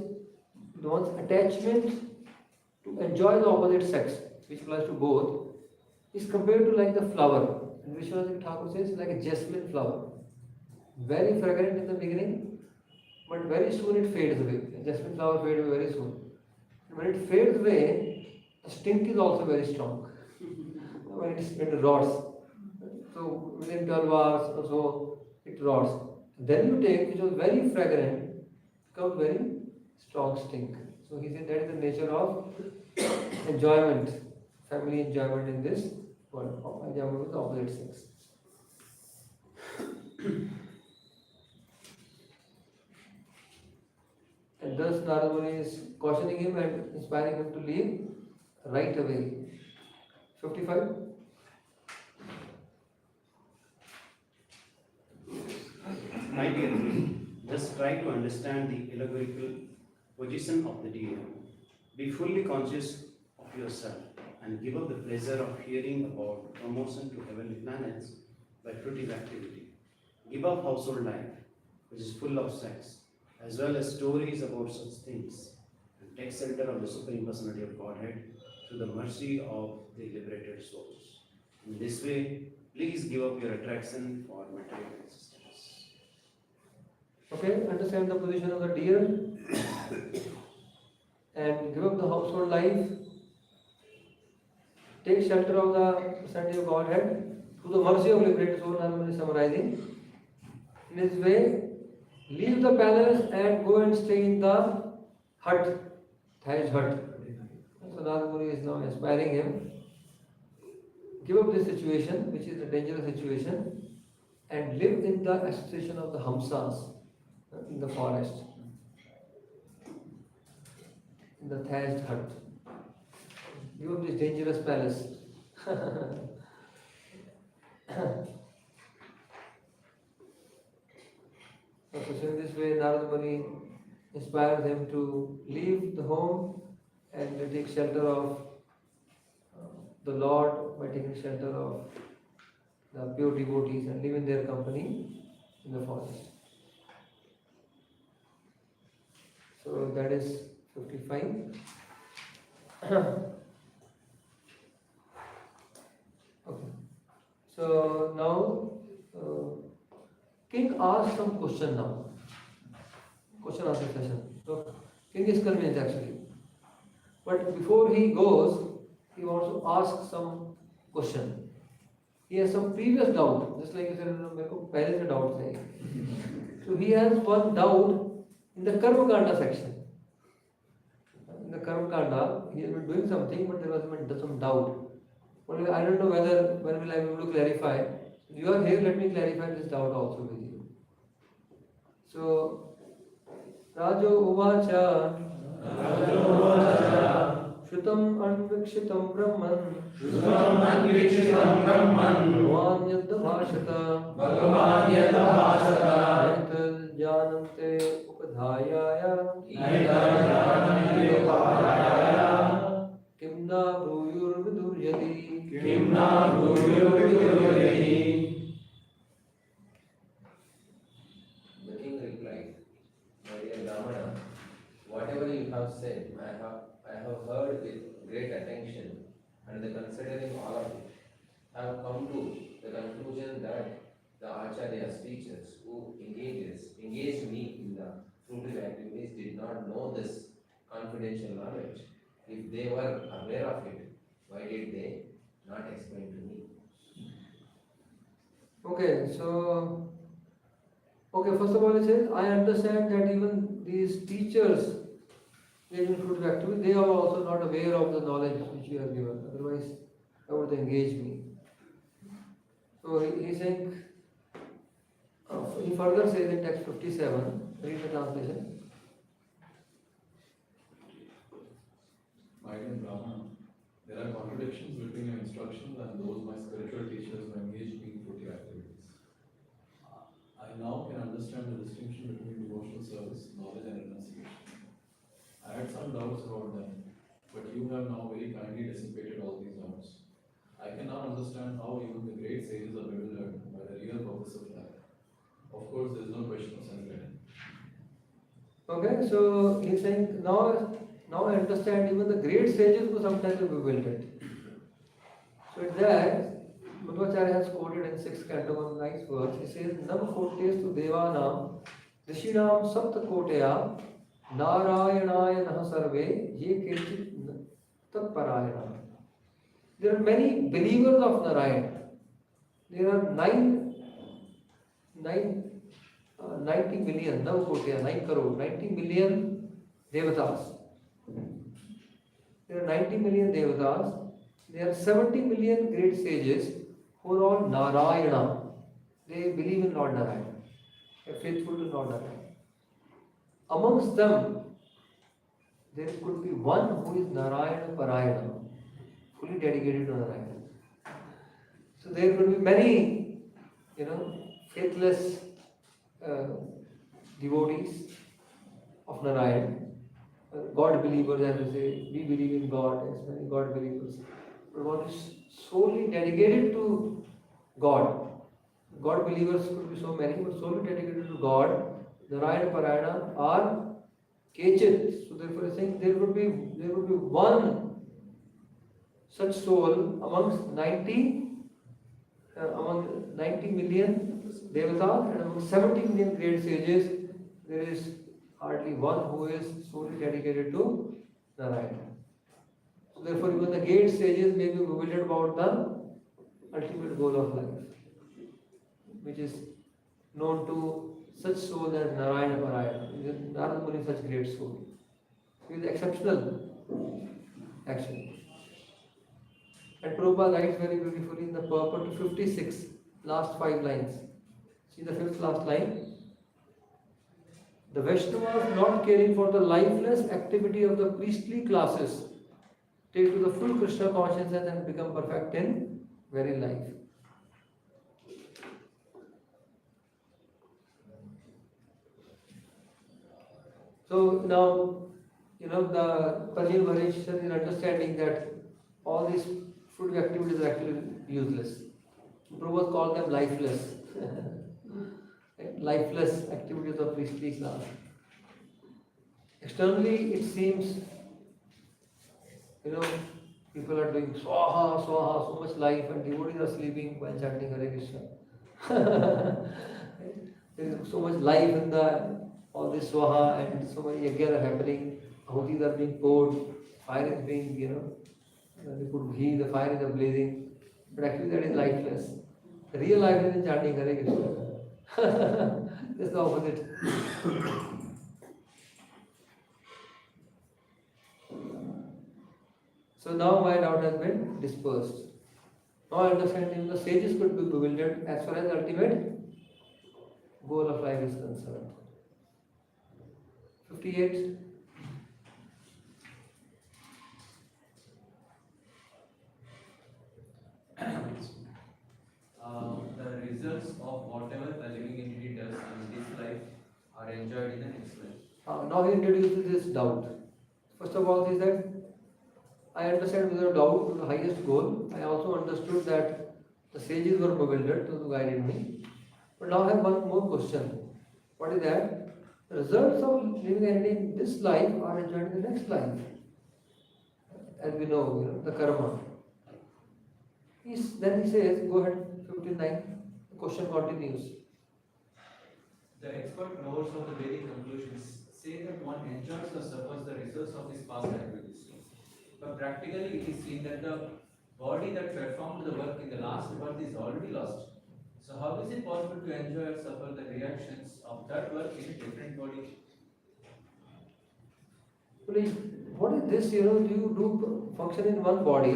attachment to enjoy the opposite sex, which applies to both, is compared to like the flower. And Vishwanath Thakur says like a jasmine flower. Very fragrant in the beginning, but very soon it fades away. The jasmine flower fades away very soon. And when it fades away, the stink is also very strong. When it rots. So within 12 hours or so, it rots. Then you take, which was very fragrant, becomes very strong stink. So he said that is the nature of enjoyment, family enjoyment in this world, enjoyment with the opposite sex. And thus Narada Muni is cautioning him and inspiring him to leave right away. 55. My dear friend, just try to understand the allegorical position of the deer. Be fully conscious of yourself and give up the pleasure of hearing about promotion to heavenly planets by fruitive activity. Give up household life, which is full of sex, as well as stories about such things, and take shelter of the Supreme Personality of Godhead through the mercy of the liberated souls. In this way, please give up your attraction for material existence. Okay, understand the position of the deer and give up the household life. Take shelter of the personality of Godhead through the mercy of liberated soul. I am summarizing. In this way, leave the palace and go and stay in the hut, thatched hut. So Narada Muni is now inspiring him. Give up this situation, which is a dangerous situation, and live in the association of the Hamsas in the forest, in the thatched hut. Give up this dangerous palace. So in this way, Narada Muni inspires him to leave the home and to take shelter of the Lord by taking shelter of the pure devotees and live in their company in the forest. So that is 55. Okay. So now, King asked some question now. Question answer session. So King is convinced actually. But before he goes, he wants to ask some question. He has some previous doubt. Just like you said, मेरे को पहले से doubt है. So he has one doubt in the Karma Kanda section. In the Karma Kanda, he has been doing something, but there was some doubt. Well, I don't know whether when will I be able to clarify. You are here, let me clarify this doubt also with you. So, Rajo Uvacha, Shrutam Anvikshitam Brahman, Bhagavan Yadda Bhashata, Naital Janante Upadhyaya, Kimna Bruyur Viduryati. The king replied, "My dear Damodar, whatever you have said, I have heard with great attention, and considering all of it, I have come to the conclusion that the Acharyas, teachers who engaged me in the fruitive activities did not know this confidential knowledge. If they were aware of it, why did they not explain to me?" Okay, so, first of all, it says, I understand that even these teachers, they are also not aware of the knowledge which you have given. Otherwise, how would they engage me? So he's saying, he further says in text 57, read the translation. My dear Brahmana, there are contradictions between your instructions and those my spiritual teachers who engaged me in fruitive activities. I now can understand the distinction between devotional service, knowledge, and renunciation. I had some doubts about them, but you have now very kindly dissipated all these doubts. I can now understand how even the great sages are bewildered by the real purpose of life. Of course, there is no question of sense-getting. Okay, so he's saying, now I understand even the great sages who sometimes are bewildered. So it's that Madhvacharya has quoted in 6th canto, one nice verse. He says, Nam kotes tu devanam rishinam sapta koteya narayanaya naha sarve ye kechit tatparayana. There are many believers of Narayan. There are 90 million, Nav koteya, 9 crore, 90 million devatas. There are 90 million devatas. There are 70 million great sages who are all Narayana. They believe in Lord Narayana. They are faithful to Lord Narayana. Amongst them, there could be one who is Narayana Parayana, fully dedicated to Narayana. So there could be many, faithless devotees of Narayana. God believers, as we say, we believe in God, as many God believers. But one is solely dedicated to God. God believers could be so many, but solely dedicated to God, Narayana Parayana are Kechit. So therefore, I think there would be one such soul amongst 90 million devatas and among 70 million great sages. There is hardly one who is solely dedicated to Narayana. So therefore, even the great sages may be bewildered about the ultimate goal of life, which is known to such soul as Narayana Parayana. Narada Muni is such great soul. He is exceptional, actually. And Prabhupada writes very beautifully in the purport to 56, last 5 lines. See the 5th last line? The Vaishnavas, not caring for the lifeless activity of the priestly classes, take to the full Krishna consciousness and become perfect in very life. So now, the Prji variation is understanding that all these fruit activities are actually useless. Prabhupada called them lifeless. Lifeless activities of priestly class. Externally, it seems, People are doing swaha, swaha, so much life, and devotees are sleeping while chanting Hare Krishna. There is so much life in the all this swaha, and so many yajnas are happening. Ahutis are being poured, fire is being, they put ghee, the fire is blazing. But actually, that is lifeless. The real life is in chanting Hare Krishna. That's the opposite. So now my doubt has been dispersed. Now I understand even the sages could be bewildered as far as ultimate goal of life is concerned. 58. The results of whatever the living entity does in this life are enjoyed in the next life. Now he introduces this doubt. First of all, he said, I understand without doubt the highest goal. I also understood that the sages were bewildered to guide me. But now I have one more question. What is that? The results of living entity in this life are enjoyed in the next life. As we know, the karma. Then he says, go ahead, 59. The question continues. The expert knowers of the Vedic conclusions say that one enjoys or suffers the results of his past activities. But practically it is seen that the body that performed the work in the last birth is already lost. So how is it possible to enjoy or suffer the reactions of that work in a different body? What is this? Do you do function in one body?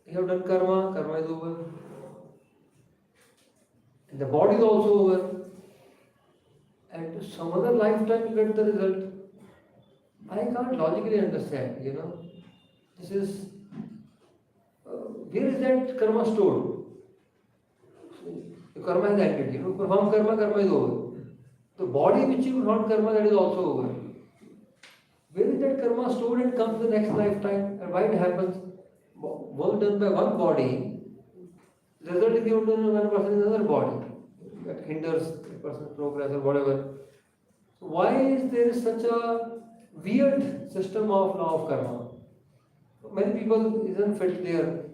You have done karma, karma is over. And the body is also over. And some other lifetime you get the result. I can't logically understand, This is, where is that karma stored? The karma has ended, perform karma, karma is over. The body which you perform karma, that is also over. Where is that karma stored and comes the next lifetime? And why it happens? Work done by one body, the result is given to one person in another body. That hinders a person's progress or whatever. So why is there such a weird system of law of karma? Many people isn't fit their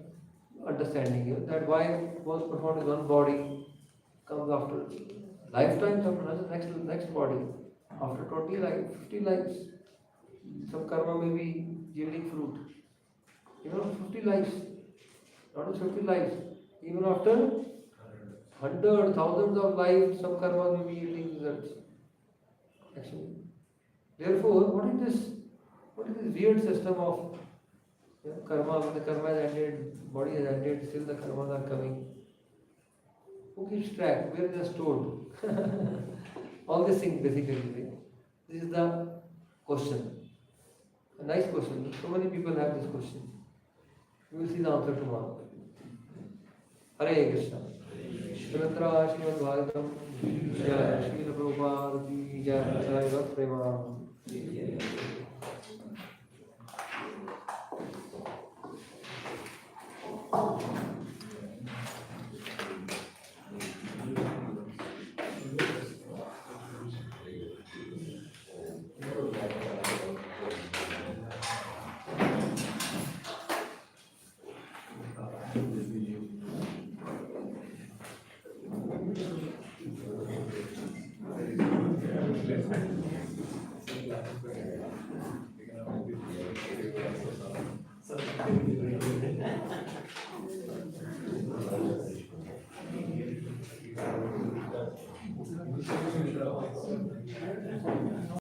understanding that why was performed in one body comes after lifetimes after another next body after 20 lives, 50 lives. Some karma may be yielding fruit. 50 lives, not just 50 lives. Even after hundreds, thousands of lives, some karma may be yielding results. Actually. Therefore, what is this weird system of karma? When the karma has ended, body has ended, still the karmas are coming. Who keeps track? Where they are stored? All these things basically. This is the question. A nice question. So many people have this question. We will see the answer tomorrow. Hare Krishna. Srimatra Srimad Bhagavatam. Jai Srila Prabhupada Ki Jai. Jai Bhakti Prema.